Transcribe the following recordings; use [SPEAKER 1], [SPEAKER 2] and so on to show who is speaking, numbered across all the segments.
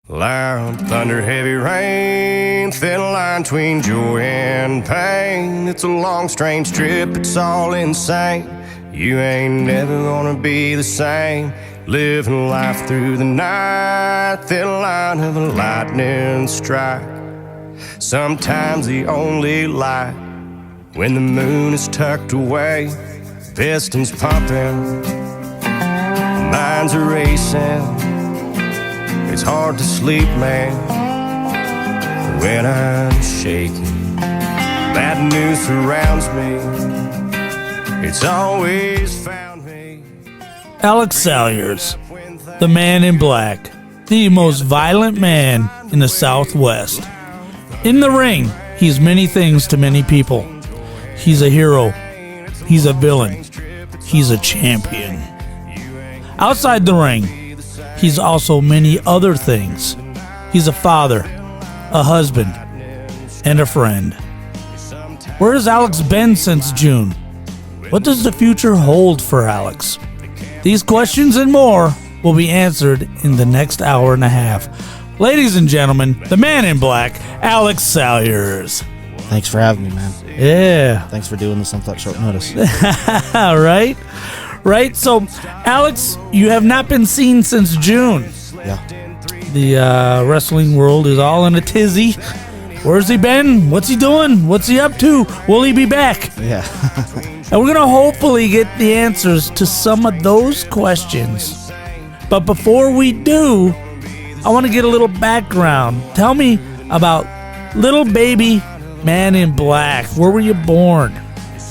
[SPEAKER 1] Loud thunder, heavy rain, thin line between joy and pain. It's a long, strange trip, it's all insane. You ain't never gonna be the same. Living life through the night, thin line of a lightning strike. Sometimes the only light when the moon is tucked away. Pistons pumping, minds are racing. It's hard to sleep, man, when I'm shaking. Bad news surrounds me. It's always found me.
[SPEAKER 2] Alex Salyers, the man in black, the most violent man in the Southwest. In the ring, he's many things to many people. He's a hero. He's a villain. He's a champion. Outside the ring, he's also many other things. He's a father, a husband, and a friend. Where has Alex been since June? What does the future hold for Alex? These questions and more will be answered in the next hour and a half. Ladies and gentlemen, the man in black, Alex Salyers.
[SPEAKER 3] Thanks for having me, man.
[SPEAKER 2] Yeah.
[SPEAKER 3] Thanks for doing this on such short notice.
[SPEAKER 2] Right? So, Alex, you have not been seen since June.
[SPEAKER 3] Yeah.
[SPEAKER 2] The wrestling world is all in a tizzy. Where's he been? What's he doing? What's he up to? Will he be back?
[SPEAKER 3] Yeah.
[SPEAKER 2] And we're going to hopefully get the answers to some of those questions. But before we do, I want to get a little background. Tell me about little baby man in black. Where were you born?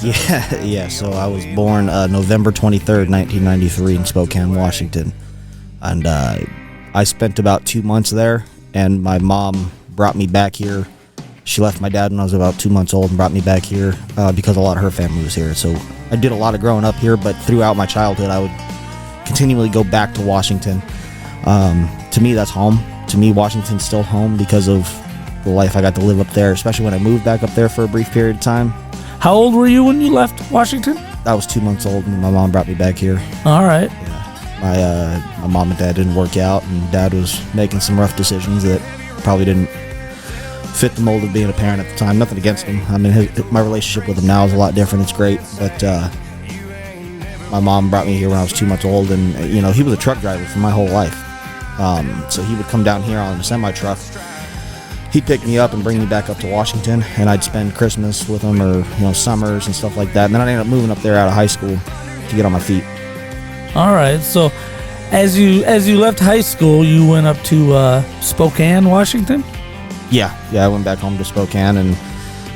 [SPEAKER 3] Yeah. So I was born November 23rd, 1993 in Spokane, Washington. And I spent about 2 months there, and my mom brought me back here. She left my dad when I was about 2 months old and brought me back here because a lot of her family was here. So I did a lot of growing up here, but throughout my childhood, I would continually go back to Washington. To me, that's home. To me, Washington's still home because of the life I got to live up there, especially when I moved back up there for a brief period of time.
[SPEAKER 2] How old were you when you left Washington?
[SPEAKER 3] I was 2 months old when my mom brought me back here.
[SPEAKER 2] All right.
[SPEAKER 3] Yeah. My mom and dad didn't work out, and dad was making some rough decisions that probably didn't fit the mold of being a parent at the time. Nothing against him. I mean, my relationship with him now is a lot different. It's great, but my mom brought me here when I was 2 months old, and he was a truck driver for my whole life. So he would come down here on a semi-truck. He'd pick me up and bring me back up to Washington, and I'd spend Christmas with him, or summers and stuff like that. And then I ended up moving up there out of high school to get on my feet.
[SPEAKER 2] All right. So, as you left high school, you went up to Spokane, Washington.
[SPEAKER 3] Yeah. I went back home to Spokane and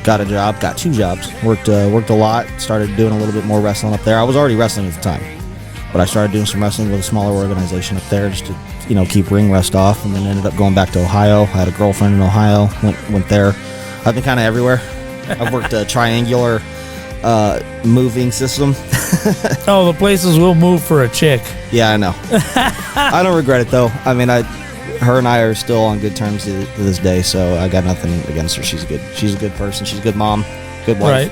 [SPEAKER 3] got a job. Got 2 jobs. Worked a lot. Started doing a little bit more wrestling up there. I was already wrestling at the time, but I started doing some wrestling with a smaller organization up there just to keep ring rust off, and then ended up going back to Ohio. I had a girlfriend in Ohio. Went there. I've been kind of everywhere. I've worked a triangular moving system.
[SPEAKER 2] Oh, the places we'll move for a chick.
[SPEAKER 3] Yeah, I know. I don't regret it though. I mean, her and I are still on good terms to this day, so I got nothing against her. She's a good person. She's a good mom, good wife.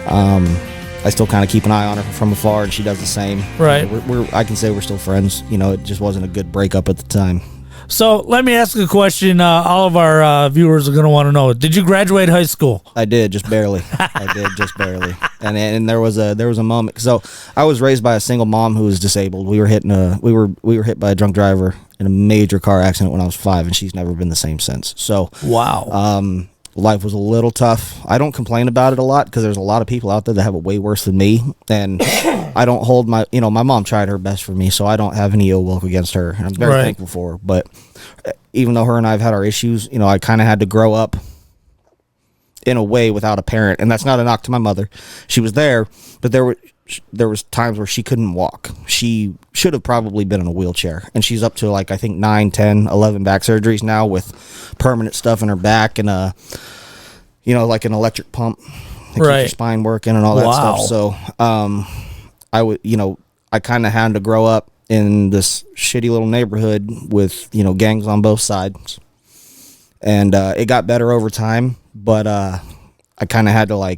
[SPEAKER 2] Right.
[SPEAKER 3] I still kind of keep an eye on her from afar, and she does the same.
[SPEAKER 2] Right.
[SPEAKER 3] I can say we're still friends. It just wasn't a good breakup at the time.
[SPEAKER 2] So let me ask a question. All of our viewers are going to want to know: did you graduate high school?
[SPEAKER 3] I did, just barely. And there was a moment. So I was raised by a single mom who was disabled. We were hit by a drunk driver in a major car accident when I was 5, and she's never been the same since. So
[SPEAKER 2] wow.
[SPEAKER 3] Life was a little tough. I don't complain about it a lot because there's a lot of people out there that have it way worse than me, and I don't hold my mom tried her best for me, so I don't have any ill will against her, and I'm very thankful for her. But even though her and I have had our issues, I kind of had to grow up in a way without a parent, and that's not a knock to my mother. She was there, but there was times where she couldn't walk. She should have probably been in a wheelchair, and she's up to I think 9, 10, 11 back surgeries now with permanent stuff in her back and like an electric pump to keep your spine working and all that stuff. So I kind of had to grow up in this shitty little neighborhood with gangs on both sides, and it got better over time, but I kind of had to I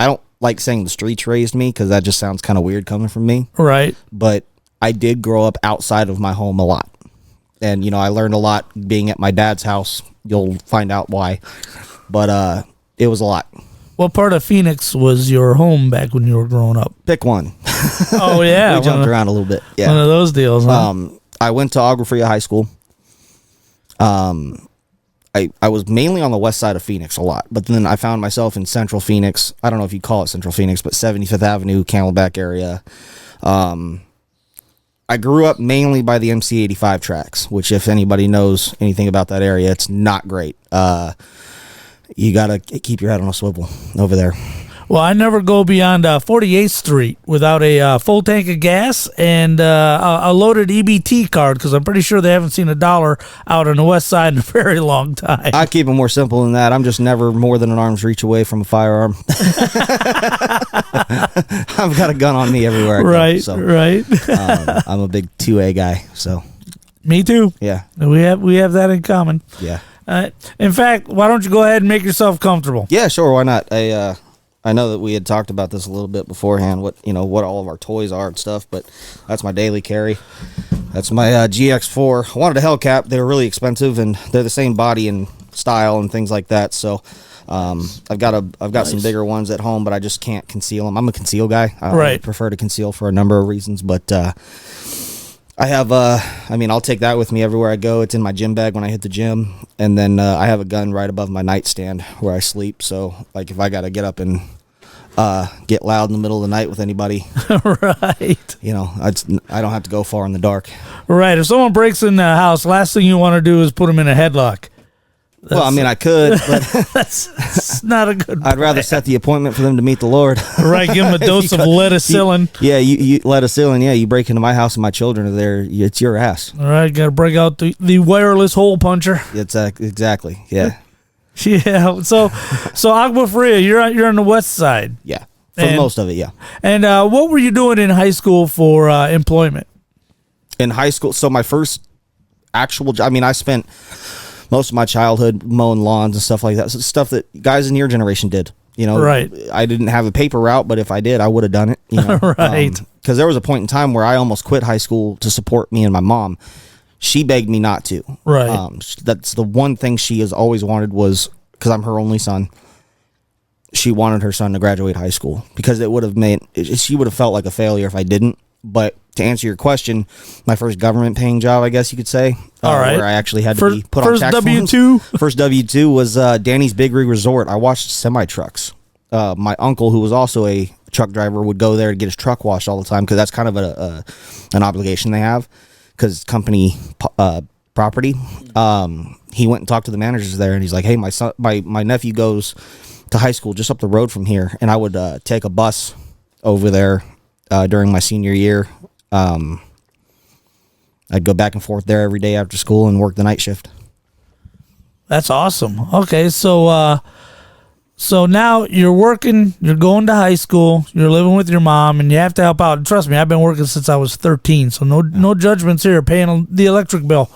[SPEAKER 3] don't like saying the streets raised me because that just sounds kind of weird coming from me.
[SPEAKER 2] Right.
[SPEAKER 3] But I did grow up outside of my home a lot. And, I learned a lot being at my dad's house. You'll find out why. But it was a lot.
[SPEAKER 2] What part of Phoenix was your home back when you were growing up?
[SPEAKER 3] Pick one.
[SPEAKER 2] Oh, yeah.
[SPEAKER 3] We jumped around a little bit. Yeah.
[SPEAKER 2] One of those deals, huh?
[SPEAKER 3] I went to Agua Fria High School. I was mainly on the west side of Phoenix a lot, but then I found myself in Central Phoenix. I don't know if you call it Central Phoenix, but 75th Avenue, Camelback area. I grew up mainly by the MC-85 tracks, which if anybody knows anything about that area, it's not great. You got to keep your head on a swivel over there.
[SPEAKER 2] Well, I never go beyond 48th Street without a full tank of gas and a loaded EBT card, because I'm pretty sure they haven't seen $1 out on the west side in a very long time.
[SPEAKER 3] I keep it more simple than that. I'm just never more than an arm's reach away from a firearm. I've got a gun on me everywhere I go.
[SPEAKER 2] Right,
[SPEAKER 3] so,
[SPEAKER 2] right.
[SPEAKER 3] I'm a big 2A guy, so.
[SPEAKER 2] Me too.
[SPEAKER 3] Yeah.
[SPEAKER 2] We have that in common.
[SPEAKER 3] Yeah.
[SPEAKER 2] In fact, why don't you go ahead and make yourself comfortable?
[SPEAKER 3] Yeah, sure. Why not? I know that we had talked about this a little bit beforehand, what all of our toys are and stuff, but that's my daily carry. That's my GX4. I wanted a Hellcat. They were really expensive, and they're the same body and style and things like that. So I've got some bigger ones at home, but I just can't conceal them. I'm a conceal guy. I prefer to conceal for a number of reasons, but I have I'll take that with me everywhere I go. It's in my gym bag when I hit the gym, and then I have a gun right above my nightstand where I sleep. So, like, if I got to get up and get loud in the middle of the night with anybody,
[SPEAKER 2] right?
[SPEAKER 3] I don't have to go far in the dark.
[SPEAKER 2] Right. If someone breaks in the house, last thing you want to do is put them in a headlock.
[SPEAKER 3] I could, but
[SPEAKER 2] that's not a good plan.
[SPEAKER 3] I'd rather set the appointment for them to meet the Lord.
[SPEAKER 2] Right, give them a dose of lettucillin.
[SPEAKER 3] You lettucillin. Yeah, you break into my house and my children are there. It's your ass.
[SPEAKER 2] All right, got to break out the wireless hole puncher.
[SPEAKER 3] It's exactly. Yeah.
[SPEAKER 2] Yeah. So Agua Fria, you're on the west side.
[SPEAKER 3] Yeah, for most of it. Yeah.
[SPEAKER 2] And what were you doing in high school for employment?
[SPEAKER 3] In high school, so my first actual job. I spent most of my childhood mowing lawns and stuff like that. So stuff that guys in your generation did.
[SPEAKER 2] Right.
[SPEAKER 3] I didn't have a paper route, but if I did, I would have done it.
[SPEAKER 2] Right.
[SPEAKER 3] Because there was a point in time where I almost quit high school to support me and my mom. She begged me not to.
[SPEAKER 2] Right.
[SPEAKER 3] That's the one thing she has always wanted, was because I'm her only son. She wanted her son to graduate high school, because it would have she would have felt like a failure if I didn't. But to answer your question, my first government paying job, I guess you could say,
[SPEAKER 2] all right,
[SPEAKER 3] where I actually had to be put on tax forms. First W-2 was Danny's Big Rig Resort. I washed semi trucks. My uncle, who was also a truck driver, would go there to get his truck washed all the time, because that's kind of an obligation they have, because company property. He went and talked to the managers there, and he's like, "Hey, my son, my nephew goes to high school just up the road from here," and I would take a bus over there during my senior year. I'd go back and forth there every day after school and work the night shift.
[SPEAKER 2] That's awesome. Okay, so now you're working, you're going to high school, you're living with your mom, and you have to help out. And trust me, I've been working since I was 13, so no judgments here. Paying the electric bill,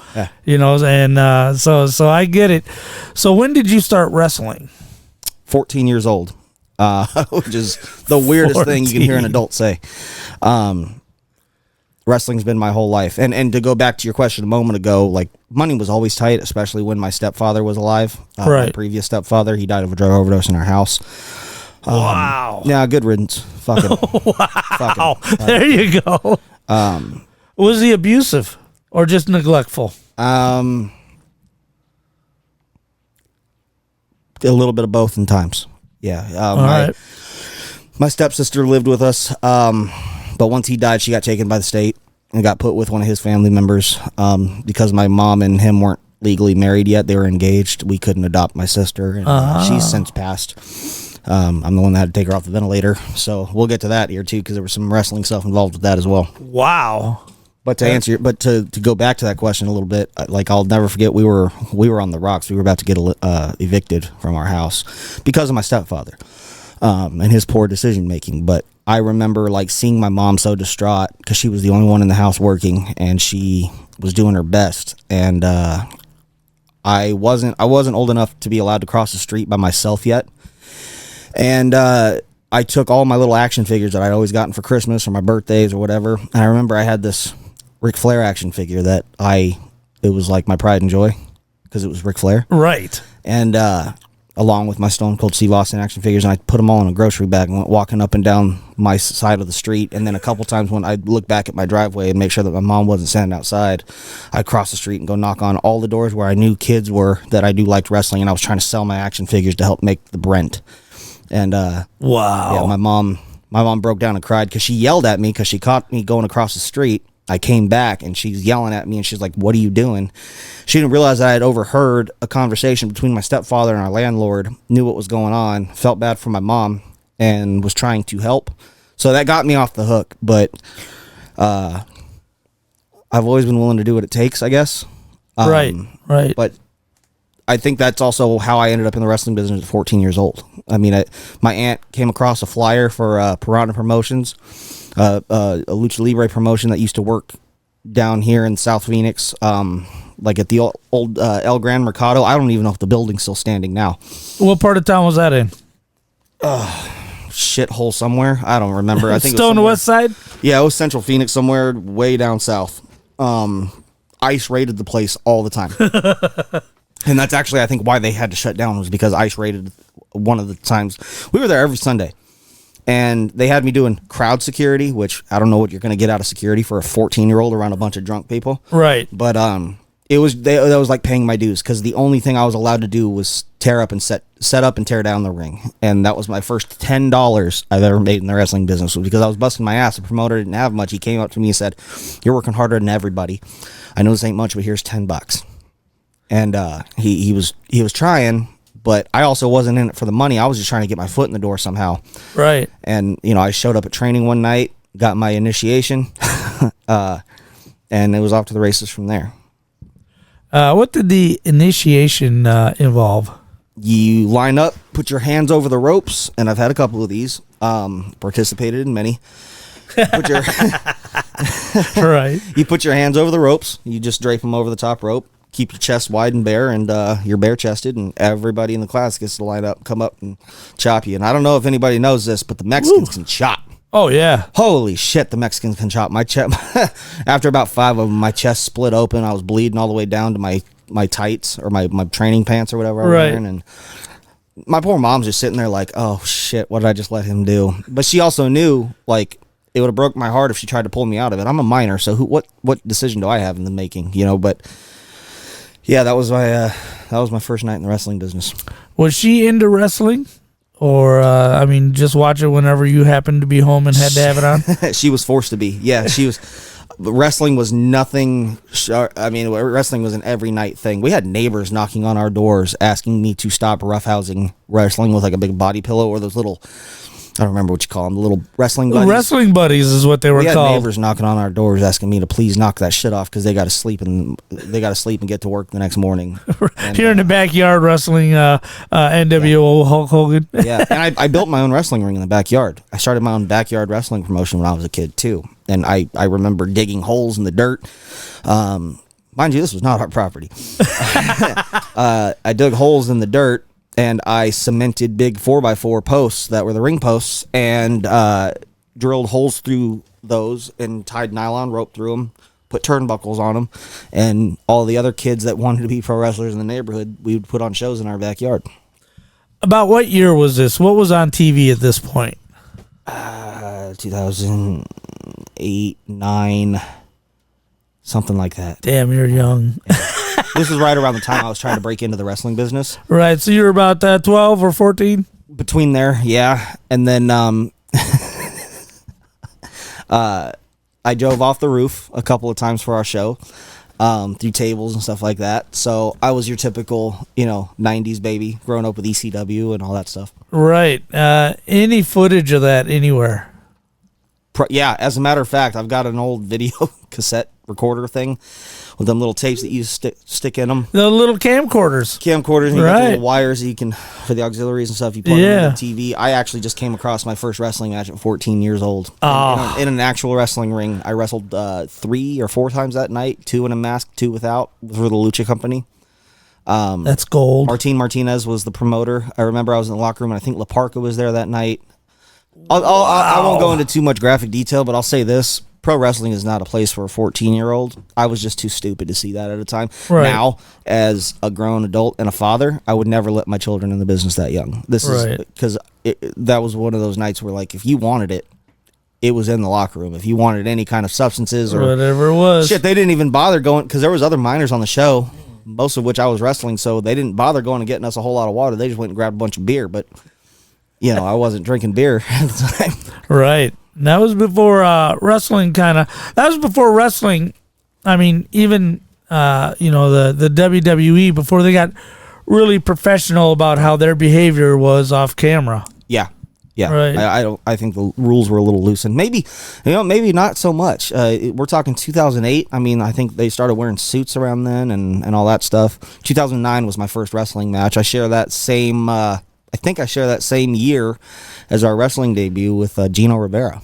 [SPEAKER 2] and so I get it. So when did you start wrestling?
[SPEAKER 3] 14 years old, which is the weirdest thing you can hear an adult say. Wrestling's been my whole life. And to go back to your question a moment ago, like, money was always tight, especially when my stepfather was alive.
[SPEAKER 2] Right.
[SPEAKER 3] My previous stepfather, he died of a drug overdose in our house.
[SPEAKER 2] Wow.
[SPEAKER 3] Yeah, good riddance. Fucking.
[SPEAKER 2] Wow. There you go. Was he abusive or just neglectful?
[SPEAKER 3] A little bit of both in times. Yeah.
[SPEAKER 2] Right.
[SPEAKER 3] My stepsister lived with us. But once he died, she got taken by the state and got put with one of his family members. Because my mom and him weren't legally married yet, they were engaged. We couldn't adopt my sister, and she's since passed. I'm the one that had to take her off the ventilator. So we'll get to that here too, because there was some wrestling stuff involved with that as well.
[SPEAKER 2] Wow.
[SPEAKER 3] But to go back to that question a little bit, like, I'll never forget, we were on the rocks. We were about to get evicted from our house because of my stepfather and his poor decision making. But I remember, like, seeing my mom so distraught because she was the only one in the house working, and she was doing her best. And I wasn't old enough to be allowed to cross the street by myself yet. And I took all my little action figures that I'd always gotten for Christmas or my birthdays or whatever. And I remember I had this Ric Flair action figure that I it was like my pride and joy because it was Ric Flair.
[SPEAKER 2] Right.
[SPEAKER 3] And along with my Stone Cold Steve Austin action figures, and I put them all in a grocery bag and went walking up and down my side of the street. And then a couple times when I'd look back at my driveway and make sure that my mom wasn't standing outside, I'd cross the street and go knock on all the doors where I knew kids were that I knew liked wrestling, and I was trying to sell my action figures to help make the rent. And
[SPEAKER 2] wow.
[SPEAKER 3] Yeah, my mom broke down and cried because she yelled at me because she caught me going across the street. I came back and she's yelling at me and she's like, "What are you doing?" She didn't realize that I had overheard a conversation between my stepfather and our landlord, knew what was going on, felt bad for my mom, and was trying to help. So that got me off the hook. But I've always been willing to do what it takes, I guess.
[SPEAKER 2] Right.
[SPEAKER 3] But I think that's also how I ended up in the wrestling business at 14 years old. I mean, my aunt came across a flyer for Piranha Promotions, a Lucha Libre promotion that used to work down here in South Phoenix, like at the old El Gran Mercado. I don't even know if the building's still standing now.
[SPEAKER 2] What part of town was that in?
[SPEAKER 3] Shithole somewhere. I don't remember. I think
[SPEAKER 2] still on the west side?
[SPEAKER 3] Yeah, it was Central Phoenix, somewhere way down south. ICE raided the place all the time. And that's actually, I think, why they had to shut down, was because ICE raided one of the times. We were there every Sunday. And they had me doing crowd security, which I don't know what you're going to get out of security for a 14-year-old around a bunch of drunk people.
[SPEAKER 2] Right.
[SPEAKER 3] But that was like paying my dues, because the only thing I was allowed to do was tear up and set up and tear down the ring. And that was my first $10 I've ever made in the wrestling business, was because I was busting my ass. The promoter didn't have much. He came up to me and said, "You're working harder than everybody. I know this ain't much, but here's $10. And he was trying, but I also wasn't in it for the money. I was just trying to get my foot in the door somehow.
[SPEAKER 2] Right.
[SPEAKER 3] And, I showed up at training one night, got my initiation, and it was off to the races from there.
[SPEAKER 2] What did the initiation involve?
[SPEAKER 3] You line up, put your hands over the ropes, and I've had a couple of these, participated in many.
[SPEAKER 2] Right.
[SPEAKER 3] You put your hands over the ropes, you just drape them over the top rope, keep your chest wide and bare, and you're bare-chested, and everybody in the class gets to line up, come up, and chop you. And I don't know if anybody knows this, but the Mexicans can chop.
[SPEAKER 2] Oh, yeah.
[SPEAKER 3] Holy shit, the Mexicans can chop. My chest, after about 5 of them, my chest split open. I was bleeding all the way down to my tights, or my training pants or whatever I was wearing. And my poor mom's just sitting there like, "Oh, shit, what did I just let him do?" But she also knew, like, it would have broke my heart if she tried to pull me out of it. I'm a minor, so what decision do I have in the making, But yeah, that was my first night in the wrestling business.
[SPEAKER 2] Was she into wrestling? Or, just watch it whenever you happened to be home and had to have it on?
[SPEAKER 3] She was forced to be. Yeah, she was. Wrestling was nothing. Wrestling was an every night thing. We had neighbors knocking on our doors asking me to stop roughhousing wrestling with like a big body pillow, or those little, I don't remember what you call them, the little wrestling buddies.
[SPEAKER 2] Wrestling buddies is what they were
[SPEAKER 3] called.
[SPEAKER 2] We had
[SPEAKER 3] neighbors knocking on our doors asking me to please knock that shit off, because they got to sleep and get to work the next morning. And,
[SPEAKER 2] here in the backyard wrestling NWO Hulk Hogan.
[SPEAKER 3] Yeah, and I built my own wrestling ring in the backyard. I started my own backyard wrestling promotion when I was a kid too, and I remember digging holes in the dirt. Mind you, this was not our property. I dug holes in the dirt, and I cemented big 4x4 posts that were the ring posts, and drilled holes through those and tied nylon rope through them, put turnbuckles on them, and all the other kids that wanted to be pro wrestlers in the neighborhood, we would put on shows in our backyard.
[SPEAKER 2] About what year was this? What was on TV at this point?
[SPEAKER 3] 2008, 9, something like that.
[SPEAKER 2] Damn, you're young.
[SPEAKER 3] This was right around the time I was trying to break into the wrestling business.
[SPEAKER 2] Right, so you were about 12 or 14?
[SPEAKER 3] Between there, yeah. And then I drove off the roof a couple of times for our show, through tables and stuff like that. So I was your typical, 90s baby, growing up with ECW and all that stuff.
[SPEAKER 2] Right. Any footage of that anywhere?
[SPEAKER 3] Yeah, as a matter of fact, I've got an old video cassette recorder thing with them little tapes that you stick in them.
[SPEAKER 2] The little camcorders.
[SPEAKER 3] And you got the little wires that you can, for the auxiliaries and stuff, you plug them in the TV. I actually just came across my first wrestling match at 14 years old. In an actual wrestling ring. I wrestled 3 or 4 times that night, 2 in a mask, 2 without, for the Lucha Company.
[SPEAKER 2] That's gold.
[SPEAKER 3] Martin Martinez was the promoter. I remember I was in the locker room, and I think La Parca was there that night. I won't go into too much graphic detail, but I'll say this. pro wrestling is not a place for a 14-year-old. I was just too stupid to see that at a time.
[SPEAKER 2] Right.
[SPEAKER 3] Now, as a grown adult and a father, I would never let my children in the business that young. This is because that was one of those nights where, like, if you wanted it, it was in the locker room. If you wanted any kind of substances or
[SPEAKER 2] whatever it was,
[SPEAKER 3] shit, they didn't even bother going, because there was other minors on the show, most of which I was wrestling, so they didn't bother going and getting us a whole lot of water. They just went and grabbed a bunch of beer, but, you know, I wasn't drinking beer at the time.
[SPEAKER 2] Right. And that was before wrestling that was before wrestling, I mean, even, you know, the WWE, before they got really professional about how their behavior was off camera.
[SPEAKER 3] Yeah. Yeah,
[SPEAKER 2] right.
[SPEAKER 3] I think the rules were a little loosened. Maybe, you know, maybe not so much. We're talking 2008. I mean, I think they started wearing suits around then and all that stuff. 2009 was my first wrestling match. I share that same. I think I share that same year as our wrestling debut with Gino Rivera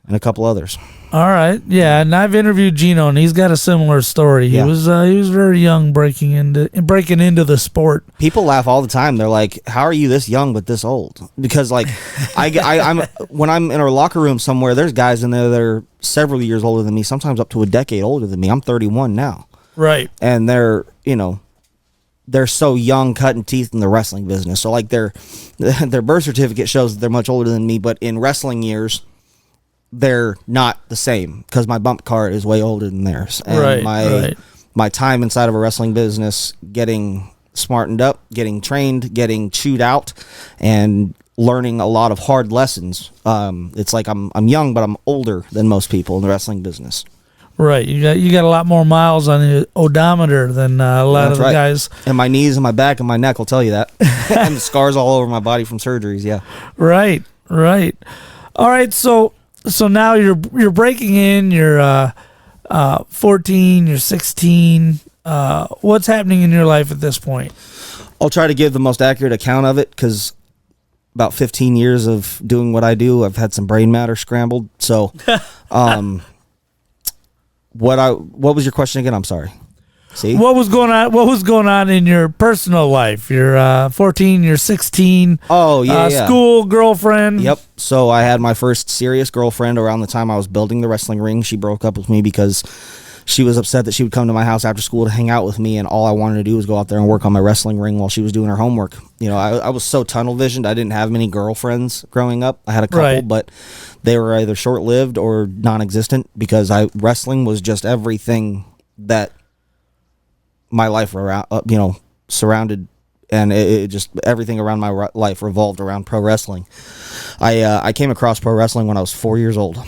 [SPEAKER 3] and a couple others.
[SPEAKER 2] All right, yeah, and I've interviewed Gino, and he's got a similar story. He was very young breaking into the sport.
[SPEAKER 3] People laugh all the time. They're like, "How are you this young but this old?" Because, like, I'm when I'm in a locker room somewhere, there's guys in there that are several years older than me, sometimes up to a decade older than me. I'm 31 now,
[SPEAKER 2] right?
[SPEAKER 3] And they're so young, cutting teeth in the wrestling business. So, like, their birth certificate shows that they're much older than me, but in wrestling years, they're not the same because my bump card is way older than theirs. And my time inside of a wrestling business, getting smartened up, getting trained, getting chewed out, and learning a lot of hard lessons. It's like I'm young, but I'm older than most people in the wrestling business.
[SPEAKER 2] Right, you got a lot more miles on the odometer than a lot of the guys.
[SPEAKER 3] And my knees and my back and my neck will tell you that. And the scars all over my body from surgeries. Yeah.
[SPEAKER 2] Right. All right, so now you're breaking in. You're 14. You're 16. What's happening in your life at this point?
[SPEAKER 3] I'll try to give the most accurate account of it because about 15 years of doing what I do, I've had some brain matter scrambled. So, what was your question again? I'm sorry. See?
[SPEAKER 2] What was going on? What was going on in your personal life? You're 14. You're 16.
[SPEAKER 3] Oh yeah.
[SPEAKER 2] School girlfriend.
[SPEAKER 3] Yep. So I had my first serious girlfriend around the time I was building the wrestling ring. She broke up with me because she was upset that she would come to my house after school to hang out with me, and all I wanted to do was go out there and work on my wrestling ring while she was doing her homework. You know, I was so tunnel visioned. I didn't have many girlfriends growing up. I had a couple, but they were either short lived or non-existent because wrestling was just everything that my life around, surrounded, and it just everything around my life revolved around pro wrestling. I came across pro wrestling when I was 4 years old.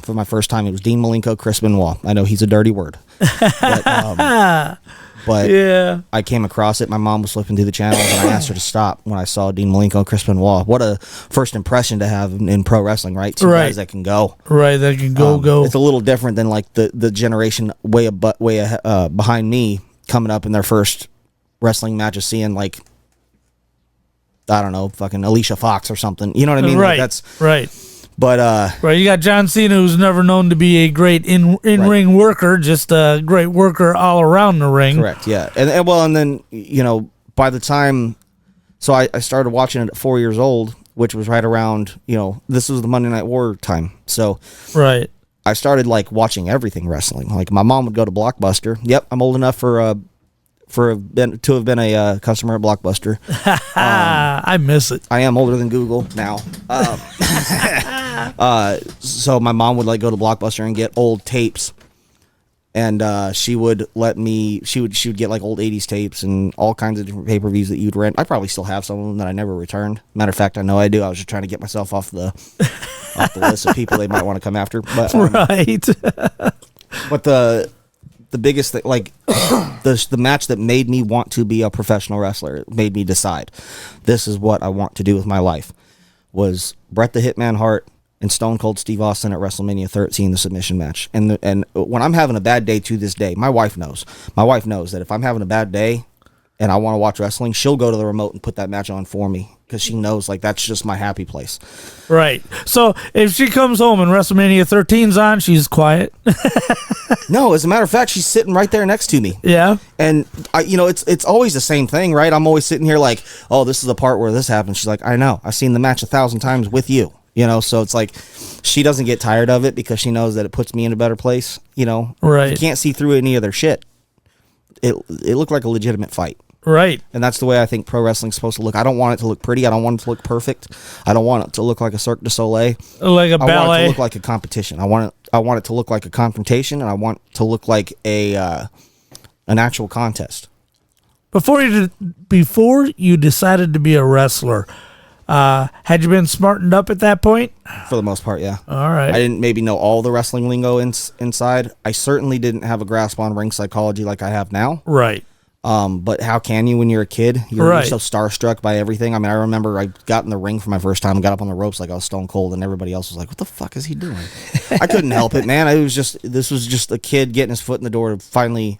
[SPEAKER 3] For my first time, it was Dean Malenko, Chris Benoit. I know he's a dirty word, but
[SPEAKER 2] yeah,
[SPEAKER 3] I came across it. My mom was flipping through the channels, and I asked her to stop when I saw Dean Malenko and Chris Benoit. What a first impression to have in pro wrestling, right? Two guys that can go,
[SPEAKER 2] that can go.
[SPEAKER 3] It's a little different than like the generation way behind me coming up in their first wrestling matches, seeing like, I don't know, fucking Alicia Fox or something. You know what I mean?
[SPEAKER 2] Right.
[SPEAKER 3] Like that's
[SPEAKER 2] right.
[SPEAKER 3] But
[SPEAKER 2] you got John Cena, who's never known to be a great in-ring worker, just a great worker all around the ring.
[SPEAKER 3] Correct. Yeah, and then by the time, so I started watching it at 4 years old, which was right around this was the Monday Night War time. So I started like watching everything wrestling. Like my mom would go to Blockbuster. Yep, I'm old enough to have been a customer at Blockbuster.
[SPEAKER 2] I miss it.
[SPEAKER 3] I am older than Google now. So my mom would like go to Blockbuster and get old tapes, and she would let me. She would get like old 80s tapes and all kinds of different pay-per-views that you'd rent. I probably still have some of them that I never returned. Matter of fact, I know I do. I was just trying to get myself off the list of people they might want to come after. But but the biggest thing, like the match that made me want to be a professional wrestler, it made me decide this is what I want to do with my life, was Bret the Hitman Hart and Stone Cold Steve Austin at WrestleMania 13, the submission match. And when I'm having a bad day to this day, my wife knows that if I'm having a bad day and I want to watch wrestling, she'll go to the remote and put that match on for me because she knows like that's just my happy place. Right.
[SPEAKER 2] So if she comes home and WrestleMania 13's on, she's quiet.
[SPEAKER 3] No, as a matter of fact, she's sitting right there next to me.
[SPEAKER 2] Yeah.
[SPEAKER 3] And it's always the same thing, right? I'm always sitting here like, oh, this is the part where this happens. She's like, I know. I've seen the match 1,000 times with you. So it's like she doesn't get tired of it because she knows that it puts me in a better place.
[SPEAKER 2] Right.
[SPEAKER 3] You can't see through any of their shit. It looked like a legitimate fight.
[SPEAKER 2] Right.
[SPEAKER 3] And that's the way I think pro wrestling's supposed to look. I don't want it to look pretty. I don't want it to look perfect. I don't want it to look like a Cirque du Soleil.
[SPEAKER 2] Like a ballet.
[SPEAKER 3] I want it to look like a competition. I want it to look like a confrontation, and I want it to look like an actual contest.
[SPEAKER 2] Before you decided to be a wrestler, had you been smartened up at that point?
[SPEAKER 3] For the most part, yeah.
[SPEAKER 2] All right.
[SPEAKER 3] I didn't maybe know all the wrestling lingo inside. I certainly didn't have a grasp on ring psychology like I have now.
[SPEAKER 2] Right.
[SPEAKER 3] But how can you when you're a kid? You're so starstruck by everything. I mean, I remember I got in the ring for my first time, got up on the ropes like I was stone cold, and everybody else was like, "What the fuck is he doing?" I couldn't help it, man. This was just a kid getting his foot in the door to finally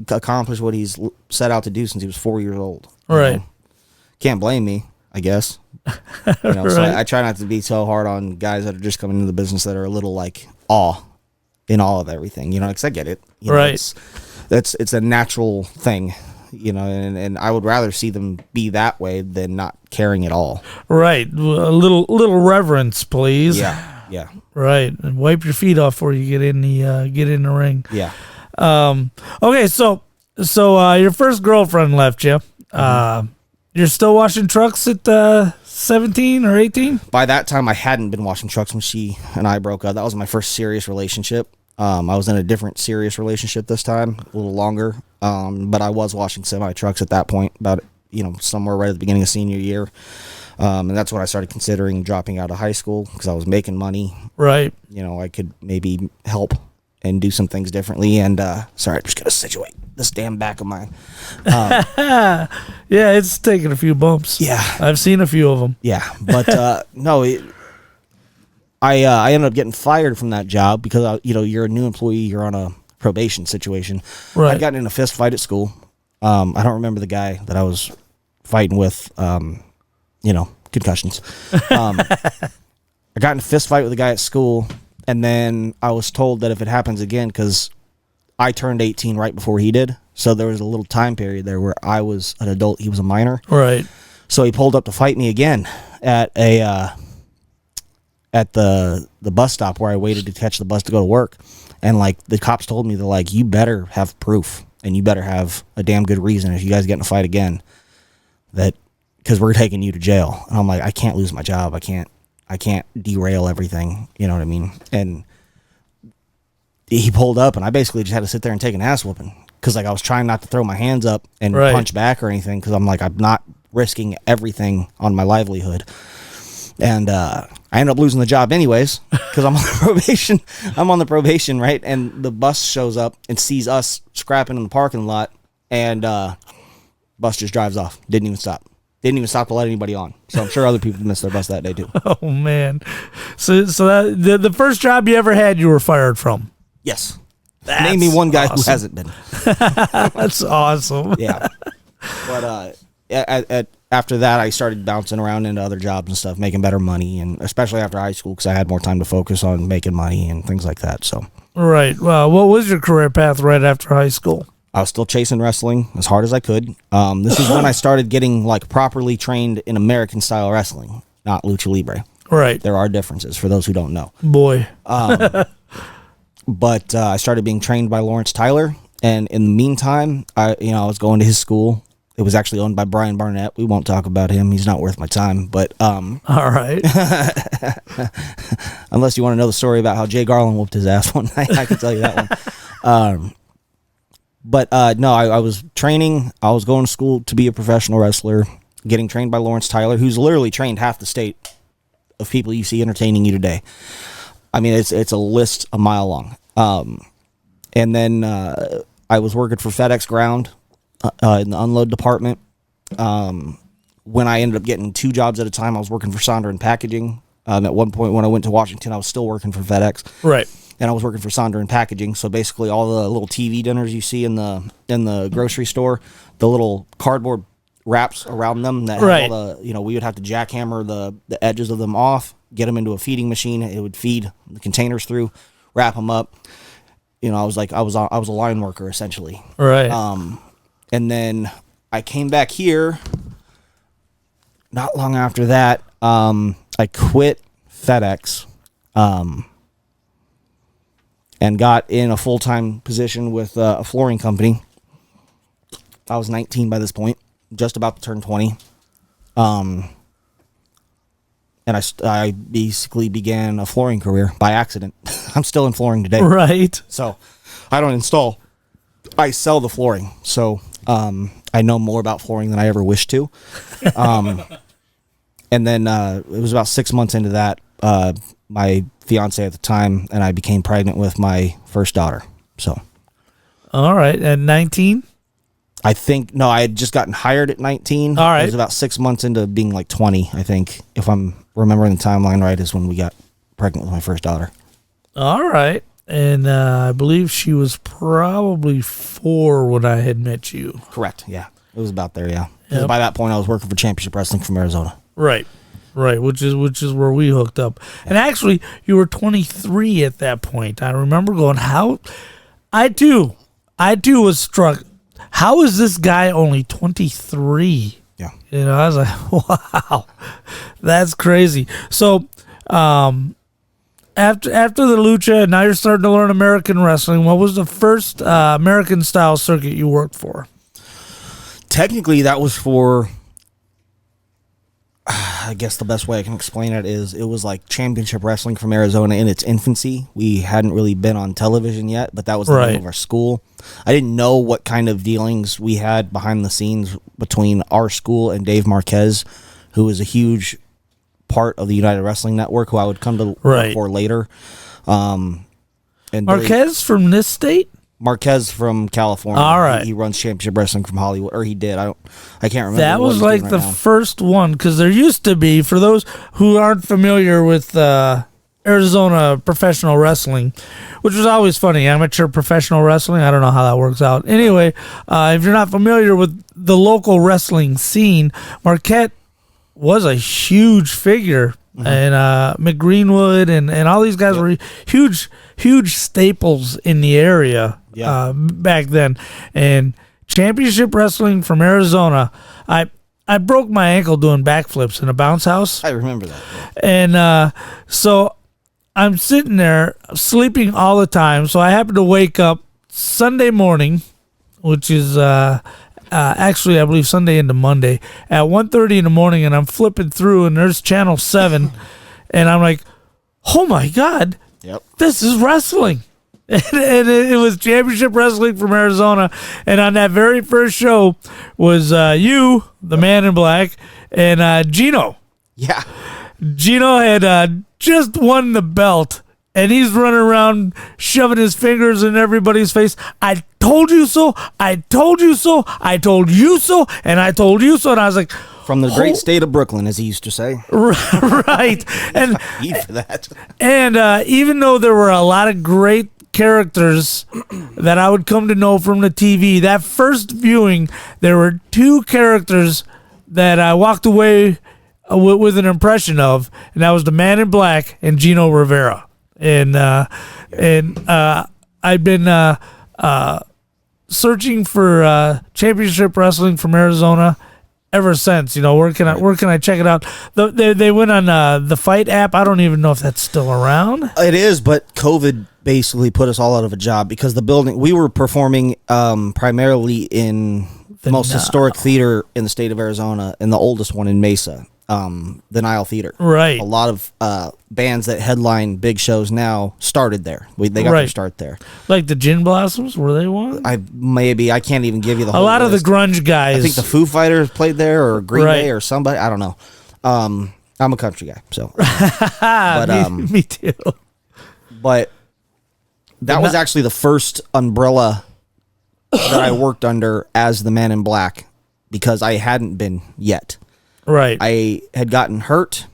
[SPEAKER 3] accomplish what he's set out to do since he was 4 years old.
[SPEAKER 2] Right.
[SPEAKER 3] Can't blame me, I guess.
[SPEAKER 2] Right.
[SPEAKER 3] So I try not to be so hard on guys that are just coming into the business that are a little like in awe of everything, because I get it.
[SPEAKER 2] Right.
[SPEAKER 3] It's a natural thing, and I would rather see them be that way than not caring at all.
[SPEAKER 2] Right. A little reverence, please.
[SPEAKER 3] Yeah.
[SPEAKER 2] Right. And wipe your feet off before you get in the ring.
[SPEAKER 3] Yeah.
[SPEAKER 2] Okay, so your first girlfriend left you. You're still washing trucks at 17 or 18?
[SPEAKER 3] By that time, I hadn't been washing trucks when she and I broke up. That was my first serious relationship. I was in a different serious relationship this time, a little longer. But I was washing semi trucks at that point, about somewhere right at the beginning of senior year. And that's when I started considering dropping out of high school because I was making money.
[SPEAKER 2] Right.
[SPEAKER 3] I could maybe help and do some things differently. And sorry, I'm just gonna situate this damn back of mine.
[SPEAKER 2] Yeah, it's taken a few bumps.
[SPEAKER 3] Yeah,
[SPEAKER 2] I've seen a few of them.
[SPEAKER 3] Yeah, but no, I ended up getting fired from that job because you're a new employee, you're on a probation situation.
[SPEAKER 2] Right.
[SPEAKER 3] I got in a fist fight at school. I don't remember the guy that I was fighting with. Concussions. I got in a fist fight with a guy at school. And then I was told that if it happens again, because I turned 18 right before he did, so there was a little time period there where I was an adult, he was a minor.
[SPEAKER 2] Right.
[SPEAKER 3] So he pulled up to fight me again at the bus stop where I waited to catch the bus to go to work. And like the cops told me, they're like, you better have proof and you better have a damn good reason if you guys get in a fight again, that because we're taking you to jail. And I'm like, I can't lose my job. I can't derail everything, you know what I mean? And he pulled up, and I basically just had to sit there and take an ass whooping because, like, I was trying not to throw my hands up and punch back or anything because I'm like, I'm not risking everything on my livelihood. And I ended up losing the job anyways because I'm on probation. I'm on the probation, right? And the bus shows up and sees us scrapping in the parking lot, and bus just drives off. Didn't even stop to let anybody on. So I'm sure other people missed their bus that day too.
[SPEAKER 2] Oh man! So that, the first job you ever had, you were fired from?
[SPEAKER 3] Yes.
[SPEAKER 2] That's
[SPEAKER 3] Name me one guy
[SPEAKER 2] awesome.
[SPEAKER 3] who hasn't been.
[SPEAKER 2] That's awesome.
[SPEAKER 3] Yeah. But after that, I started bouncing around into other jobs and stuff, making better money, and especially after high school because I had more time to focus on making money and things like that. So.
[SPEAKER 2] Right. Well, what was your career path right after high school?
[SPEAKER 3] I was still chasing wrestling as hard as I could. This is when I started getting like properly trained in American style wrestling, not lucha libre.
[SPEAKER 2] Right.
[SPEAKER 3] There are differences for those who don't know.
[SPEAKER 2] Boy.
[SPEAKER 3] But I started being trained by Lawrence Tyler, and in the meantime, I was going to his school. It was actually owned by Brian Barnett. We won't talk about him. He's not worth my time. But
[SPEAKER 2] all right.
[SPEAKER 3] Unless you want to know the story about how Jay Garland whooped his ass one night, I can tell you that one. But no, I was training. I was going to school to be a professional wrestler, getting trained by Lawrence Tyler, who's literally trained half the state of people you see entertaining you today. I mean, it's a list a mile long. And then I was working for FedEx Ground in the unload department. When I ended up getting 2 jobs at a time, I was working for Sonder and Packaging. At one point when I went to Washington, I was still working for FedEx.
[SPEAKER 2] Right.
[SPEAKER 3] And I was working for Sonder and Packaging. So basically all the little TV dinners you see in the grocery store, the little cardboard wraps around them that
[SPEAKER 2] right.
[SPEAKER 3] had all the, we would have to jackhammer the edges of them off, get them into a feeding machine. It would feed the containers through, wrap them up. I was a line worker essentially.
[SPEAKER 2] Right.
[SPEAKER 3] And then I came back here not long after that. I I quit FedEx, and got in a full-time position with a flooring company. I was 19 by this point, just about to turn 20. And I basically began a flooring career by accident. I'm still in flooring today.
[SPEAKER 2] Right.
[SPEAKER 3] So I don't install. I sell the flooring. So I know more about flooring than I ever wished to. And then it was about 6 months into that, my fiance at the time and I became pregnant with my first daughter. So.
[SPEAKER 2] All right. At 19?
[SPEAKER 3] I think, no, I had just gotten hired at 19.
[SPEAKER 2] All right.
[SPEAKER 3] It was about 6 months into being like 20, I think. If I'm remembering the timeline right, is when we got pregnant with my first daughter.
[SPEAKER 2] All right. And I believe she was probably 4 when I had met you.
[SPEAKER 3] Correct, yeah. It was about there, yeah.
[SPEAKER 2] Yep.
[SPEAKER 3] By that point, I was working for Championship Wrestling from Arizona.
[SPEAKER 2] Right. Right, which is where we hooked up. And actually, you were 23 at that point. I remember going, how... I too was struck... How is this guy only 23?
[SPEAKER 3] Yeah.
[SPEAKER 2] You know, I was like, wow, that's crazy. So, after the lucha, now you're starting to learn American wrestling. What was the first American style circuit you worked for?
[SPEAKER 3] Technically, that was for, I guess the best way I can explain it is it was like Championship Wrestling from Arizona in its infancy. We hadn't really been on television yet, but that was the name of our school. I didn't know what kind of dealings we had behind the scenes between our school and Dave Marquez, who is a huge part of the United Wrestling Network, who I would come to work for later. And
[SPEAKER 2] Marquez from this state?
[SPEAKER 3] Marquez from California.
[SPEAKER 2] All right.
[SPEAKER 3] He runs Championship Wrestling from Hollywood, or he did. I can't remember.
[SPEAKER 2] That was like the first one, because there used to be, for those who aren't familiar with Arizona professional wrestling, which was always funny, amateur professional wrestling. I don't know how that works out. Anyway, if you're not familiar with the local wrestling scene, Marquette was a huge figure. Mm-hmm. And McGreenwood and all these guys were huge staples in the area back then. And Championship Wrestling from Arizona, I broke my ankle doing backflips in a bounce house.
[SPEAKER 3] I remember that. Yeah.
[SPEAKER 2] And so I'm sitting there sleeping all the time. So I happened to wake up Sunday morning, which is actually, I believe Sunday into Monday at 1:30 in the morning, and I'm flipping through, and there's Channel 7, and I'm like, oh my God, this is wrestling. And it was Championship Wrestling from Arizona, and on that very first show was you, the man in black, and Gino.
[SPEAKER 3] Yeah.
[SPEAKER 2] Gino had just won the belt. And he's running around shoving his fingers in everybody's face. I told you so. I told you so. I told you so. And I told you so. And I was like,
[SPEAKER 3] from the great state of Brooklyn, as he used to say.
[SPEAKER 2] Right. And
[SPEAKER 3] for that.
[SPEAKER 2] And even though there were a lot of great characters that I would come to know from the TV, that first viewing, there were 2 characters that I walked away with an impression of, and that was the Man in Black and Gino Rivera. And I've been searching for Championship Wrestling from Arizona ever since. You know, where can I check it out? They went on the Fight app. I don't even know if that's still around.
[SPEAKER 3] It is, but COVID basically put us all out of a job because the building we were performing primarily in the most historic theater in the state of Arizona and the oldest one in Mesa. The Nile Theater.
[SPEAKER 2] Right.
[SPEAKER 3] A lot of bands that headline big shows now started there. They got their start there.
[SPEAKER 2] Like the Gin Blossoms, were they one?
[SPEAKER 3] I can't even give you the whole
[SPEAKER 2] A lot
[SPEAKER 3] list.
[SPEAKER 2] of the grunge guys.
[SPEAKER 3] I think the Foo Fighters played there, or Green Day, or somebody. I don't know. I'm a country guy, so. But,
[SPEAKER 2] me too.
[SPEAKER 3] But that was actually the first umbrella that I worked under as the Man in Black, because I hadn't been yet.
[SPEAKER 2] Right.
[SPEAKER 3] I had gotten hurt.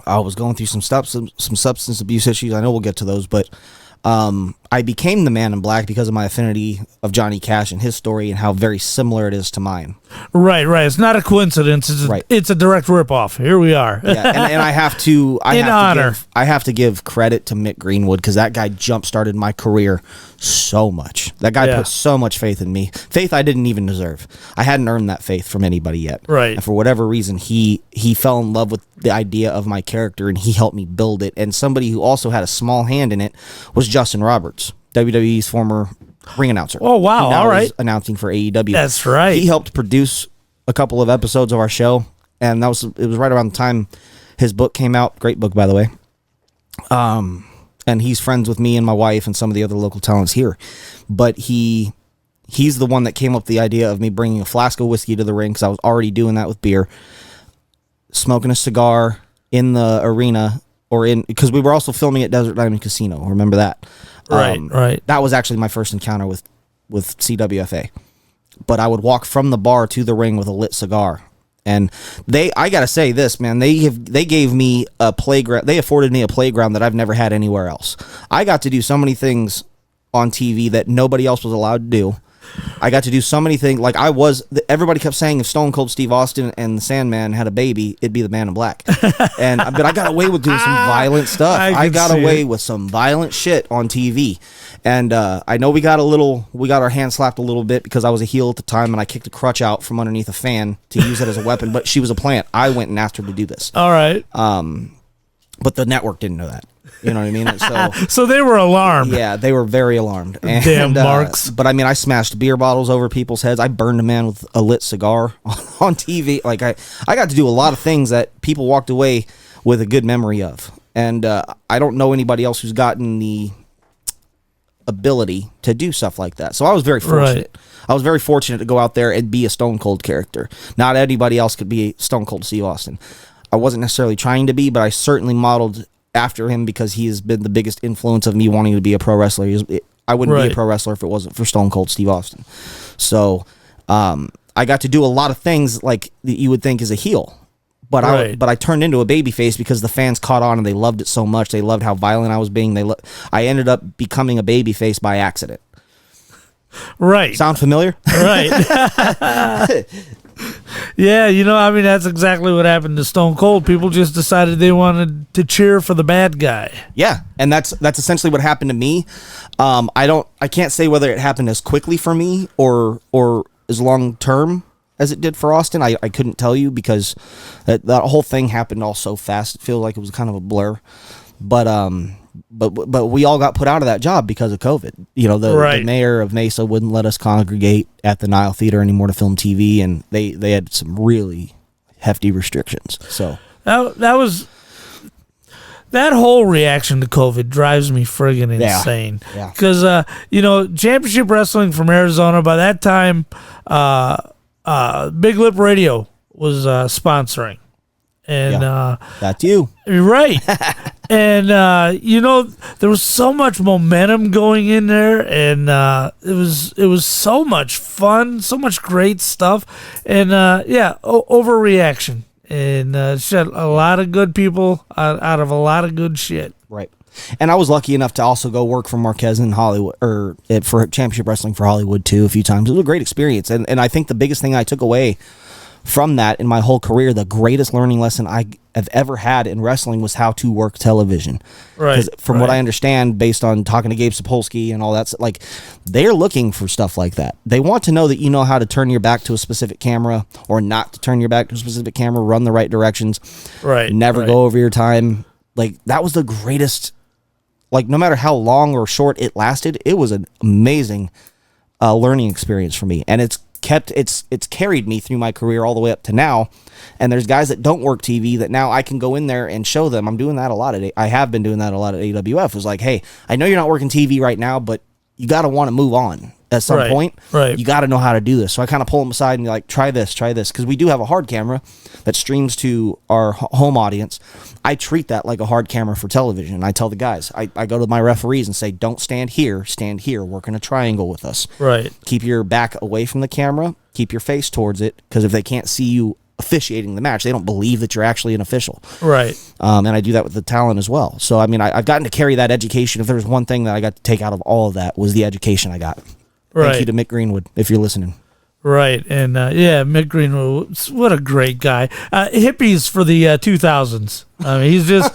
[SPEAKER 3] I was going through some substance abuse issues. I know we'll get to those, but I I became the Man in Black because of my affinity of Johnny Cash and his story and how very similar it is to mine.
[SPEAKER 2] Right. It's not a coincidence. It's a direct ripoff. Here we are.
[SPEAKER 3] Yeah, and I have to give credit to Mick Greenwood because that guy jump-started my career so much. That guy put so much faith in me. Faith I didn't even deserve. I hadn't earned that faith from anybody yet.
[SPEAKER 2] Right.
[SPEAKER 3] And for whatever reason, he fell in love with the idea of my character and he helped me build it. And somebody who also had a small hand in it was Justin Roberts, WWE's former ring announcer.
[SPEAKER 2] Oh, wow.
[SPEAKER 3] Who now
[SPEAKER 2] all right.
[SPEAKER 3] is announcing for AEW.
[SPEAKER 2] That's right.
[SPEAKER 3] He helped produce a couple of episodes of our show, and it was right around the time his book came out. Great book, by the way. And he's friends with me and my wife and some of the other local talents here. But he's the one that came up with the idea of me bringing a flask of whiskey to the ring because I was already doing that with beer, smoking a cigar in the arena because we were also filming at Desert Diamond Casino. Remember that?
[SPEAKER 2] Right.
[SPEAKER 3] That was actually my first encounter with CWFA. But I would walk from the bar to the ring with a lit cigar. And I gotta say this, man, they gave me a playground. They afforded me a playground that I've never had anywhere else. I got to do so many things on TV that nobody else was allowed to do. I got to do so many things. Like everybody kept saying if Stone Cold Steve Austin and the Sandman had a baby, it'd be the Man in Black. But I got away with doing some violent stuff. I got away with some violent shit on TV. And I know we got our hand slapped a little bit because I was a heel at the time and I kicked a crutch out from underneath a fan to use it as a weapon. But she was a plant. I went and asked her to do this.
[SPEAKER 2] All right.
[SPEAKER 3] But the network didn't know that. You know what I mean?
[SPEAKER 2] So they were alarmed.
[SPEAKER 3] Yeah, they were very alarmed. And,
[SPEAKER 2] damn marks.
[SPEAKER 3] But I mean, I smashed beer bottles over people's heads. I burned a man with a lit cigar on TV. Like I got to do a lot of things that people walked away with a good memory of. And I don't know anybody else who's gotten the ability to do stuff like that. So I was very fortunate. Right. I was very fortunate to go out there and be a Stone Cold character. Not anybody else could be Stone Cold Steve Austin. I wasn't necessarily trying to be, but I certainly modeled after him because he has been the biggest influence of me wanting to be a pro wrestler. I wouldn't be a pro wrestler if it wasn't for Stone Cold Steve Austin. So I got to do a lot of things like that you would think is a heel. But I turned into a babyface because the fans caught on and they loved it so much. They loved how violent I was being. I ended up becoming a babyface by accident.
[SPEAKER 2] Right.
[SPEAKER 3] Sound familiar?
[SPEAKER 2] Right. Yeah, that's exactly what happened to Stone Cold. People just decided they wanted to cheer for the bad guy.
[SPEAKER 3] Yeah, and that's essentially what happened to me. I can't say whether it happened as quickly for me or as long term as it did for Austin. I couldn't tell you because that whole thing happened all so fast. It feels like it was kind of a blur. But we all got put out of that job because of COVID. The mayor of Mesa wouldn't let us congregate at the Nile Theater anymore to film TV, and they had some really hefty restrictions. So
[SPEAKER 2] that whole reaction to COVID drives me friggin' insane.
[SPEAKER 3] Yeah.
[SPEAKER 2] Because Championship Wrestling from Arizona, by that time, BigLipRadio was sponsoring. And
[SPEAKER 3] that's you.
[SPEAKER 2] Right. And there was so much momentum going in there, and it was so much fun, so much great stuff, and overreaction, and shed a lot of good people out of a lot of good shit.
[SPEAKER 3] Right. And I was lucky enough to also go work for Marquez in Hollywood, or for Championship Wrestling for Hollywood too, a few times. It was a great experience, and I think the biggest thing I took away from that in my whole career, the greatest learning lesson I have ever had in wrestling was how to work television.
[SPEAKER 2] Right.
[SPEAKER 3] Because from what I understand, based on talking to Gabe Sapolsky and all that, like, they're looking for stuff like that. They want to know that you know how to turn your back to a specific camera or not to turn your back to a specific camera, run the right directions, never go over your time. Like, that was the greatest, like, no matter how long or short it lasted, it was an amazing learning experience for me. And it's carried me through my career all the way up to now. And there's guys that don't work TV that now I can go in there and show them. I'm doing that a lot I have been doing that a lot at AWF. It was like, hey, I know you're not working TV right now, but you got to want to move on at some point.
[SPEAKER 2] Right.
[SPEAKER 3] You got to know how to do this. So I kind of pull them aside and be like, try this. Because we do have a hard camera that streams to our home audience. I treat that like a hard camera for television. I tell the guys, I go to my referees and say, don't stand here, work in a triangle with us.
[SPEAKER 2] Right.
[SPEAKER 3] Keep your back away from the camera, keep your face towards it, because if they can't see you officiating the match. They don't believe that you're actually an official.
[SPEAKER 2] Right.
[SPEAKER 3] And I do that with the talent as well. So, I mean, I've gotten to carry that education. If there's one thing that I got to take out of all of that was the education I got.
[SPEAKER 2] Right.
[SPEAKER 3] Thank you to Mick Greenwood, if you're listening.
[SPEAKER 2] Right. And, Mick Greenwood, what a great guy. Hippies for the 2000s. I mean, he's just,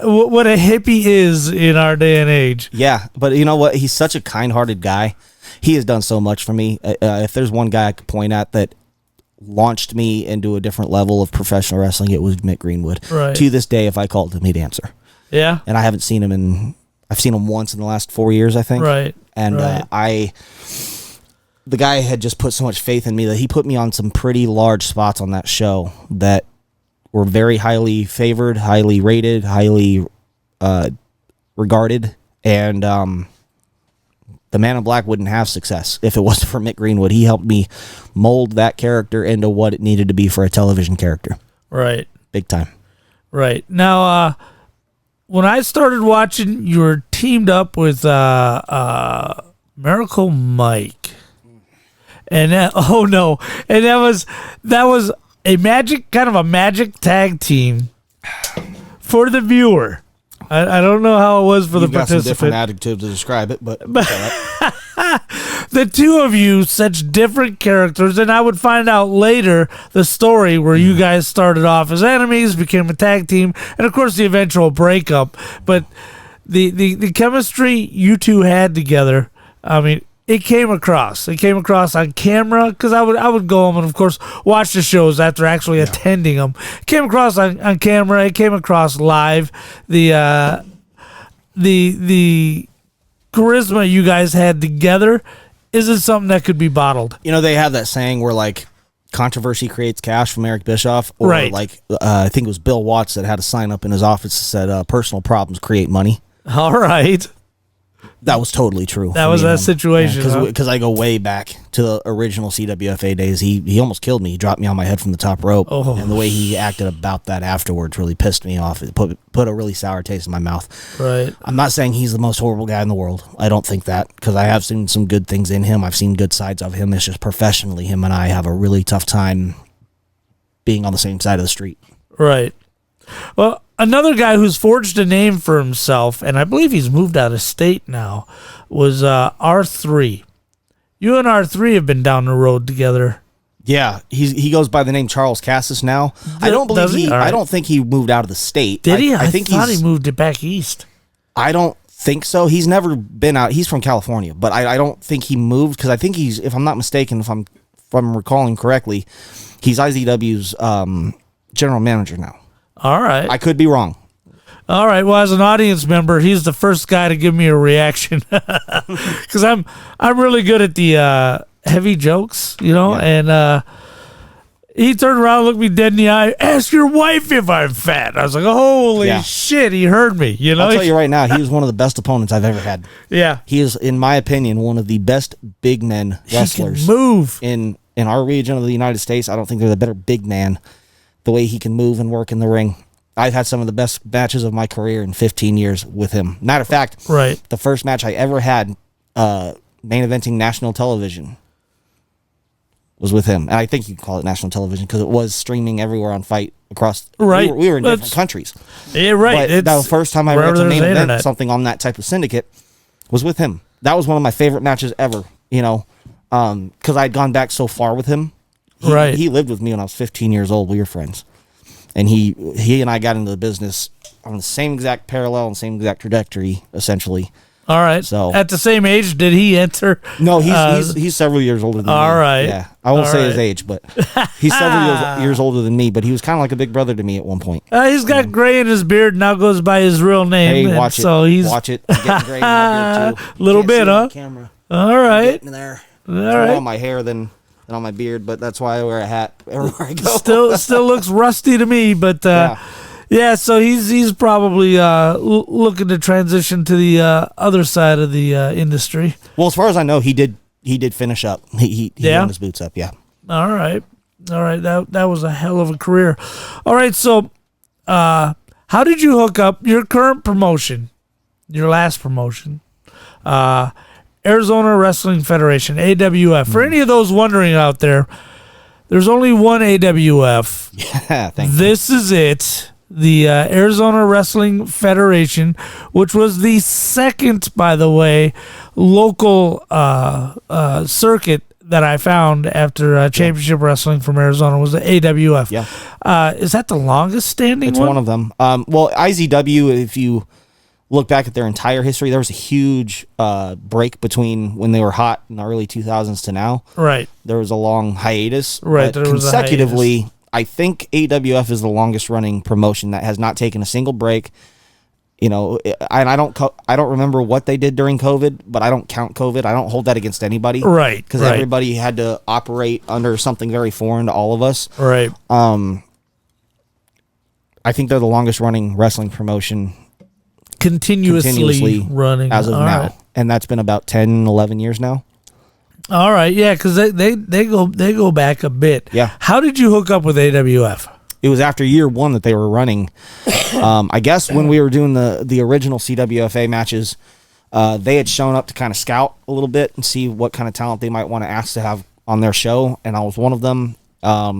[SPEAKER 2] what a hippie is in our day and age.
[SPEAKER 3] Yeah, but you know what? He's such a kind-hearted guy. He has done so much for me. If there's one guy I could point at that launched me into a different level of professional wrestling, it was Mick Greenwood.
[SPEAKER 2] Right.
[SPEAKER 3] To this day, if I called him, he'd answer.
[SPEAKER 2] Yeah.
[SPEAKER 3] And I haven't seen him I've seen him once in the last 4 years, I think.
[SPEAKER 2] Right.
[SPEAKER 3] And the guy had just put so much faith in me that he put me on some pretty large spots on that show that were very highly favored, highly rated, highly regarded. And the Man in Black wouldn't have success if it wasn't for Mick Greenwood. He helped me mold that character into what it needed to be for a television character.
[SPEAKER 2] Right.
[SPEAKER 3] Big time.
[SPEAKER 2] Right. Now, when I started watching, you were teamed up with Miracle Mike. And that was a magic tag team for the viewer. I don't know how it was for the participant.
[SPEAKER 3] Some different adjectives to describe it, but
[SPEAKER 2] the two of you, such different characters, and I would find out later the story where you guys started off as enemies, became a tag team, and of course the eventual breakup. But the chemistry you two had together, I mean, it came across on camera, because I would go home and, of course, watch the shows after actually attending them. It came across on camera. It came across live. The charisma you guys had together isn't something that could be bottled.
[SPEAKER 3] You know, they have that saying where, like, controversy creates cash from Eric Bischoff. Or,
[SPEAKER 2] right.
[SPEAKER 3] like, I think it was Bill Watts that had a sign up in his office that said, personal problems create money.
[SPEAKER 2] All right.
[SPEAKER 3] That was totally true.
[SPEAKER 2] That was that situation.
[SPEAKER 3] Because I go way back to the original CWFA days. He almost killed me. He dropped me on my head from the top rope.
[SPEAKER 2] Oh.
[SPEAKER 3] And the way he acted about that afterwards really pissed me off. It put a really sour taste in my mouth.
[SPEAKER 2] Right.
[SPEAKER 3] I'm not saying he's the most horrible guy in the world. I don't think that, because I have seen some good things in him. I've seen good sides of him. It's just professionally, him and I have a really tough time being on the same side of the street.
[SPEAKER 2] Right. Well, another guy who's forged a name for himself, and I believe he's moved out of state now, was R3. You and R3 have been down the road together.
[SPEAKER 3] Yeah, he goes by the name Charles Cassis now. I don't believe
[SPEAKER 2] Right.
[SPEAKER 3] I don't think he moved out of the state.
[SPEAKER 2] Did he?
[SPEAKER 3] I think
[SPEAKER 2] thought he moved it back east.
[SPEAKER 3] I don't think so. He's never been out. He's from California, but I don't think he moved, because I think he's, if I'm not mistaken, if I'm recalling correctly, he's IZW's general manager now.
[SPEAKER 2] All right.
[SPEAKER 3] I could be wrong.
[SPEAKER 2] All right. Well, as an audience member, he's the first guy to give me a reaction, because I'm really good at the heavy jokes, and he turned around, looked me dead in the eye, ask your wife if I'm fat. I was like, holy shit, he heard me.
[SPEAKER 3] I'll tell you right now, he was one of the best opponents I've ever had.
[SPEAKER 2] Yeah.
[SPEAKER 3] He is, in my opinion, one of the best big men wrestlers.
[SPEAKER 2] He can move.
[SPEAKER 3] In our region of the United States. I don't think there's a better big man. The way he can move and work in the ring. I've had some of the best matches of my career in 15 years with him. Matter of fact,
[SPEAKER 2] right.
[SPEAKER 3] The first match I ever had main eventing national television was with him. And I think you can call it national television because it was streaming everywhere on Fight across.
[SPEAKER 2] Right.
[SPEAKER 3] We were in different countries.
[SPEAKER 2] Yeah, right.
[SPEAKER 3] But that was the first time I ever got to main event something on that type of syndicate was with him. That was one of my favorite matches ever, because I'd gone back so far with him. He lived with me when I was 15 years old. We were friends. And he and I got into the business on the same exact parallel and same exact trajectory, essentially.
[SPEAKER 2] All right.
[SPEAKER 3] So
[SPEAKER 2] at the same age, did he enter?
[SPEAKER 3] No, he's several years older than me.
[SPEAKER 2] All right.
[SPEAKER 3] Yeah. I won't say his age, but he's several years older than me, but he was kind of like a big brother to me at one point.
[SPEAKER 2] He's got gray in his beard, now goes by his real name.
[SPEAKER 3] Hey, watch it.
[SPEAKER 2] So
[SPEAKER 3] watch it. I'm getting gray in my beard, too.
[SPEAKER 2] Little bit, huh?
[SPEAKER 3] Camera.
[SPEAKER 2] All right.
[SPEAKER 3] Getting there.
[SPEAKER 2] All
[SPEAKER 3] right.
[SPEAKER 2] right.
[SPEAKER 3] More on my hair than on my beard, but that's why I wear a hat everywhere I go.
[SPEAKER 2] Still looks rusty to me, but yeah. So he's probably looking to transition to the other side of the industry.
[SPEAKER 3] Well, as far as I know, he did finish up. He hung his boots up. Yeah.
[SPEAKER 2] All right. That was a hell of a career. All right. So, how did you hook up your current promotion, your last promotion? Arizona Wrestling Federation, AWF. For any of those wondering out there, there's only one AWF.
[SPEAKER 3] Yeah, thank you.
[SPEAKER 2] This is it. The Arizona Wrestling Federation, which was the second, by the way, local circuit that I found after Championship Wrestling from Arizona was the AWF.
[SPEAKER 3] Yeah.
[SPEAKER 2] Is that the longest standing
[SPEAKER 3] It's
[SPEAKER 2] one?
[SPEAKER 3] one of them. Well, IZW, if you look back at their entire history, there was a huge break between when they were hot in the early 2000s to now.
[SPEAKER 2] Right.
[SPEAKER 3] There was a long hiatus.
[SPEAKER 2] Right,
[SPEAKER 3] But
[SPEAKER 2] there was a
[SPEAKER 3] consecutively,
[SPEAKER 2] hiatus.
[SPEAKER 3] I think AWF is the longest running promotion that has not taken a single break. You know, and I don't remember what they did during COVID, but I don't count COVID. I don't hold that against anybody.
[SPEAKER 2] Right.
[SPEAKER 3] Because everybody had to operate under something very foreign to all of us.
[SPEAKER 2] Right.
[SPEAKER 3] I think they're the longest running wrestling promotion
[SPEAKER 2] Continuously running.
[SPEAKER 3] as of
[SPEAKER 2] All
[SPEAKER 3] now.
[SPEAKER 2] right.
[SPEAKER 3] And that's been about 10, 11 years now.
[SPEAKER 2] All right. Yeah, because they go back a bit.
[SPEAKER 3] Yeah.
[SPEAKER 2] How did you hook up with AWF?
[SPEAKER 3] It was after year one that they were running. I guess when we were doing the original CWFA matches, they had shown up to kind of scout a little bit and see what kind of talent they might want to ask to have on their show, and I was one of them.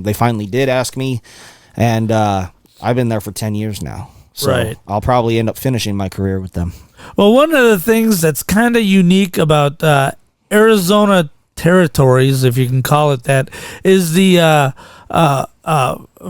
[SPEAKER 3] They finally did ask me, and I've been there for 10 years now. So
[SPEAKER 2] Right.
[SPEAKER 3] I'll probably end up finishing my career with them.
[SPEAKER 2] Well, one of the things that's kind of unique about Arizona territories, if you can call it that, is the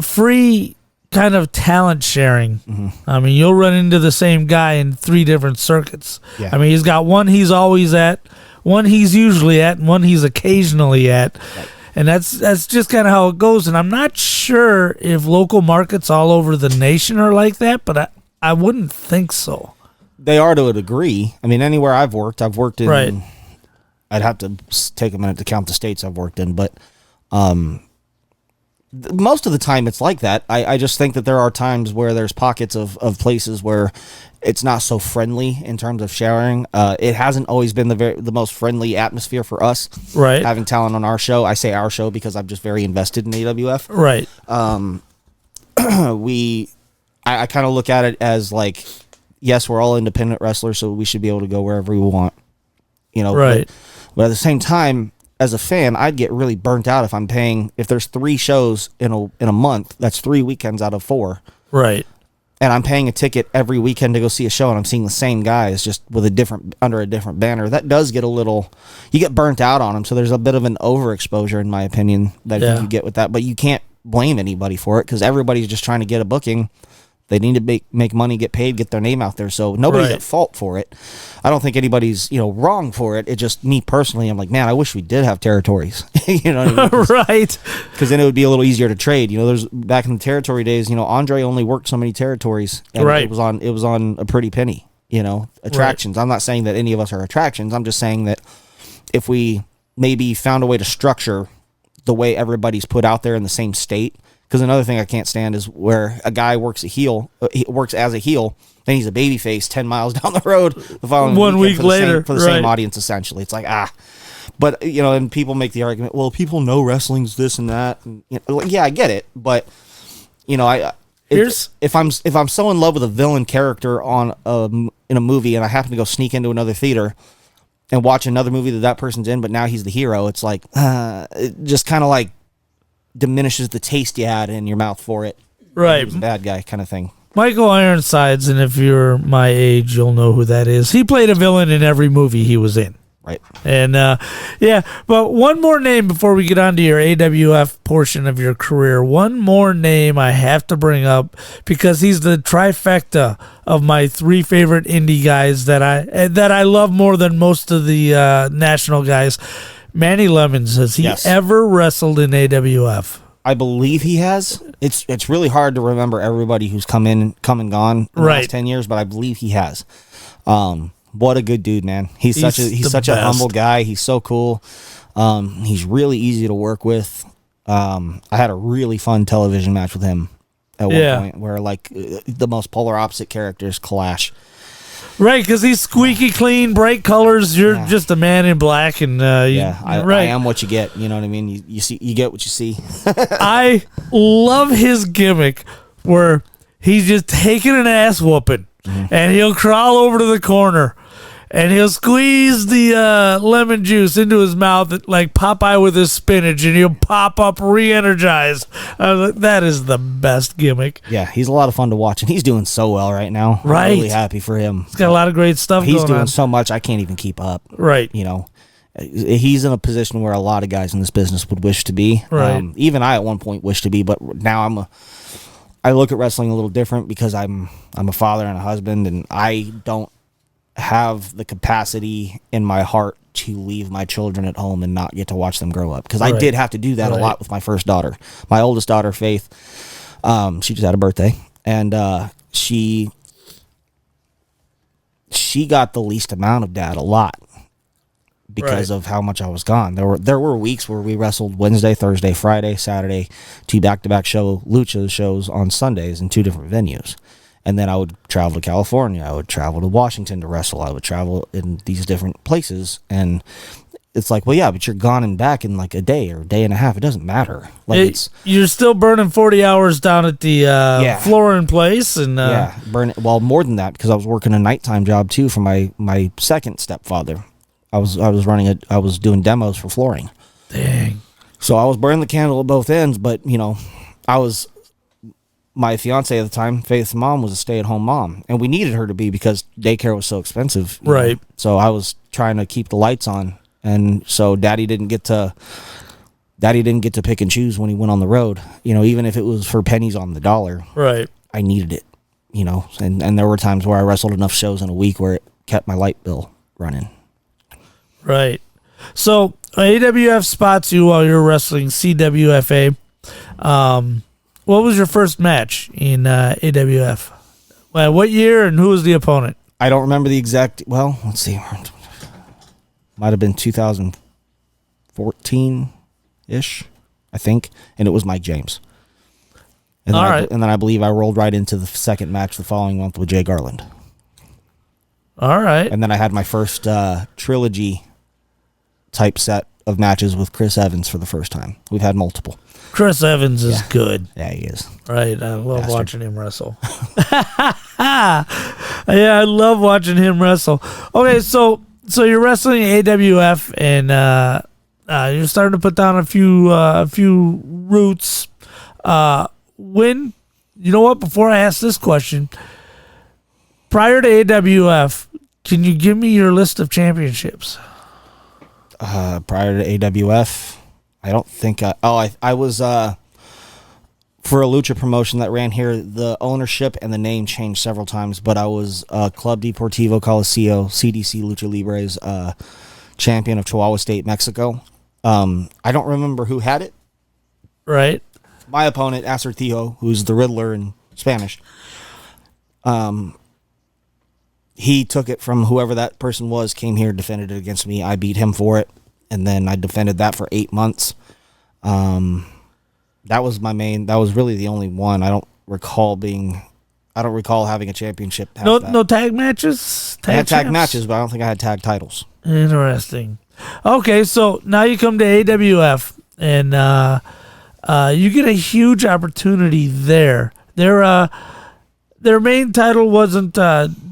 [SPEAKER 2] free kind of talent sharing.
[SPEAKER 3] Mm-hmm.
[SPEAKER 2] I mean, you'll run into the same guy in 3 different circuits.
[SPEAKER 3] Yeah.
[SPEAKER 2] I mean, he's got one he's always at, one he's usually at, and one he's occasionally at.
[SPEAKER 3] Right.
[SPEAKER 2] And that's just kind of how it goes. And I'm not sure if local markets all over the nation are like that, but I wouldn't think so.
[SPEAKER 3] They are to a degree. I mean, anywhere I've worked in.
[SPEAKER 2] Right.
[SPEAKER 3] I'd have to take a minute to count the states I've worked in, but most of the time it's like that. I just think that there are times where there's pockets of places where it's not so friendly in terms of sharing. It hasn't always been the most friendly atmosphere for us.
[SPEAKER 2] Right.
[SPEAKER 3] Having talent on our show. I say our show because I'm just very invested in AWF.
[SPEAKER 2] Right.
[SPEAKER 3] I kind of look at it as like, yes, we're all independent wrestlers, so we should be able to go wherever we want. You know,
[SPEAKER 2] Right.
[SPEAKER 3] But at the same time, as a fan, I'd get really burnt out if there's 3 shows in a month. That's 3 weekends out of 4,
[SPEAKER 2] Right.
[SPEAKER 3] and I'm paying a ticket every weekend to go see a show, and I'm seeing the same guys just with under a different banner. That does get you get burnt out on them. So there's a bit of an overexposure, in my opinion, that you get with that. But you can't blame anybody for it because everybody's just trying to get a booking. They need to make money, get paid, get their name out there. So nobody's at fault for it. I don't think anybody's wrong for it. It just me personally. I'm like, man, I wish we did have territories. You know what I mean?
[SPEAKER 2] Right.
[SPEAKER 3] Because then it would be a little easier to trade. There's back in the territory days. Andre only worked so many territories, and
[SPEAKER 2] Right.
[SPEAKER 3] it was on a pretty penny. Attractions. Right. I'm not saying that any of us are attractions. I'm just saying that if we maybe found a way to structure the way everybody's put out there in the same state. Because another thing I can't stand is where a guy works as a heel, then he's a babyface 10 miles down the road the following
[SPEAKER 2] 1 week later
[SPEAKER 3] for the same audience, essentially. It's like, But, and people make the argument, well, people know wrestling's this and that. And, yeah, I get it. But, if I'm so in love with a villain character in a movie and I happen to go sneak into another theater and watch another movie that person's in, but now he's the hero, it's like, it just kind of like diminishes the taste you had in your mouth for it.
[SPEAKER 2] Right.
[SPEAKER 3] He was a bad guy kind of thing.
[SPEAKER 2] Michael Ironsides, and if you're my age, you'll know who that is. He played a villain in every movie he was in.
[SPEAKER 3] Right.
[SPEAKER 2] And, but one more name before we get on to your AWF portion of your career. One more name I have to bring up because he's the trifecta of my 3 favorite indie guys that I love more than most of the national guys. Manny Lemons, has he ever wrestled in AWF?
[SPEAKER 3] I believe he has. It's really hard to remember everybody who's come and gone in the last 10 years, but I believe he has. What a good dude, man. He's such a humble guy. He's so cool. He's really easy to work with. I had a really fun television match with him at one point where the most polar opposite characters clash.
[SPEAKER 2] Right, because he's squeaky clean, bright colors. You're just a man in black, and
[SPEAKER 3] I am what you get. You know what I mean? You get what you see.
[SPEAKER 2] I love his gimmick where he's just taking an ass whooping, and he'll crawl over to the corner, and he'll squeeze the lemon juice into his mouth like Popeye with his spinach, and he'll pop up re-energized. I was like, that is the best gimmick.
[SPEAKER 3] Yeah, he's a lot of fun to watch, and he's doing so well right now.
[SPEAKER 2] Right.
[SPEAKER 3] I'm really happy for him.
[SPEAKER 2] He's got a lot of great stuff
[SPEAKER 3] He's
[SPEAKER 2] going on.
[SPEAKER 3] doing so much, I can't even keep up.
[SPEAKER 2] Right.
[SPEAKER 3] You know, he's in a position where a lot of guys in this business would wish to be.
[SPEAKER 2] Right.
[SPEAKER 3] Even I at one point wished to be, but now I look at wrestling a little different because I'm a father and a husband, and I don't have the capacity in my heart to leave my children at home and not get to watch them grow up, because I did have to do that a lot with my first daughter. My oldest daughter, Faith, she just had a birthday, and she got the least amount of dad a lot because of how much I was gone. There were weeks where we wrestled Wednesday, Thursday, Friday, Saturday, 2 back-to-back lucha shows on Sundays in 2 different venues. And then I would travel to California. I would travel to Washington to wrestle. I would travel in these different places. And it's like, well, yeah, but you're gone and back in like a day or a day and a half. It doesn't matter. Like
[SPEAKER 2] you're still burning 40 hours down at the flooring place. And
[SPEAKER 3] well, more than that, because I was working a nighttime job too for my second stepfather. I was doing demos for flooring.
[SPEAKER 2] Dang.
[SPEAKER 3] So I was burning the candle at both ends, but you know, my fiance at the time, Faith's mom, was a stay-at-home mom, and we needed her to be because daycare was so expensive.
[SPEAKER 2] Right.
[SPEAKER 3] Know? So I was trying to keep the lights on, and so Daddy didn't get to pick and choose when he went on the road. You know, even if it was for pennies on the dollar.
[SPEAKER 2] Right.
[SPEAKER 3] I needed it. You know, and there were times where I wrestled enough shows in a week where it kept my light bill running.
[SPEAKER 2] Right. So AWF spots you while you're wrestling CWFA. What was your first match in AWF? Well, what year and who was the opponent?
[SPEAKER 3] I don't remember the exact. Well, let's see. Might have been 2014-ish, I think, and it was Mike James. And then and then I believe I rolled right into the second match the following month with Jay Garland.
[SPEAKER 2] All right.
[SPEAKER 3] And then I had my first trilogy type set of matches with Chris Evans for the first time. We've had multiple.
[SPEAKER 2] Chris Evans is good.
[SPEAKER 3] Yeah, he is.
[SPEAKER 2] Right. I love watching him wrestle. Yeah, I love watching him wrestle. Okay, so you're wrestling AWF, and you're starting to put down a few roots. When, you know what, before I ask this question, prior to AWF, can you give me your list of championships?
[SPEAKER 3] Prior to AWF, I don't think I was for a lucha promotion that ran here. The ownership and the name changed several times, but I was Club Deportivo Coliseo, CDC Lucha Libres champion of Chihuahua State, Mexico. I don't remember who had it.
[SPEAKER 2] Right.
[SPEAKER 3] My opponent, Acertijo, who's the Riddler in Spanish, he took it from whoever that person was, came here, defended it against me. I beat him for it, and then I defended that for 8 months. That was my main. That was really the only one. I don't recall having a championship.
[SPEAKER 2] No tag matches?
[SPEAKER 3] I had tag matches, but I don't think I had tag titles.
[SPEAKER 2] Interesting. Okay, so now you come to AWF, and you get a huge opportunity there. Their main title wasn't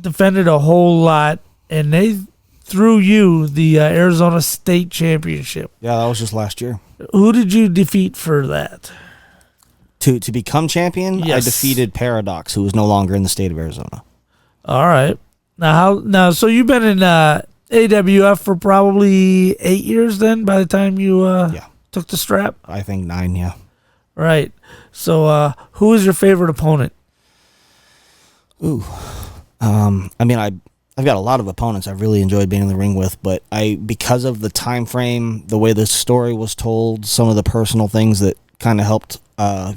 [SPEAKER 2] defended a whole lot, and they threw you the Arizona State Championship.
[SPEAKER 3] Yeah, that was just last year.
[SPEAKER 2] Who did you defeat for that?
[SPEAKER 3] To become champion,
[SPEAKER 2] yes.
[SPEAKER 3] I defeated Paradox, who is no longer in the state of Arizona.
[SPEAKER 2] All right. Now, so you've been in AWF for probably 8 years then, by the time you took the strap?
[SPEAKER 3] I think 9, yeah.
[SPEAKER 2] Right. So who is your favorite opponent?
[SPEAKER 3] Ooh. I mean, I've got a lot of opponents I've really enjoyed being in the ring with, but because of the time frame, the way the story was told, some of the personal things that kind of helped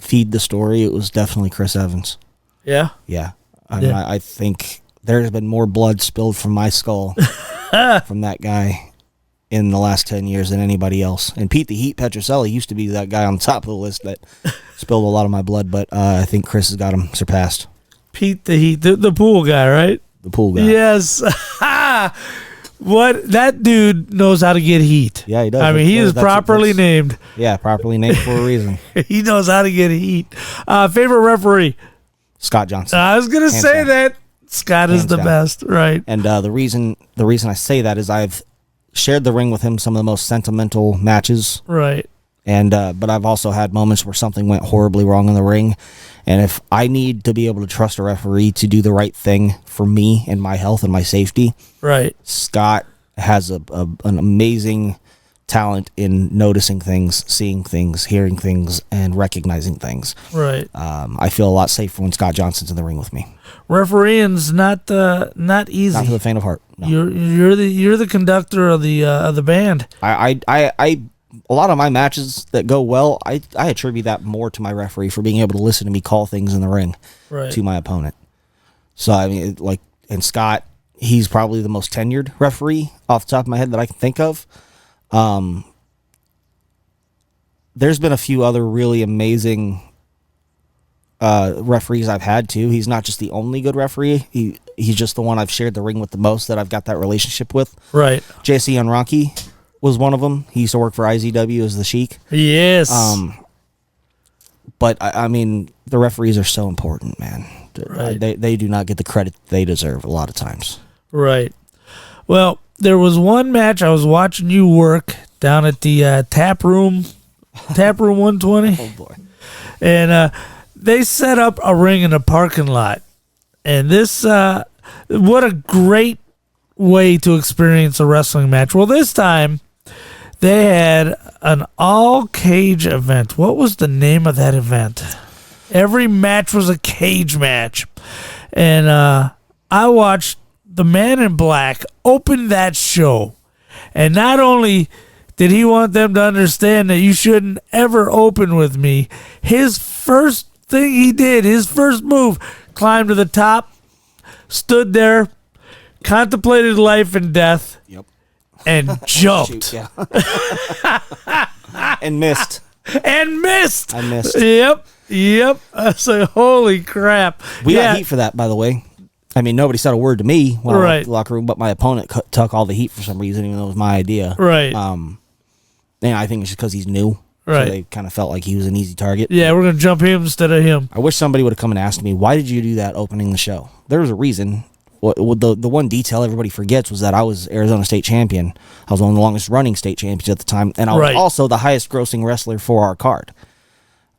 [SPEAKER 3] feed the story, it was definitely Chris Evans.
[SPEAKER 2] Yeah?
[SPEAKER 3] Yeah. I think there's been more blood spilled from my skull from that guy in the last 10 years than anybody else. And Pete the Heat Petroselli used to be that guy on the top of the list that spilled a lot of my blood, but I think Chris has got him surpassed.
[SPEAKER 2] Pete the Heat, the pool guy, right?
[SPEAKER 3] The pool guy.
[SPEAKER 2] Yes. What? That dude knows how to get heat.
[SPEAKER 3] Yeah, he does.
[SPEAKER 2] I mean, he is properly named.
[SPEAKER 3] Yeah, properly named for a reason.
[SPEAKER 2] He knows how to get heat. Favorite referee?
[SPEAKER 3] Scott Johnson.
[SPEAKER 2] I was going to say that. Scott is
[SPEAKER 3] Hands
[SPEAKER 2] the
[SPEAKER 3] down.
[SPEAKER 2] best, right?
[SPEAKER 3] And the reason I say that is I've shared the ring with him some of the most sentimental matches.
[SPEAKER 2] Right.
[SPEAKER 3] And but I've also had moments where something went horribly wrong in the ring. And if I need to be able to trust a referee to do the right thing for me and my health and my safety,
[SPEAKER 2] Right.
[SPEAKER 3] Scott has an amazing talent in noticing things, seeing things, hearing things, and recognizing things.
[SPEAKER 2] Right.
[SPEAKER 3] I feel a lot safer when Scott Johnson's in the ring with me.
[SPEAKER 2] Refereeing's not easy.
[SPEAKER 3] Not for the faint of heart. No.
[SPEAKER 2] You're the conductor of the band.
[SPEAKER 3] I a lot of my matches that go well, I attribute that more to my referee for being able to listen to me call things in the ring
[SPEAKER 2] Right.
[SPEAKER 3] to my opponent. So I mean, and Scott, he's probably the most tenured referee off the top of my head that I can think of. There's been a few other really amazing referees I've had too. He's not just the only good referee. He's just the one I've shared the ring with the most, that I've got that relationship with.
[SPEAKER 2] Right.
[SPEAKER 3] JC Unronki was one of them. He used to work for IZW as the Sheik.
[SPEAKER 2] Yes.
[SPEAKER 3] But I mean, the referees are so important, man.
[SPEAKER 2] Right.
[SPEAKER 3] They do not get the credit they deserve a lot of times.
[SPEAKER 2] Right. Well, there was one match I was watching you work down at the Tap Room 120.
[SPEAKER 3] Oh boy.
[SPEAKER 2] And they set up a ring in a parking lot. And this, what a great way to experience a wrestling match. Well, this time they had an all-cage event. What was the name of that event? Every match was a cage match. And I watched the Man in Black open that show. And not only did he want them to understand that you shouldn't ever open with me, his first thing he did, his first move, climbed to the top, stood there, contemplated life and death,
[SPEAKER 3] Yep.
[SPEAKER 2] and jumped.
[SPEAKER 3] Shoot, yeah. And missed.
[SPEAKER 2] And missed.
[SPEAKER 3] I missed.
[SPEAKER 2] Yep. I was like, holy crap.
[SPEAKER 3] We got heat for that, by the way. I mean, nobody said a word to me when I left the locker room, but my opponent took all the heat for some reason, even though it was my idea.
[SPEAKER 2] Right.
[SPEAKER 3] And I think it's just because he's new.
[SPEAKER 2] Right.
[SPEAKER 3] So they kind of felt like he was an easy target.
[SPEAKER 2] Yeah, we're going to jump him instead of him.
[SPEAKER 3] I wish somebody would have come and asked me, why did you do that opening the show? There was a reason. The one detail everybody forgets was that I was Arizona State Champion. I was one of the longest running state champions at the time, and I was also the highest grossing wrestler for our card.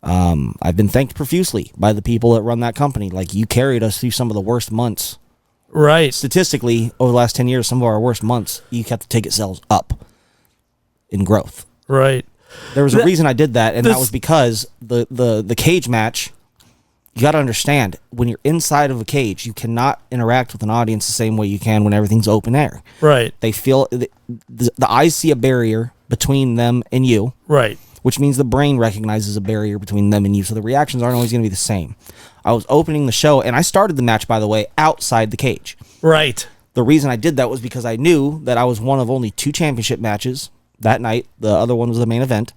[SPEAKER 3] I've been thanked profusely by the people that run that company. Like, you carried us through some of the worst months.
[SPEAKER 2] Right.
[SPEAKER 3] Statistically, over the last 10 years, some of our worst months, you kept the ticket sales up in growth.
[SPEAKER 2] Right.
[SPEAKER 3] There was a reason I did that, and that was because the cage match, you got to understand, when you're inside of a cage, you cannot interact with an audience the same way you can when everything's open air.
[SPEAKER 2] Right.
[SPEAKER 3] They feel, the eyes see a barrier between them and you.
[SPEAKER 2] Right.
[SPEAKER 3] Which means the brain recognizes a barrier between them and you, so the reactions aren't always going to be the same. I was opening the show, and I started the match, by the way, outside the cage.
[SPEAKER 2] Right.
[SPEAKER 3] The reason I did that was because I knew that I was one of only 2 championship matches that night. The other one was the main event.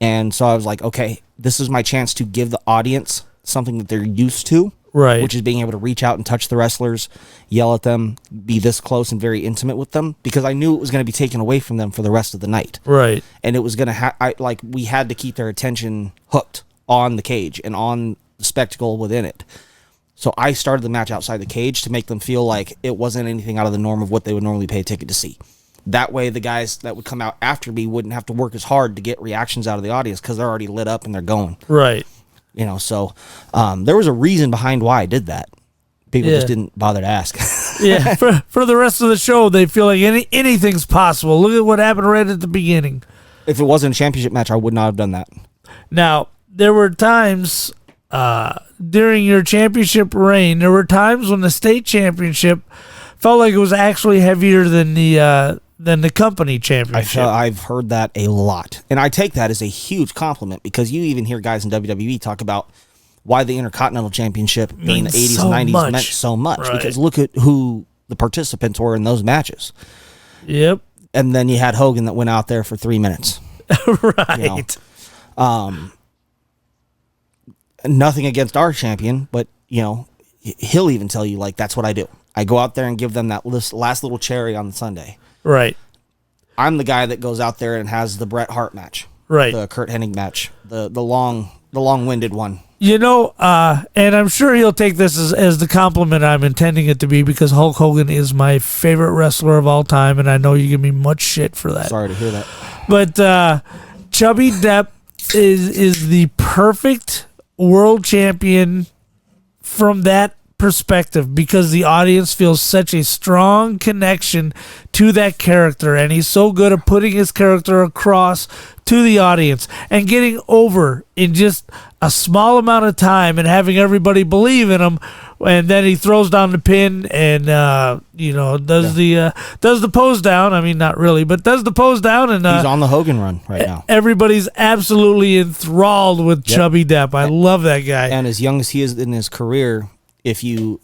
[SPEAKER 3] And so I was like, okay, this is my chance to give the audience something that they're used to.
[SPEAKER 2] Right.
[SPEAKER 3] Which is being able to reach out and touch the wrestlers, yell at them, be this close and very intimate with them, because I knew it was going to be taken away from them for the rest of the night.
[SPEAKER 2] Right.
[SPEAKER 3] And it was going to we had to keep their attention hooked on the cage and on the spectacle within it. So I started the match outside the cage to make them feel like it wasn't anything out of the norm of what they would normally pay a ticket to see. That way the guys that would come out after me wouldn't have to work as hard to get reactions out of the audience, because they're already lit up and they're going.
[SPEAKER 2] Right.
[SPEAKER 3] You know, so there was a reason behind why I did that. People just didn't bother to ask.
[SPEAKER 2] Yeah, for the rest of the show, they feel like anything's possible. Look at what happened right at the beginning.
[SPEAKER 3] If it wasn't a championship match, I would not have done that.
[SPEAKER 2] Now, there were times during your championship reign, there were times when the state championship felt like it was actually heavier than the company championship.
[SPEAKER 3] I've heard that a lot. And I take that as a huge compliment, because you even hear guys in WWE talk about why the Intercontinental Championship during the 80s and 90s meant so much.
[SPEAKER 2] Right.
[SPEAKER 3] Because look at who the participants were in those matches.
[SPEAKER 2] Yep.
[SPEAKER 3] And then you had Hogan that went out there for 3 minutes.
[SPEAKER 2] Right.
[SPEAKER 3] You know? Nothing against our champion, but, you know, he'll even tell you, like, that's what I do. I go out there and give them that last little cherry on Sunday.
[SPEAKER 2] Right.
[SPEAKER 3] I'm the guy that goes out there and has the Bret Hart match.
[SPEAKER 2] Right.
[SPEAKER 3] The Kurt Hennig match. The long The long-winded one.
[SPEAKER 2] And I'm sure he'll take this as the compliment I'm intending it to be, because Hulk Hogan is my favorite wrestler of all time, and I know you give me much shit for that.
[SPEAKER 3] Sorry to hear that.
[SPEAKER 2] But Chubby Depp is the perfect world champion from that perspective, because the audience feels such a strong connection to that character, and he's so good at putting his character across to the audience and getting over in just a small amount of time and having everybody believe in him. And then he throws down the pin and does the pose down. I mean, not really, but does the pose down, and
[SPEAKER 3] he's on the Hogan run right now.
[SPEAKER 2] Everybody's absolutely enthralled with Chubby Depp. I love that guy.
[SPEAKER 3] And as young as he is in his career, he's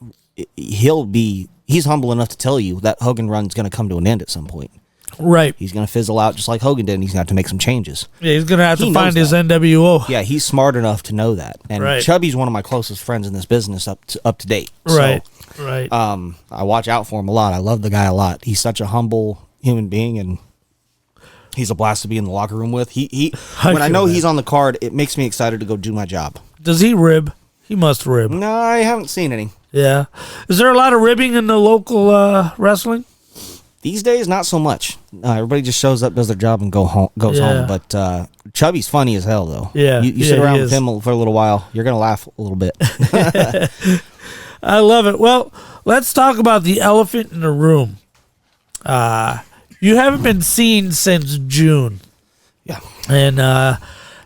[SPEAKER 3] humble enough to tell you that Hogan run's going to come to an end at some point.
[SPEAKER 2] Right.
[SPEAKER 3] He's going to fizzle out just like Hogan did, and he's going to have to make some changes.
[SPEAKER 2] Yeah, he's going to have to find his NWO.
[SPEAKER 3] Yeah, he's smart enough to know that. And Chubby's one of my closest friends in this business up to date.
[SPEAKER 2] Right.
[SPEAKER 3] So, I watch out for him a lot. I love the guy a lot. He's such a humble human being, and he's a blast to be in the locker room with. When I know he's on the card, it makes me excited to go do my job.
[SPEAKER 2] Does he rib? He must rib.
[SPEAKER 3] No, I haven't seen any.
[SPEAKER 2] Yeah. Is there a lot of ribbing in the local wrestling?
[SPEAKER 3] These days, not so much. Everybody just shows up, does their job, and goes home. But Chubby's funny as hell, though.
[SPEAKER 2] Yeah,
[SPEAKER 3] you sit around with him for a little while, you're gonna laugh a little bit.
[SPEAKER 2] I love it. Well, let's talk about the elephant in the room. You haven't been seen since June.
[SPEAKER 3] Yeah,
[SPEAKER 2] and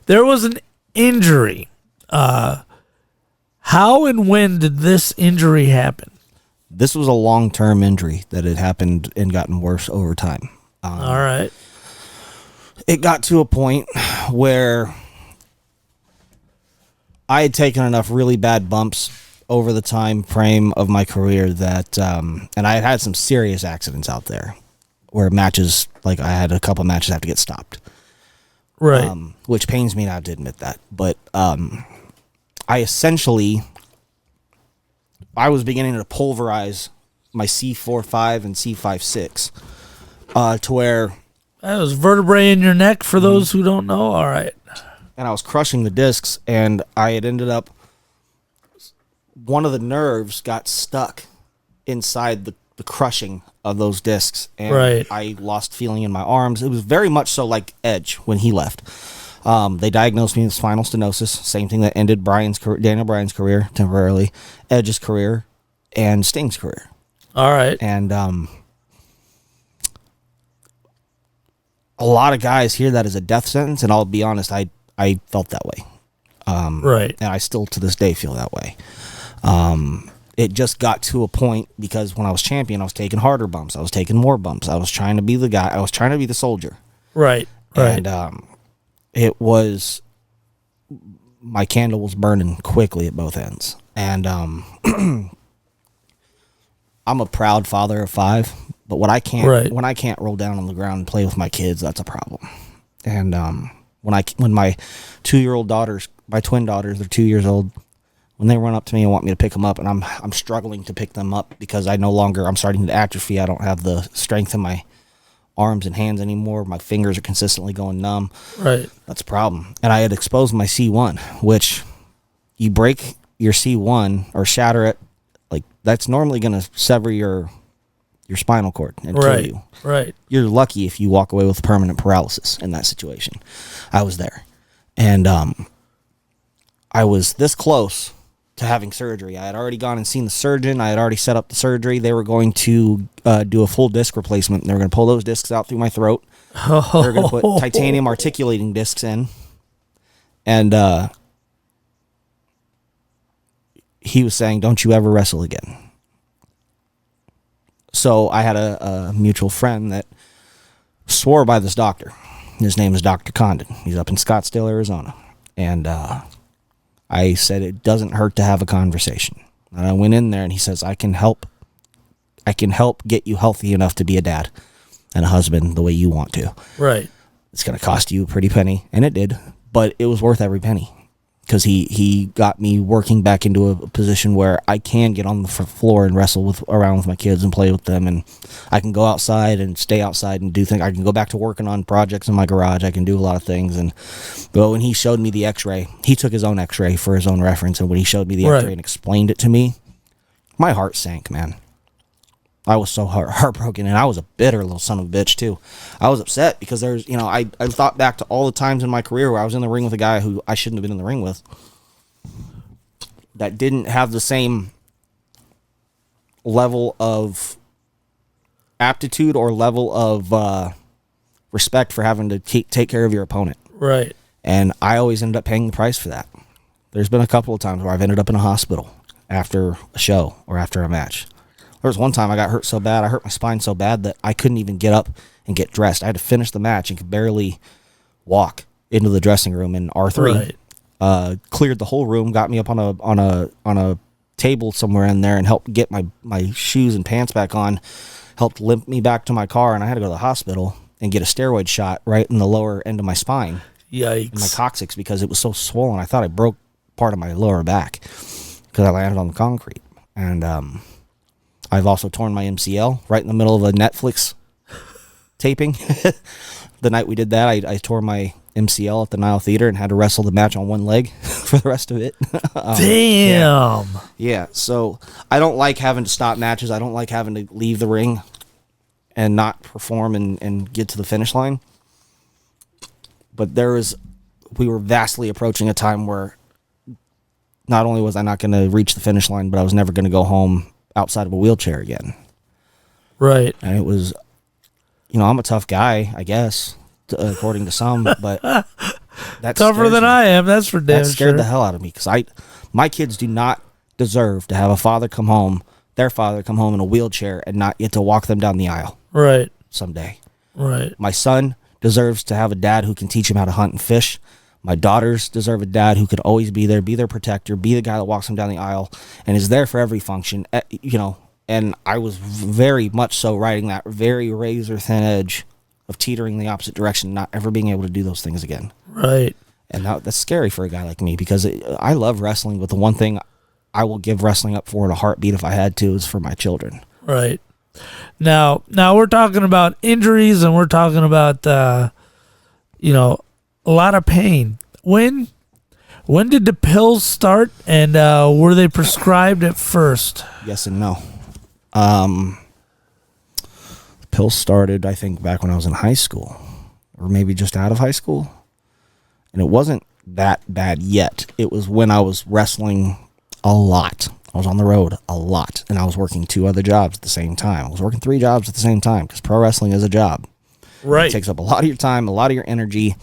[SPEAKER 2] there was an injury. How and when did this injury happen?
[SPEAKER 3] This was a long-term injury that had happened and gotten worse over time.
[SPEAKER 2] All right.
[SPEAKER 3] It got to a point where I had taken enough really bad bumps over the time frame of my career that, and I had some serious accidents out there where matches, like I had a couple matches have to get stopped.
[SPEAKER 2] Right.
[SPEAKER 3] Which pains me not to admit that. But I was beginning to pulverize my C4-5 and C5-6 to where...
[SPEAKER 2] That was vertebrae in your neck, for those who don't know. All right.
[SPEAKER 3] And I was crushing the discs, and I had ended up... One of the nerves got stuck inside the crushing of those discs, and I lost feeling in my arms. It was very much so like Edge when he left. They diagnosed me with spinal stenosis, same thing that ended Daniel Bryan's career temporarily, Edge's career, and Sting's career.
[SPEAKER 2] All right.
[SPEAKER 3] And a lot of guys hear that as a death sentence, and I'll be honest, I felt that way.
[SPEAKER 2] Right.
[SPEAKER 3] And I still to this day feel that way. It just got to a point because when I was champion, I was taking harder bumps. I was taking more bumps. I was trying to be the guy. I was trying to be the soldier.
[SPEAKER 2] Right.
[SPEAKER 3] And it was, my candle was burning quickly at both ends. And I'm a proud father of 5, but when I can't roll down on the ground and play with my kids, that's a problem. And when my 2-year-old daughters, my twin daughters, they're 2 years old, when they run up to me and want me to pick them up, and I'm struggling to pick them up because I'm starting to atrophy. I don't have the strength in my arms and hands anymore. My fingers are consistently going numb.
[SPEAKER 2] Right.
[SPEAKER 3] That's a problem. And I had exposed my C1, which you break your C1 or shatter it, like that's normally going to sever your spinal cord and kill you.
[SPEAKER 2] Right.
[SPEAKER 3] You're lucky if you walk away with permanent paralysis in that situation. I was there. And I was this close to having surgery. I had already gone and seen the surgeon. I had already set up the surgery. They were going to do a full disc replacement. They were going to pull those discs out through my throat. They were going to put titanium articulating discs in. And he was saying, don't you ever wrestle again. So I had a mutual friend that swore by this doctor. His name is Dr. Condon. He's up in Scottsdale, Arizona. And I said, it doesn't hurt to have a conversation. And I went in there and he says, I can help get you healthy enough to be a dad and a husband the way you want to.
[SPEAKER 2] Right.
[SPEAKER 3] It's going to cost you a pretty penny. And it did, but it was worth every penny because he got me working back into a position where I can get on the floor and wrestle around with my kids and play with them, and I can go outside and stay outside and do things. I can go back to working on projects in my garage. I can do a lot of things. And but when he showed me the X-ray, he took his own X-ray for his own reference, and when he showed me the X-ray and explained it to me, my heart sank, man. I was so heartbroken, and I was a bitter little son of a bitch too. I was upset because there's, I thought back to all the times in my career where I was in the ring with a guy who I shouldn't have been in the ring with, that didn't have the same level of aptitude or level of respect for having to take care of your opponent.
[SPEAKER 2] Right.
[SPEAKER 3] And I always ended up paying the price for that. There's been a couple of times where I've ended up in a hospital after a show or after a match. There was one time I got hurt so bad, I hurt my spine so bad that I couldn't even get up and get dressed. I had to finish the match and could barely walk into the dressing room in R3. Right. Cleared the whole room, got me up on a table somewhere in there and helped get my shoes and pants back on, helped limp me back to my car, and I had to go to the hospital and get a steroid shot right in the lower end of my spine.
[SPEAKER 2] Yikes.
[SPEAKER 3] In my coccyx, because it was so swollen. I thought I broke part of my lower back because I landed on the concrete. And I've also torn my MCL right in the middle of a Netflix taping. The night we did that, I tore my MCL at the Nile Theater and had to wrestle the match on one leg for the rest of it.
[SPEAKER 2] Damn.
[SPEAKER 3] Yeah, so I don't like having to stop matches. I don't like having to leave the ring and not perform and get to the finish line. But we were vastly approaching a time where not only was I not going to reach the finish line, but I was never going to go home outside of a wheelchair again.
[SPEAKER 2] Right.
[SPEAKER 3] And it was, I'm a tough guy, I guess, according to some, but that's
[SPEAKER 2] tougher than I am. That's for damn sure.
[SPEAKER 3] That scared the hell out of me, because my kids do not deserve to have their father come home in a wheelchair and not get to walk them down the aisle.
[SPEAKER 2] Right.
[SPEAKER 3] Someday.
[SPEAKER 2] Right.
[SPEAKER 3] My son deserves to have a dad who can teach him how to hunt and fish. My daughters deserve a dad who could always be there, be their protector, be the guy that walks them down the aisle and is there for every function, and I was very much so riding that very razor thin edge of teetering the opposite direction, not ever being able to do those things again.
[SPEAKER 2] Right.
[SPEAKER 3] And that's scary for a guy like me, because I love wrestling, but the one thing I will give wrestling up for in a heartbeat if I had to is for my children.
[SPEAKER 2] Right. Now we're talking about injuries, and we're talking about, a lot of pain. When did the pills start, and were they prescribed at first?
[SPEAKER 3] Yes and no. The pills started, I think, back when I was in high school, or maybe just out of high school. And it wasn't that bad yet. It was when I was wrestling a lot. I was on the road a lot, and I was working 2 other jobs at the same time. I was working 3 jobs at the same time, because pro wrestling is a job.
[SPEAKER 2] Right.
[SPEAKER 3] It takes up a lot of your time, a lot of your energy,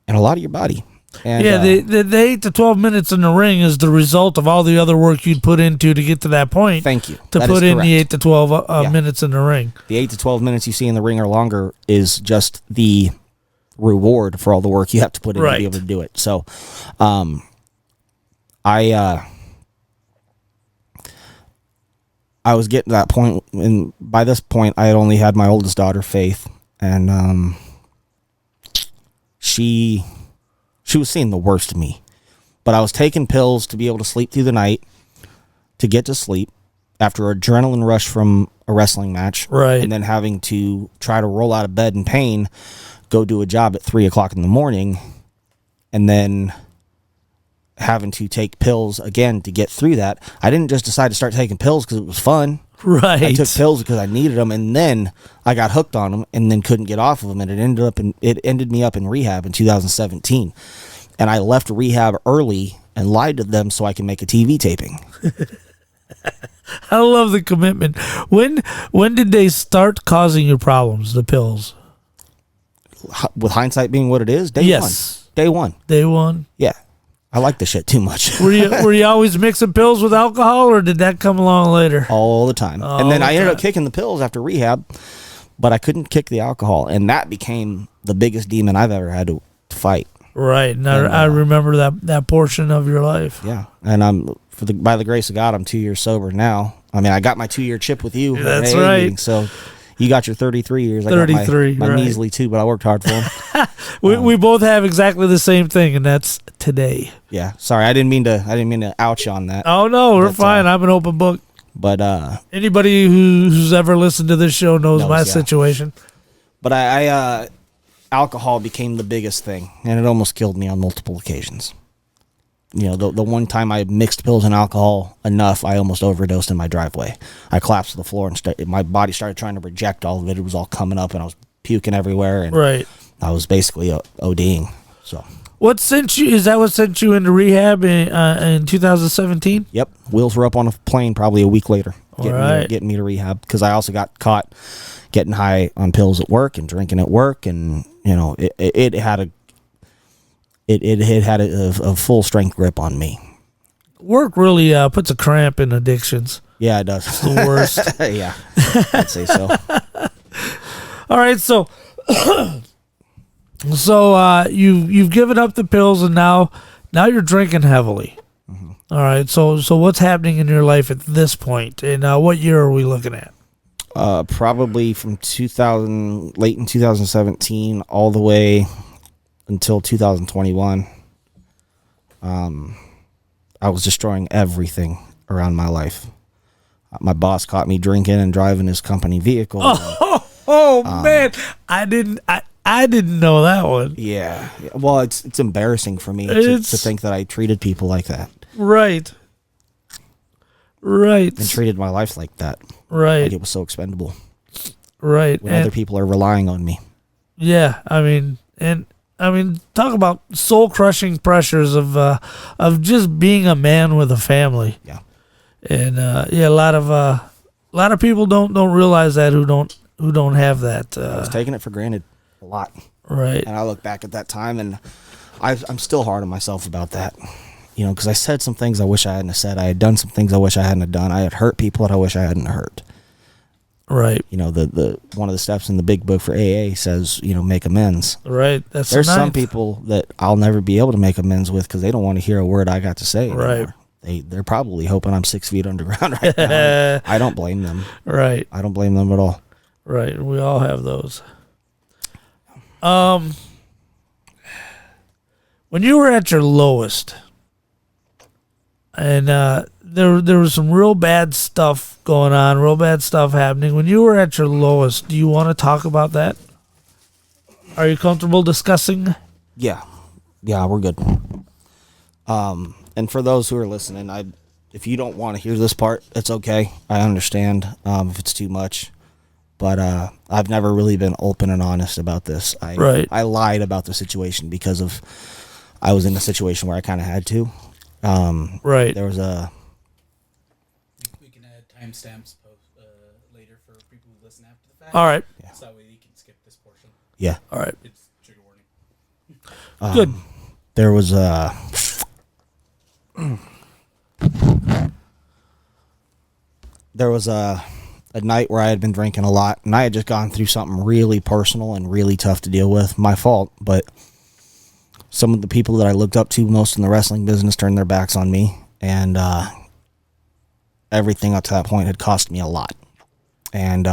[SPEAKER 3] and a lot of your body. And,
[SPEAKER 2] the 8 to 12 minutes in the ring is the result of all the other work you'd put into to get to that point.
[SPEAKER 3] Thank you.
[SPEAKER 2] To put in the 8 to 12 minutes in the ring.
[SPEAKER 3] The 8 to 12 minutes you see in the ring or longer is just the reward for all the work you have to put in to be able to do it. So, I was getting to that point, and by this point, I had only had my oldest daughter, Faith, and she was seeing the worst of me. But I was taking pills to be able to sleep through the night, to get to sleep after an adrenaline rush from a wrestling match,
[SPEAKER 2] right?
[SPEAKER 3] And then having to try to roll out of bed in pain, go do a job at 3 o'clock in the morning, and then having to take pills again to get through that. I didn't just decide to start taking pills because it was fun.
[SPEAKER 2] Right.
[SPEAKER 3] I took pills because I needed them, and then I got hooked on them and then couldn't get off of them, and it ended me up in rehab in 2017. And I left rehab early and lied to them so I can make a TV taping.
[SPEAKER 2] I love the commitment. When did they start causing you problems, the pills?
[SPEAKER 3] With hindsight being what it is, day one. Day one.
[SPEAKER 2] Day one?
[SPEAKER 3] Yeah. I like the shit too much.
[SPEAKER 2] Were you always mixing pills with alcohol, or did that come along later?
[SPEAKER 3] All the time. And then I ended up kicking the pills after rehab, but I couldn't kick the alcohol, and that became the biggest demon I've ever had to fight.
[SPEAKER 2] Right. And I remember that portion of your life.
[SPEAKER 3] Yeah. And by the grace of God, I'm 2 years sober now. I mean, I got my 2-year chip with you.
[SPEAKER 2] That's right.
[SPEAKER 3] Meeting, so, You got your 33 years. I
[SPEAKER 2] 33,
[SPEAKER 3] got my
[SPEAKER 2] right.
[SPEAKER 3] measly too, but I worked hard for them.
[SPEAKER 2] We both have exactly the same thing, and that's today.
[SPEAKER 3] Yeah, sorry, I didn't mean to ouch you on that.
[SPEAKER 2] Oh no, we're fine. I'm an open book.
[SPEAKER 3] But
[SPEAKER 2] anybody who's ever listened to this show knows my situation.
[SPEAKER 3] But I alcohol became the biggest thing, and it almost killed me on multiple occasions. You know, the one time I mixed pills and alcohol enough, I almost overdosed in my driveway. I collapsed to the floor, and my body started trying to reject all of it. It was all coming up, and I was puking everywhere, and I was basically ODing. So,
[SPEAKER 2] what sent you? Is that what sent you into rehab in 2017?
[SPEAKER 3] Yep, wheels were up on a plane probably a week later, getting me to rehab, because I also got caught getting high on pills at work and drinking at work, and you know, it had a full strength grip on me.
[SPEAKER 2] Work really puts a cramp in addictions.
[SPEAKER 3] Yeah, it does.
[SPEAKER 2] It's the worst.
[SPEAKER 3] Yeah, I'd say so.
[SPEAKER 2] All right, so you've given up the pills, and now you're drinking heavily. Mm-hmm. All right, so what's happening in your life at this point, and what year are we looking at?
[SPEAKER 3] Probably from late in 2017 all the way until 2021. I was destroying everything around my life. My boss caught me drinking and driving his company vehicle.
[SPEAKER 2] Man, I didn't know that one.
[SPEAKER 3] Yeah. Well, it's embarrassing for me to think that I treated people like that.
[SPEAKER 2] Right.
[SPEAKER 3] And treated my life like that.
[SPEAKER 2] Right.
[SPEAKER 3] Like it was so expendable.
[SPEAKER 2] Right.
[SPEAKER 3] When other people are relying on me.
[SPEAKER 2] Yeah, I mean, talk about soul-crushing pressures of just being a man with a family.
[SPEAKER 3] Yeah.
[SPEAKER 2] And a lot of people don't realize that who don't have that.
[SPEAKER 3] I was taking it for granted a lot.
[SPEAKER 2] Right.
[SPEAKER 3] And I look back at that time, and I'm still hard on myself about that. You know, because I said some things I wish I hadn't said. I had done some things I wish I hadn't done. I had hurt people that I wish I hadn't hurt.
[SPEAKER 2] Right.
[SPEAKER 3] You know, the one of the steps in the big book for AA says, you know, make amends.
[SPEAKER 2] Right.
[SPEAKER 3] There's some people that I'll never be able to make amends with because they don't want to hear a word I got to say anymore. Right. They're probably hoping I'm 6 feet underground right now. I don't blame them.
[SPEAKER 2] Right.
[SPEAKER 3] I don't blame them at all.
[SPEAKER 2] Right. We all have those. When you were at your lowest, and there was some real bad stuff going on, real bad stuff happening. When you were at your lowest, do you want to talk about that? Are you comfortable discussing?
[SPEAKER 3] Yeah, we're good. And for those who are listening, if you don't want to hear this part, it's okay. I understand if it's too much. But I've never really been open and honest about this. I lied about the situation because I was in a situation where I kind of had to.
[SPEAKER 2] Right.
[SPEAKER 3] There was
[SPEAKER 4] we can add timestamps later for people who listen after the fact.
[SPEAKER 2] All right.
[SPEAKER 4] Yeah. So that way you can skip this portion.
[SPEAKER 3] Yeah.
[SPEAKER 2] All right.
[SPEAKER 4] It's trigger warning.
[SPEAKER 2] Good.
[SPEAKER 3] There was a night where I had been drinking a lot, and I had just gone through something really personal and really tough to deal with. My fault, but some of the people that I looked up to most in the wrestling business turned their backs on me, and everything up to that point had cost me a lot. And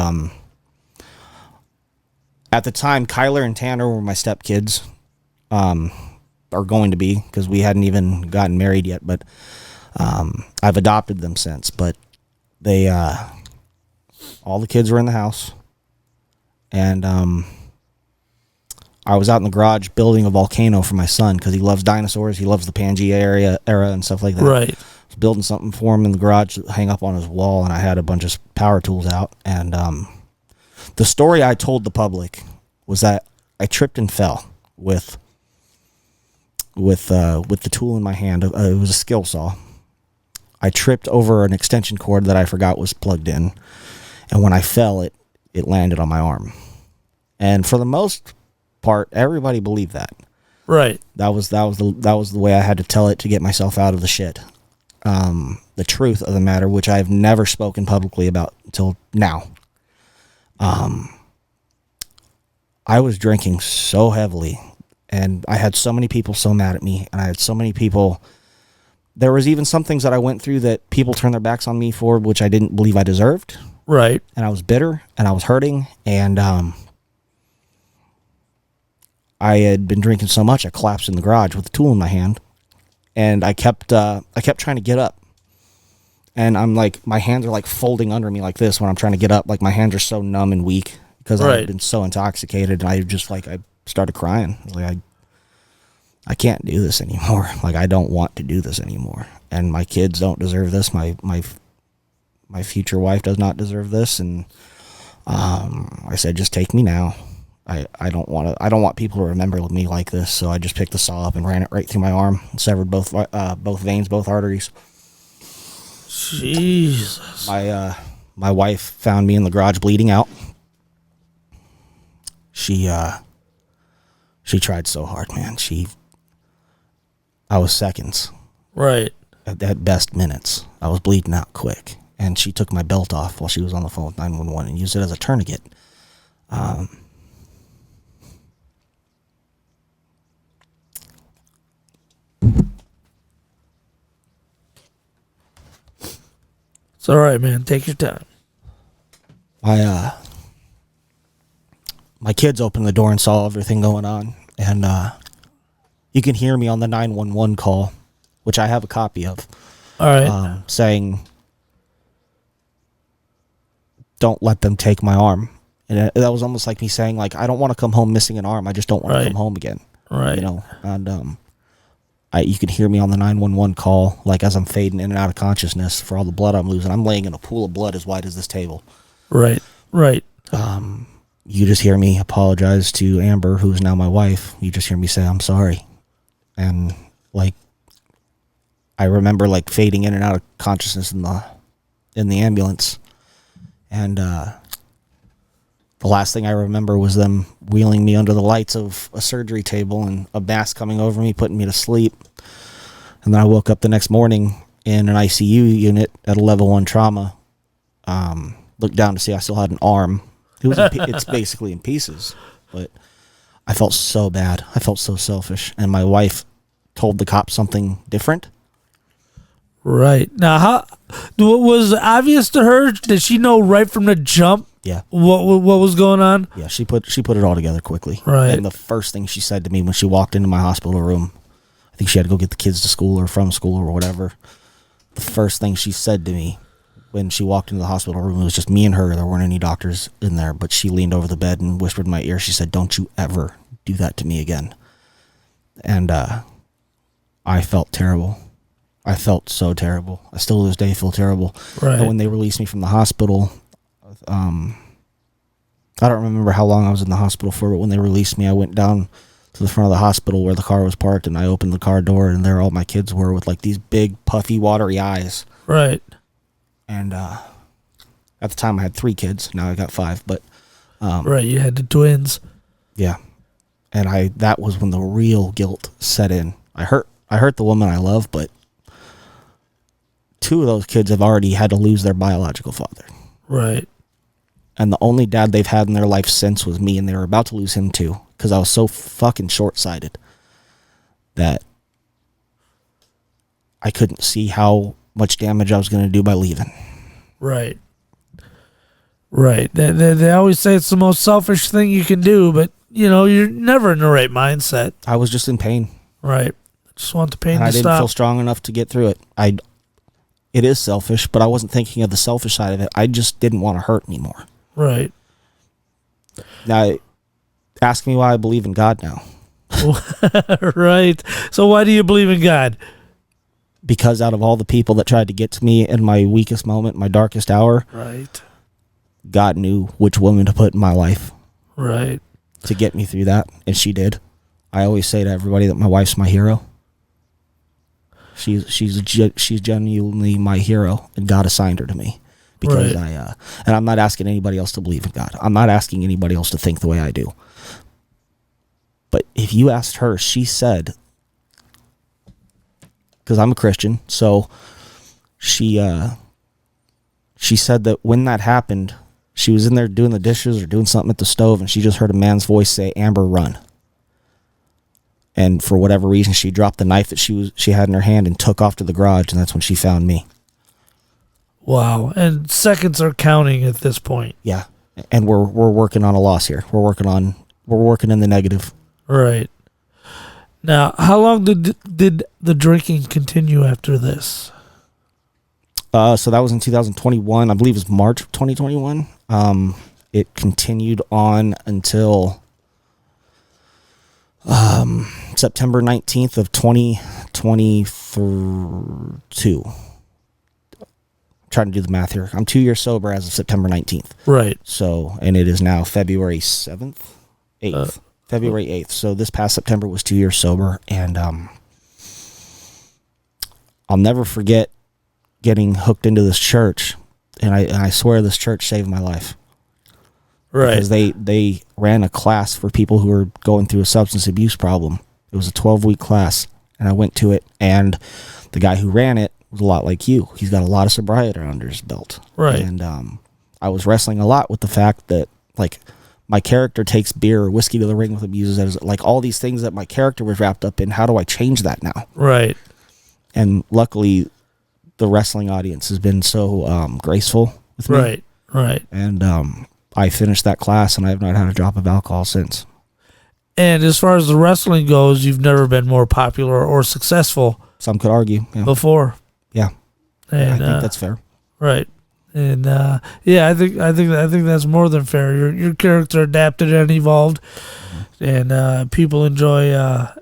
[SPEAKER 3] at the time, Kyler and Tanner were my stepkids, are going to be, because we hadn't even gotten married yet, but I've adopted them since. But they, all the kids were in the house, and I was out in the garage building a volcano for my son because he loves dinosaurs. He loves the Pangea era and stuff like that.
[SPEAKER 2] Right.
[SPEAKER 3] I was building something for him in the garage to hang up on his wall, and I had a bunch of power tools out. And the story I told the public was that I tripped and fell with the tool in my hand. It was a skill saw. I tripped over an extension cord that I forgot was plugged in, and when I fell, it landed on my arm. And for the most part, everybody believed that.
[SPEAKER 2] Right.
[SPEAKER 3] That was the way I had to tell it to get myself out of the shit. The truth of the matter, which I've never spoken publicly about until now. I was drinking so heavily, and I had so many people so mad at me, and I had so many people. There was even some things that I went through that people turned their backs on me for, which I didn't believe I deserved.
[SPEAKER 2] Right.
[SPEAKER 3] And I was bitter and I was hurting, and I had been drinking so much I collapsed in the garage with a tool in my hand, and I kept trying to get up. And I'm like, my hands are like folding under me like this when I'm trying to get up. Like my hands are so numb and weak because I've been so intoxicated, and I started crying. Like I can't do this anymore. Like I don't want to do this anymore. And my kids don't deserve this. My future wife does not deserve this. And I said, just take me now. I don't want people to remember me like this. So I just picked the saw up and ran it right through my arm and severed both veins, both arteries.
[SPEAKER 2] Jesus.
[SPEAKER 3] My wife found me in the garage bleeding out. She tried so hard, man. I was seconds.
[SPEAKER 2] Right.
[SPEAKER 3] At best minutes. I was bleeding out quick. And she took my belt off while she was on the phone with 911 and used it as a tourniquet.
[SPEAKER 2] It's all right, man. Take your time.
[SPEAKER 3] My kids opened the door and saw everything going on. And you can hear me on the 911 call, which I have a copy of.
[SPEAKER 2] All right.
[SPEAKER 3] Saying, don't let them take my arm. And that was almost like me saying, like, I don't want to come home missing an arm. I just don't want to come home again.
[SPEAKER 2] Right.
[SPEAKER 3] You know, and you can hear me on the 911 call, like as I'm fading in and out of consciousness for all the blood I'm losing. I'm laying in a pool of blood as wide as this table.
[SPEAKER 2] Right. Right.
[SPEAKER 3] You just hear me apologize to Amber, who's now my wife. You just hear me say, I'm sorry. And like, I remember like fading in and out of consciousness in the ambulance. And the last thing I remember was them wheeling me under the lights of a surgery table and a mask coming over me, putting me to sleep. And then I woke up the next morning in an ICU unit at a level 1 trauma. Looked down to see I still had an arm. It's basically in pieces. But I felt so bad. I felt so selfish. And my wife told the cops something different.
[SPEAKER 2] Right. Now, was it obvious to her? Did she know right from the jump?
[SPEAKER 3] Yeah.
[SPEAKER 2] What was going on?
[SPEAKER 3] Yeah, she put it all together quickly.
[SPEAKER 2] Right.
[SPEAKER 3] And the first thing she said to me when she walked into my hospital room, I think she had to go get the kids to school or from school or whatever. The first thing she said to me when she walked into the hospital room, it was just me and her. There weren't any doctors in there, but she leaned over the bed and whispered in my ear. She said, "Don't you ever do that to me again." And I felt terrible. I felt so terrible. I still to this day feel terrible.
[SPEAKER 2] Right.
[SPEAKER 3] But when they released me from the hospital, I don't remember how long I was in the hospital for, but when they released me, I went down to the front of the hospital where the car was parked, and I opened the car door, and there all my kids were with like these big, puffy, watery eyes.
[SPEAKER 2] Right.
[SPEAKER 3] And at the time, I had 3 kids. Now I got 5, but
[SPEAKER 2] right, you had the twins.
[SPEAKER 3] Yeah, and that was when the real guilt set in. I hurt the woman I love, but 2 of those kids have already had to lose their biological father.
[SPEAKER 2] Right.
[SPEAKER 3] And the only dad they've had in their life since was me, and they were about to lose him too, because I was so fucking short-sighted that I couldn't see how much damage I was going to do by leaving.
[SPEAKER 2] Right. Right. They always say it's the most selfish thing you can do, but, you know, you're never in the right mindset.
[SPEAKER 3] I was just in pain.
[SPEAKER 2] Right. Just want the pain
[SPEAKER 3] and
[SPEAKER 2] to stop.
[SPEAKER 3] I didn't feel strong enough to get through it. It is selfish, but I wasn't thinking of the selfish side of it. I just didn't want to hurt anymore.
[SPEAKER 2] Right.
[SPEAKER 3] Now, ask me why I believe in God now.
[SPEAKER 2] Right. So why do you believe in God?
[SPEAKER 3] Because out of all the people that tried to get to me in my weakest moment, my darkest hour,
[SPEAKER 2] right,
[SPEAKER 3] God knew which woman to put in my life.
[SPEAKER 2] Right.
[SPEAKER 3] To get me through that, and she did. I always say to everybody that my wife's my hero. She's genuinely my hero, and God assigned her to me. Because and I'm not asking anybody else to believe in God. I'm not asking anybody else to think the way I do. But if you asked her, she said, because I'm a Christian, so she said that when that happened, she was in there doing the dishes or doing something at the stove, and she just heard a man's voice say, "Amber, run." And for whatever reason, she dropped the knife that she had in her hand and took off to the garage, and that's when she found me.
[SPEAKER 2] Wow. And seconds are counting at this point.
[SPEAKER 3] Yeah. And we're working on a loss here. We're working in the negative.
[SPEAKER 2] Right. Now, how long did the drinking continue after this?
[SPEAKER 3] So that was in 2021. I believe it was March of 2021. It continued on until September 19th of 2022. Trying to do the math here. I'm 2 years sober as of September 19th.
[SPEAKER 2] Right.
[SPEAKER 3] So, and it is now February 7th, 8th. February 8th. So this past September was 2 years sober, and I'll never forget getting hooked into this church, and I swear this church saved my life.
[SPEAKER 2] Right.
[SPEAKER 3] Because they ran a class for people who were going through a substance abuse problem. It was a 12-week class, and I went to it, and the guy who ran it was a lot like you. He's got a lot of sobriety under his belt.
[SPEAKER 2] Right.
[SPEAKER 3] And I was wrestling a lot with the fact that, like, my character takes beer or whiskey to the ring with him, uses it as, like, all these things that my character was wrapped up in. How do I change that now?
[SPEAKER 2] Right.
[SPEAKER 3] And luckily, the wrestling audience has been so graceful with me.
[SPEAKER 2] Right. Right.
[SPEAKER 3] And I finished that class, and I have not had a drop of alcohol since.
[SPEAKER 2] And as far as the wrestling goes, you've never been more popular or successful.
[SPEAKER 3] Some could argue. Yeah.
[SPEAKER 2] Before.
[SPEAKER 3] Yeah.
[SPEAKER 2] And,
[SPEAKER 3] I think that's fair.
[SPEAKER 2] Right. And I think that's more than fair. Your character adapted and evolved, and people enjoy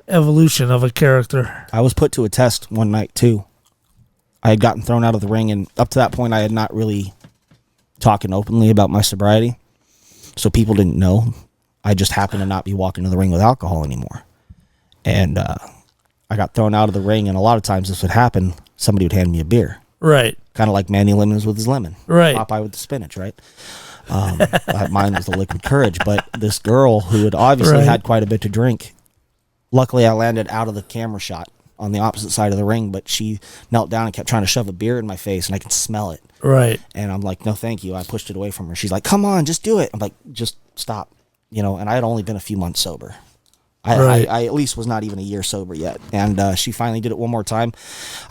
[SPEAKER 2] evolution of a character.
[SPEAKER 3] I was put to a test one night too. I had gotten thrown out of the ring, and up to that point, I had not really talking openly about my sobriety, so people didn't know. I just happened to not be walking to the ring with alcohol anymore, and I got thrown out of the ring. And a lot of times, this would happen. Somebody would hand me a beer.
[SPEAKER 2] Right.
[SPEAKER 3] Kind of like Manny Lemons with his lemon.
[SPEAKER 2] Right.
[SPEAKER 3] Popeye with the spinach, right? Mine was the liquid courage. But this girl who had obviously had quite a bit to drink, luckily I landed out of the camera shot on the opposite side of the ring, but she knelt down and kept trying to shove a beer in my face, and I could smell it.
[SPEAKER 2] Right.
[SPEAKER 3] And I'm like, no, thank you. I pushed it away from her. She's like, come on, just do it. I'm like, just stop. And I had only been a few months sober. I at least was not even a year sober yet. And she finally did it one more time.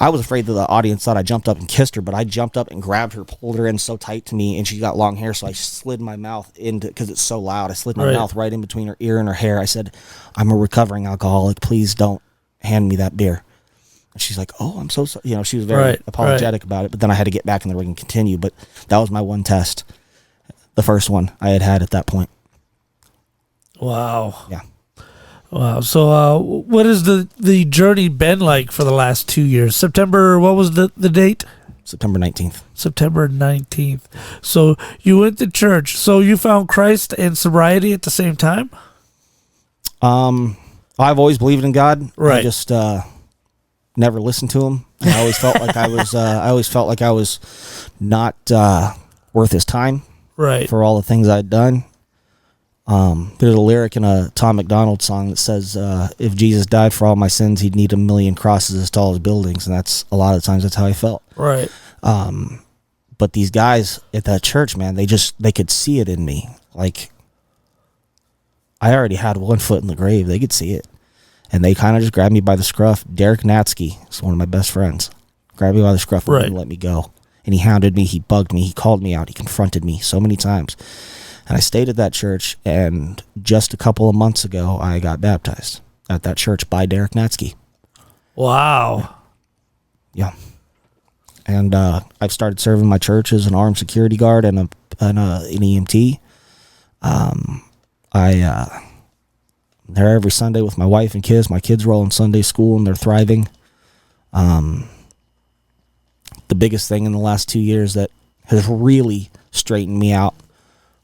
[SPEAKER 3] I was afraid that the audience thought I jumped up and kissed her, but I jumped up and grabbed her, pulled her in so tight to me, and she got long hair, so I slid my mouth into, because it's so loud, I slid my mouth right in between her ear and her hair. I said, I'm a recovering alcoholic. Please don't hand me that beer. And she's like, oh, I'm so sorry. She was very apologetic about it, but then I had to get back in the ring and continue. But that was my one test, the first one I had at that point.
[SPEAKER 2] Wow.
[SPEAKER 3] Yeah.
[SPEAKER 2] Wow. So what has the journey been like for the last 2 years? September, what was the date?
[SPEAKER 3] September 19th.
[SPEAKER 2] September 19th. So you went to church. So you found Christ and sobriety at the same time?
[SPEAKER 3] I've always believed in God.
[SPEAKER 2] Right.
[SPEAKER 3] I just never listened to him. I always felt like I was not worth his time.
[SPEAKER 2] Right.
[SPEAKER 3] For all the things I'd done. There's a lyric in a Tom McDonald song that says, if Jesus died for all my sins, he'd need 1,000,000 crosses as tall as buildings. And that's a lot of times that's how I felt.
[SPEAKER 2] Right.
[SPEAKER 3] But these guys at that church, man, they could see it in me. Like, I already had one foot in the grave. They could see it. And they kind of just grabbed me by the scruff. Derek Natsky is one of my best friends. Grabbed me by the scruff and wouldn't let me go. And he hounded me. He bugged me. He called me out. He confronted me so many times. And I stayed at that church, and just a couple of months ago, I got baptized at that church by Derek Natsky.
[SPEAKER 2] Wow.
[SPEAKER 3] Yeah. And I've started serving my church as an armed security guard and an EMT. I'm there every Sunday with my wife and kids. My kids roll in Sunday school, and they're thriving. The biggest thing in the last 2 years that has really straightened me out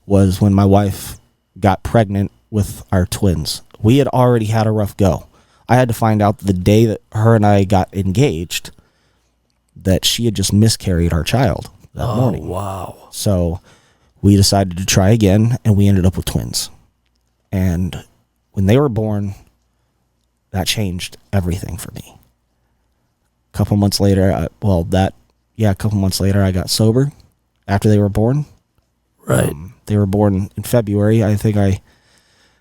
[SPEAKER 3] was when my wife got pregnant with our twins. We had already had a rough go. I had to find out the day that her and I got engaged that she had just miscarried our child that morning.
[SPEAKER 2] Oh, wow.
[SPEAKER 3] So we decided to try again, and we ended up with twins. And when they were born, that changed everything for me. A couple months later, I got sober after they were born.
[SPEAKER 2] Right.
[SPEAKER 3] They were born in February. I think I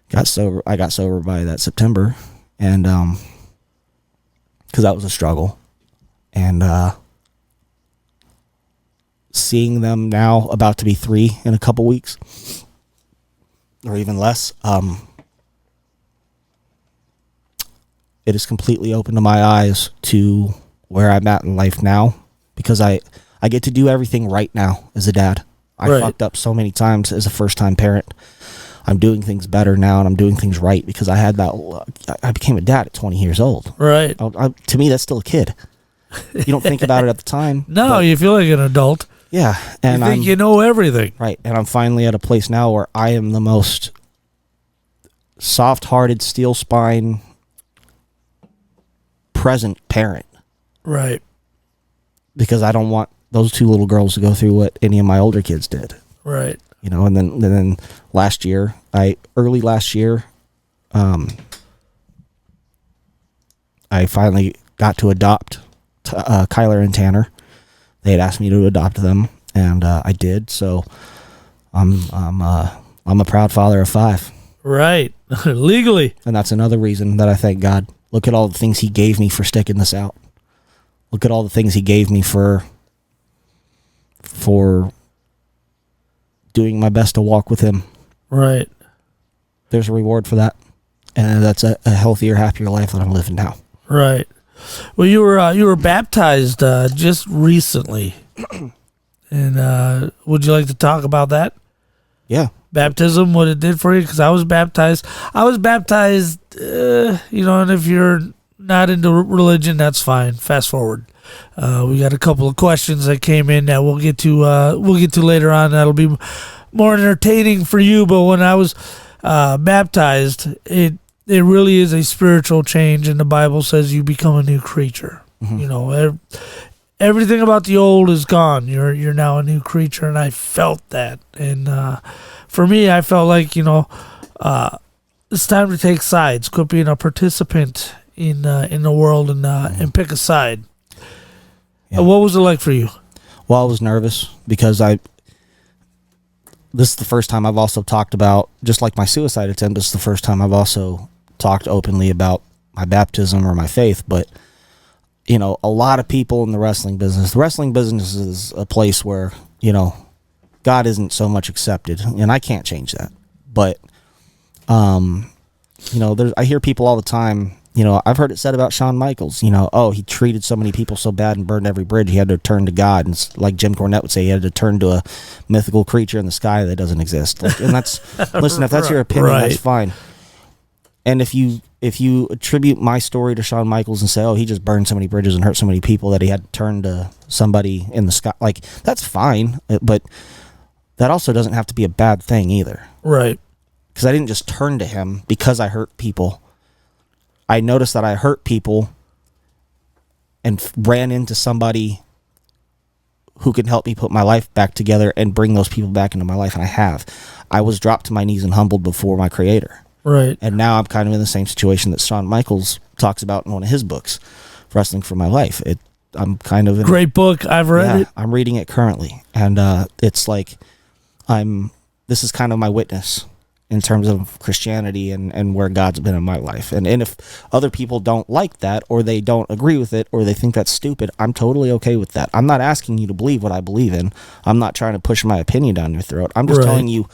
[SPEAKER 3] got sober by that September, and because that was a struggle. And seeing them now, about to be 3 in a couple weeks, or even less, it has completely opened my eyes to where I'm at in life now, because I get to do everything right now as a dad. I fucked up so many times as a first-time parent. I'm doing things better now, and I'm doing things right because I became a dad at 20 years old.
[SPEAKER 2] Right.
[SPEAKER 3] To me, that's still a kid. You don't think about it at the time.
[SPEAKER 2] No, you feel like an adult.
[SPEAKER 3] Yeah. And
[SPEAKER 2] you think you know everything.
[SPEAKER 3] Right. And I'm finally at a place now where I am the most soft-hearted, steel spine, present parent.
[SPEAKER 2] Right.
[SPEAKER 3] Because I don't want those 2 little girls to go through what any of my older kids did.
[SPEAKER 2] Right.
[SPEAKER 3] You know, and then early last year, I finally got to adopt Kyler and Tanner. They had asked me to adopt them, and I did. So I'm a proud father of 5.
[SPEAKER 2] Right. Legally.
[SPEAKER 3] And that's another reason that I thank God. Look at all the things he gave me for sticking this out. Look at all the things he gave me for doing my best to walk with him.
[SPEAKER 2] Right.
[SPEAKER 3] There's a reward for that. And that's a healthier, happier life that I'm living now.
[SPEAKER 2] Right. Well, you were baptized just recently. And would you like to talk about that?
[SPEAKER 3] Yeah.
[SPEAKER 2] Baptism, what it did for you? Because I was baptized. And if you're not into religion, that's fine. Fast forward. We got a couple of questions that came in that we'll get to later on. That'll be more entertaining for you. But when I was baptized, it really is a spiritual change, and the Bible says you become a new creature. Mm-hmm. You know, everything about the old is gone. You're now a new creature, and I felt that. And for me, I felt like it's time to take sides. Quit being a participant in the world and pick a side. Yeah. What was it like for you?
[SPEAKER 3] Well, I was nervous because this is the first time I've also talked about, just like my suicide attempt, this is the first time I've also talked openly about my baptism or my faith. But, a lot of people in the wrestling business is a place where, God isn't so much accepted, and I can't change that. But, I hear people all the time. I've heard it said about Shawn Michaels, he treated so many people so bad and burned every bridge, he had to turn to God. And like Jim Cornette would say, he had to turn to a mythical creature in the sky that doesn't exist. And that's, listen, if that's your opinion, that's fine. And if you attribute my story to Shawn Michaels and say, he just burned so many bridges and hurt so many people that he had to turn to somebody in the sky, like, that's fine. But that also doesn't have to be a bad thing either.
[SPEAKER 2] Right.
[SPEAKER 3] Because I didn't just turn to him because I hurt people. I noticed that I hurt people and ran into somebody who can help me put my life back together and bring those people back into my life, and I have. I was dropped to my knees and humbled before my Creator.
[SPEAKER 2] Right.
[SPEAKER 3] And now I'm kind of in the same situation that Shawn Michaels talks about in one of his books, Wrestling for My Life. I'm kind of...
[SPEAKER 2] Great book. I've read it.
[SPEAKER 3] I'm reading it currently. And it's like this is kind of my witness in terms of Christianity and where God's been in my life. And if other people don't like that, or they don't agree with it, or they think that's stupid, I'm totally okay with that. I'm not asking you to believe what I believe in. I'm not trying to push my opinion down your throat. I'm just telling you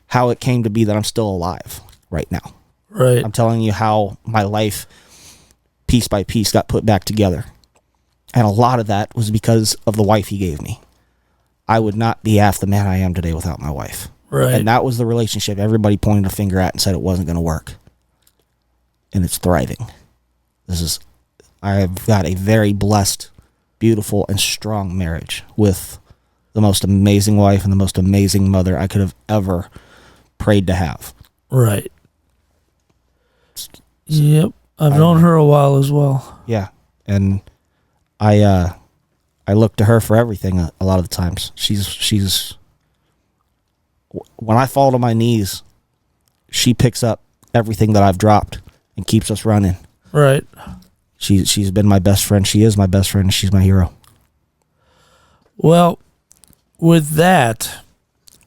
[SPEAKER 3] how it came to be that I'm still alive right now.
[SPEAKER 2] Right.
[SPEAKER 3] I'm telling you how my life, piece by piece, got put back together. And a lot of that was because of the wife he gave me. I would not be half the man I am today without my wife.
[SPEAKER 2] Right.
[SPEAKER 3] And that was the relationship everybody pointed a finger at and said it wasn't going to work. And it's thriving. I've got a very blessed, beautiful, and strong marriage with the most amazing wife and the most amazing mother I could have ever prayed to have.
[SPEAKER 2] Right. Yep. I've known her a while as well.
[SPEAKER 3] Yeah. And I look to her for everything a lot of the times. She's when I fall to my knees, she picks up everything that I've dropped and keeps us running.
[SPEAKER 2] Right.
[SPEAKER 3] She's been my best friend. She is my best friend. She's my hero.
[SPEAKER 2] Well, with that,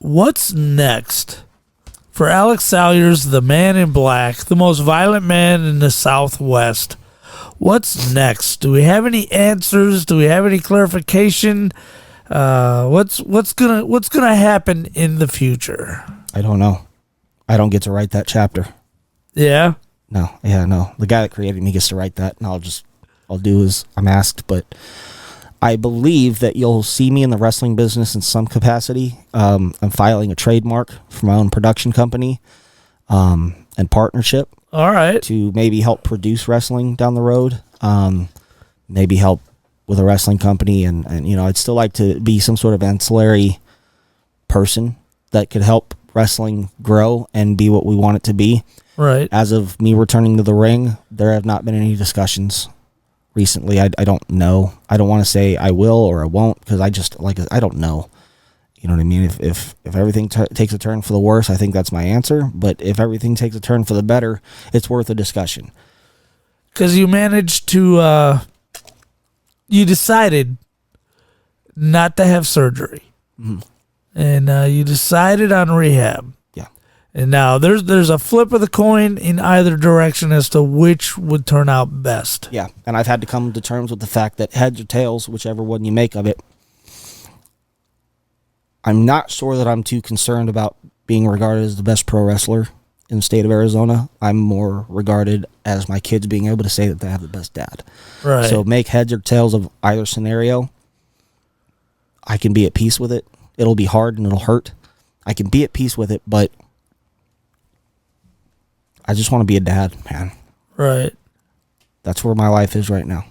[SPEAKER 2] what's next for Alex Salyers, the man in black, the most violent man in the Southwest? What's next? Do we have any answers? Do we have any clarification? What's gonna happen in the future?
[SPEAKER 3] I don't know. I don't get to write that chapter.
[SPEAKER 2] Yeah.
[SPEAKER 3] No. The guy that created me gets to write that, and I'll do as I'm asked. But I believe that you'll see me in the wrestling business in some capacity. I'm filing a trademark for my own production company and partnership.
[SPEAKER 2] All right.
[SPEAKER 3] To maybe help produce wrestling down the road. Maybe help with a wrestling company, and I'd still like to be some sort of ancillary person that could help wrestling grow and be what we want it to be.
[SPEAKER 2] Right.
[SPEAKER 3] As of me returning to the ring, there have not been any discussions recently. I don't know. I don't want to say I will or I won't, because I don't know. You know what I mean? If everything takes a turn for the worse, I think that's my answer. But if everything takes a turn for the better, it's worth a discussion.
[SPEAKER 2] Because you managed to, you decided not to have surgery. Mm-hmm. And you decided on rehab.
[SPEAKER 3] Yeah.
[SPEAKER 2] And now there's a flip of the coin in either direction as to which would turn out best.
[SPEAKER 3] Yeah, and I've had to come to terms with the fact that heads or tails, whichever one you make of it, I'm not sure that I'm too concerned about being regarded as the best pro wrestler in the state of Arizona. I'm more regarded as my kids being able to say that they have the best dad.
[SPEAKER 2] Right.
[SPEAKER 3] So make heads or tails of either scenario, I can be at peace with it. It'll be hard and it'll hurt. I can be at peace with it, but I just want to be a dad, man.
[SPEAKER 2] Right.
[SPEAKER 3] That's where my life is right now.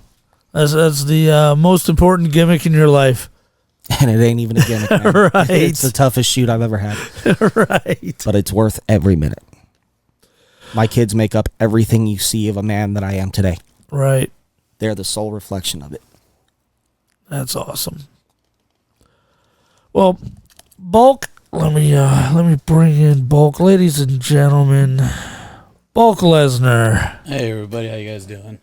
[SPEAKER 2] That's the most important gimmick in your life.
[SPEAKER 3] And it ain't even a gimmick, man.
[SPEAKER 2] Right.
[SPEAKER 3] It's the toughest shoot I've ever had.
[SPEAKER 2] Right.
[SPEAKER 3] But it's worth every minute. My kids make up everything you see of a man that I am today.
[SPEAKER 2] Right.
[SPEAKER 3] They're the sole reflection of it.
[SPEAKER 2] That's awesome. Well, Bulk, let me bring in Bulk, ladies and gentlemen. Bulk Lesnar.
[SPEAKER 5] Hey everybody, how you guys doing?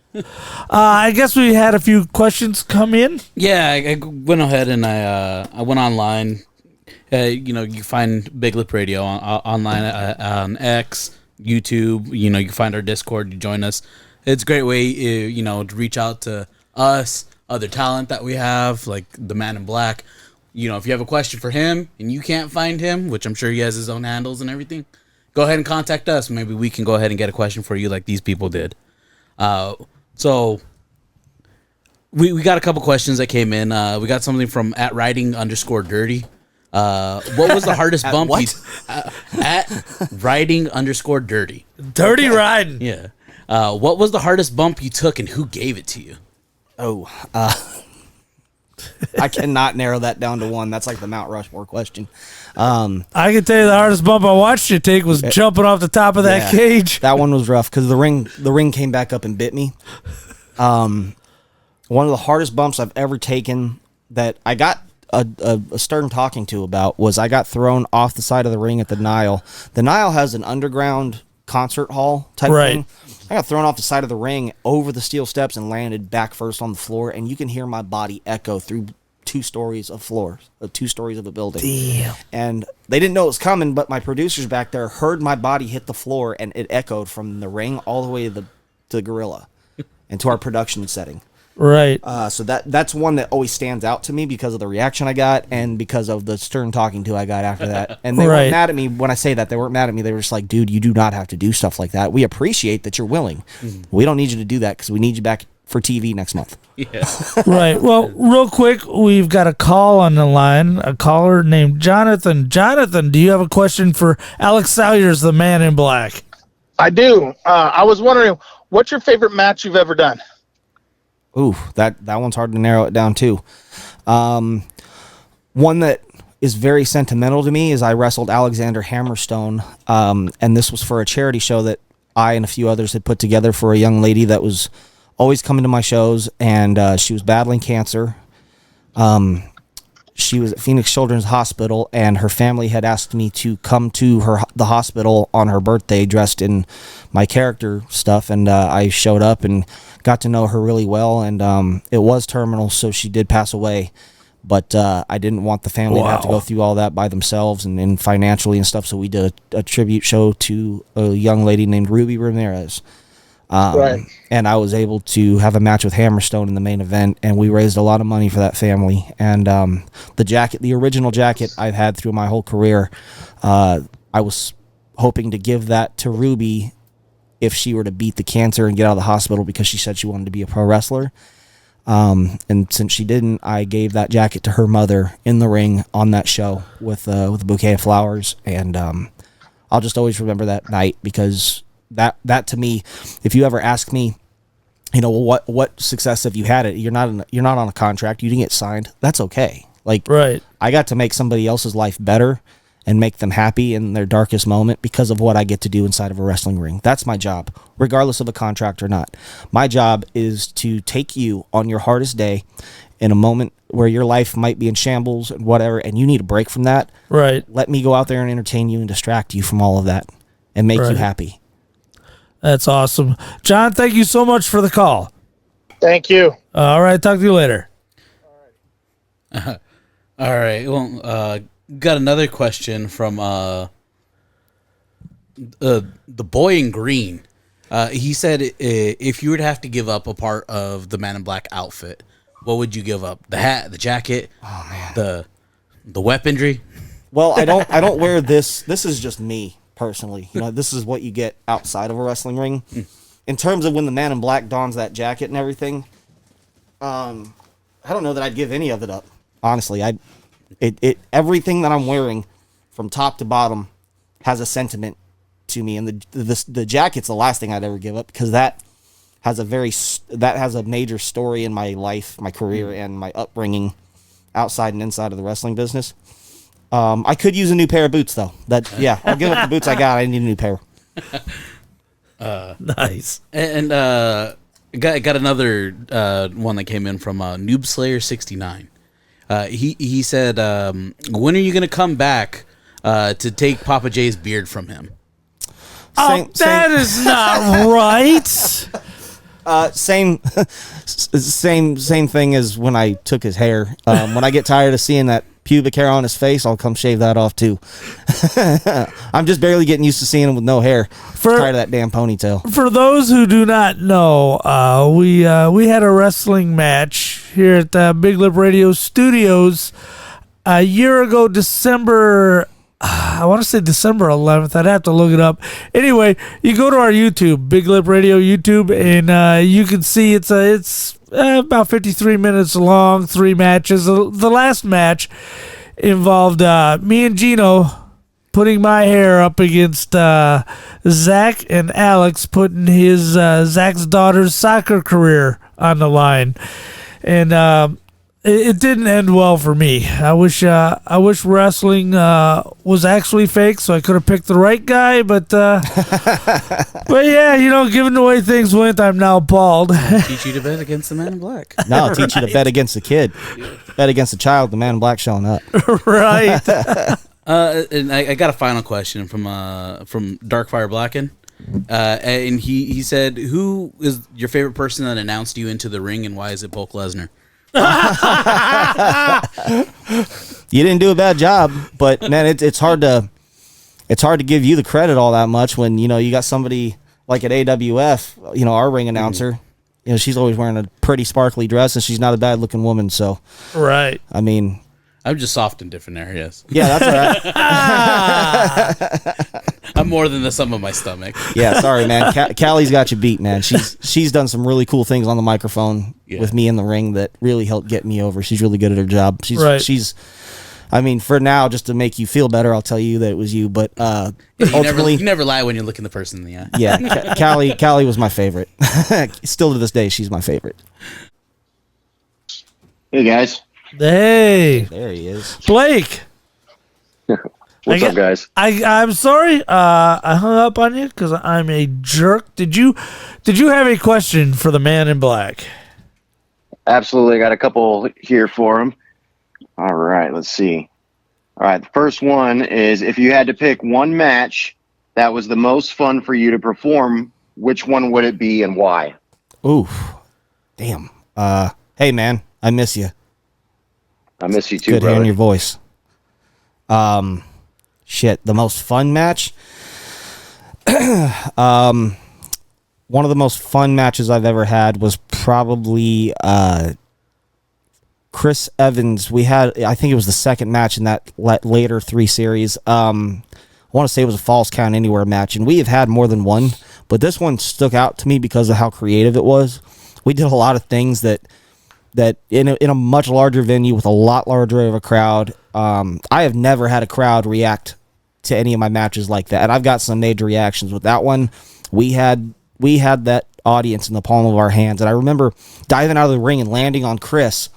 [SPEAKER 2] I guess we had a few questions come in.
[SPEAKER 5] Yeah, I went ahead and I went online. You find BigLipRadio online on X, YouTube. You can find our Discord. You join us. It's a great way, to reach out to us, other talent that we have, like the Man in Black. If you have a question for him and you can't find him, which I'm sure he has his own handles and everything, go ahead and contact us. Maybe we can go ahead and get a question for you like these people did. So we got a couple questions that came in. We got something from @writing_dirty. What was the hardest bump? @writing_dirty.
[SPEAKER 2] Dirty riding.
[SPEAKER 5] Yeah. What was the hardest bump you took and who gave it to you?
[SPEAKER 3] Oh, I cannot narrow that down to one. That's like the Mount Rushmore question.
[SPEAKER 2] I can tell you the hardest bump I watched you take was jumping off the top of that cage.
[SPEAKER 3] That one was rough because the ring came back up and bit me. One of the hardest bumps I've ever taken that I got a stern talking to about was I got thrown off the side of the ring at the Nile. The Nile has an underground concert hall type thing. I got thrown off the side of the ring over the steel steps and landed back first on the floor, and you can hear my body echo through 2 stories of floors, 2 stories of a building.
[SPEAKER 2] Damn.
[SPEAKER 3] And they didn't know it was coming, but my producers back there heard my body hit the floor, and it echoed from the ring all the way to the gorilla and to our production setting.
[SPEAKER 2] Right.
[SPEAKER 3] So that's one that always stands out to me because of the reaction I got and because of the stern talking to I got after that. And they weren't mad at me when I say that. They weren't mad at me. They were just like, dude, you do not have to do stuff like that. We appreciate that you're willing. Mm-hmm. We don't need you to do that because we need you back for TV next month.
[SPEAKER 5] Yeah.
[SPEAKER 2] Right. Well, real quick, we've got a call on the line, a caller named Jonathan. Jonathan, do you have a question for Alex Salyers, the Man in Black?
[SPEAKER 6] I do. I was wondering, what's your favorite match you've ever done?
[SPEAKER 3] Ooh, that one's hard to narrow it down to. One that is very sentimental to me is I wrestled Alexander Hammerstone, and this was for a charity show that I and a few others had put together for a young lady that was always coming to my shows, and she was battling cancer. She was at Phoenix Children's Hospital, and her family had asked me to come to the hospital on her birthday dressed in my character stuff, and I showed up and got to know her really well, and it was terminal, so she did pass away, but I didn't want the family to have to go through all that by themselves and financially and stuff, so we did a tribute show to a young lady named Ruby Ramirez.
[SPEAKER 6] Right.
[SPEAKER 3] And I was able to have a match with Hammerstone in the main event, and we raised a lot of money for that family. And the original jacket I've had through my whole career, I was hoping to give that to Ruby if she were to beat the cancer and get out of the hospital, because she said she wanted to be a pro wrestler. And since she didn't, I gave that jacket to her mother in the ring on that show with a bouquet of flowers. And I'll just always remember that night, because that to me, if you ever ask me, what success have you had? You're not on a contract. You didn't get signed. That's okay. Like,
[SPEAKER 2] Right.
[SPEAKER 3] I got to make somebody else's life better and make them happy in their darkest moment because of what I get to do inside of a wrestling ring. That's my job, regardless of a contract or not. My job is to take you on your hardest day in a moment where your life might be in shambles and whatever, and you need a break from that.
[SPEAKER 2] Right.
[SPEAKER 3] Let me go out there and entertain you and distract you from all of that and make you happy.
[SPEAKER 2] That's awesome. John, thank you so much for the call.
[SPEAKER 6] Thank you.
[SPEAKER 2] All right. Talk to you later.
[SPEAKER 5] All right. Well, got another question from the boy in green. He said, if you would have to give up a part of the Man in Black outfit, what would you give up? The hat, the jacket, the weaponry?
[SPEAKER 3] Well, I don't wear this. This is just me personally. This is what you get outside of a wrestling ring. In terms of when the Man in Black dons that jacket and everything, I don't know that I'd give any of it up. Honestly, everything that I'm wearing from top to bottom has a sentiment to me, and the jacket's the last thing I'd ever give up, because that has a major story in my life, my career, and my upbringing outside and inside of the wrestling business. I could use a new pair of boots, though. I'll give up the boots I got. I need a new pair.
[SPEAKER 2] Nice.
[SPEAKER 5] And got another one that came in from Noob Slayer 69. He said, when are you going to come back to take Pappa J's beard from him?
[SPEAKER 2] That is not right.
[SPEAKER 3] Same thing as when I took his hair. When I get tired of seeing that pubic hair on his face, I'll come shave that off too. I'm just barely getting used to seeing him with no hair. Tired of that damn ponytail.
[SPEAKER 2] For those who do not know, we had a wrestling match here at the Big Lip Radio studios a year ago, I want to say December 11th. I'd have to look it up. Anyway, you go to our YouTube, Big Lip Radio YouTube, and you can see it's about 53 minutes long, 3 matches. The last match involved me and Gino putting my hair up against Zach, and Alex putting his Zach's daughter's soccer career on the line. And it didn't end well for me. I wish wrestling was actually fake, so I could have picked the right guy. But yeah, given the way things went, I'm now appalled.
[SPEAKER 5] Teach you to bet against the Man in Black.
[SPEAKER 3] No, I'll teach you to bet against the kid. Bet against the child, the Man in Black showing up.
[SPEAKER 2] Right.
[SPEAKER 5] And I got a final question from Darkfire Blacken. And he said, who is your favorite person that announced you into the ring, and why is it Brock Lesnar?
[SPEAKER 3] You didn't do a bad job, but man, it's hard to give you the credit all that much when you got somebody like at AWF, our ring announcer. She's always wearing a pretty sparkly dress, and she's not a bad looking woman. So,
[SPEAKER 2] right.
[SPEAKER 3] I mean,
[SPEAKER 5] I'm just soft in different areas.
[SPEAKER 3] Yeah, that's all
[SPEAKER 5] right. I'm more than the sum of my stomach.
[SPEAKER 3] Yeah, sorry, man. Callie's got you beat, man. She's done some really cool things on the microphone with me in the ring that really helped get me over. She's really good at her job. She's I mean, for now, just to make you feel better, I'll tell you that it was you. But ultimately,
[SPEAKER 5] you never lie when you're looking the person in the eye.
[SPEAKER 3] Yeah, Callie was my favorite. Still to this day, she's my favorite.
[SPEAKER 7] Hey guys.
[SPEAKER 2] Hey.
[SPEAKER 3] There he is.
[SPEAKER 2] Blake.
[SPEAKER 7] What's up, guys?
[SPEAKER 2] I'm sorry. I hung up on you because I'm a jerk. Did you have a question for the Man in Black?
[SPEAKER 7] Absolutely. I got a couple here for him. All right. Let's see. All right. The first one is, if you had to pick one match that was the most fun for you to perform, which one would it be and why?
[SPEAKER 3] Ooh. Damn. Hey, man. I miss you.
[SPEAKER 7] I miss you too,
[SPEAKER 3] Good
[SPEAKER 7] brother.
[SPEAKER 3] hearing your voice. Shit, the most fun match? one of the most fun matches I've ever had was probably Chris Evans. We had, I think it was the second match in that later 3 series. I want to say it was a Falls Count Anywhere match, and we have had more than one, but this one stuck out to me because of how creative it was. We did a lot of things that in a much larger venue with a lot larger of a crowd. I have never had a crowd react to any of my matches like that, and I've got some major reactions with that one. We had that audience in the palm of our hands, and I remember diving out of the ring and landing on Chris,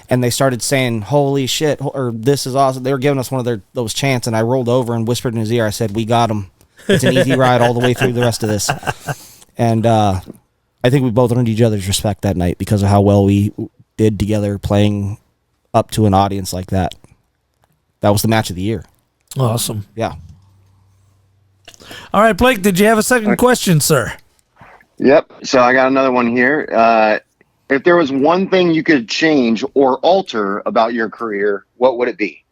[SPEAKER 3] and they started saying, "Holy shit," or "This is awesome." They were giving us one of those chants, and I rolled over and whispered in his ear. I said, "We got him. It's an easy ride all the way through the rest of this." And I think we both earned each other's respect that night because of how well we did together playing up to an audience like that. That was the match of the year.
[SPEAKER 2] Awesome.
[SPEAKER 3] Yeah.
[SPEAKER 2] All right, Blake, did you have a second question, sir?
[SPEAKER 7] Yep. So I got another one here. If there was one thing you could change or alter about your career, what would it be?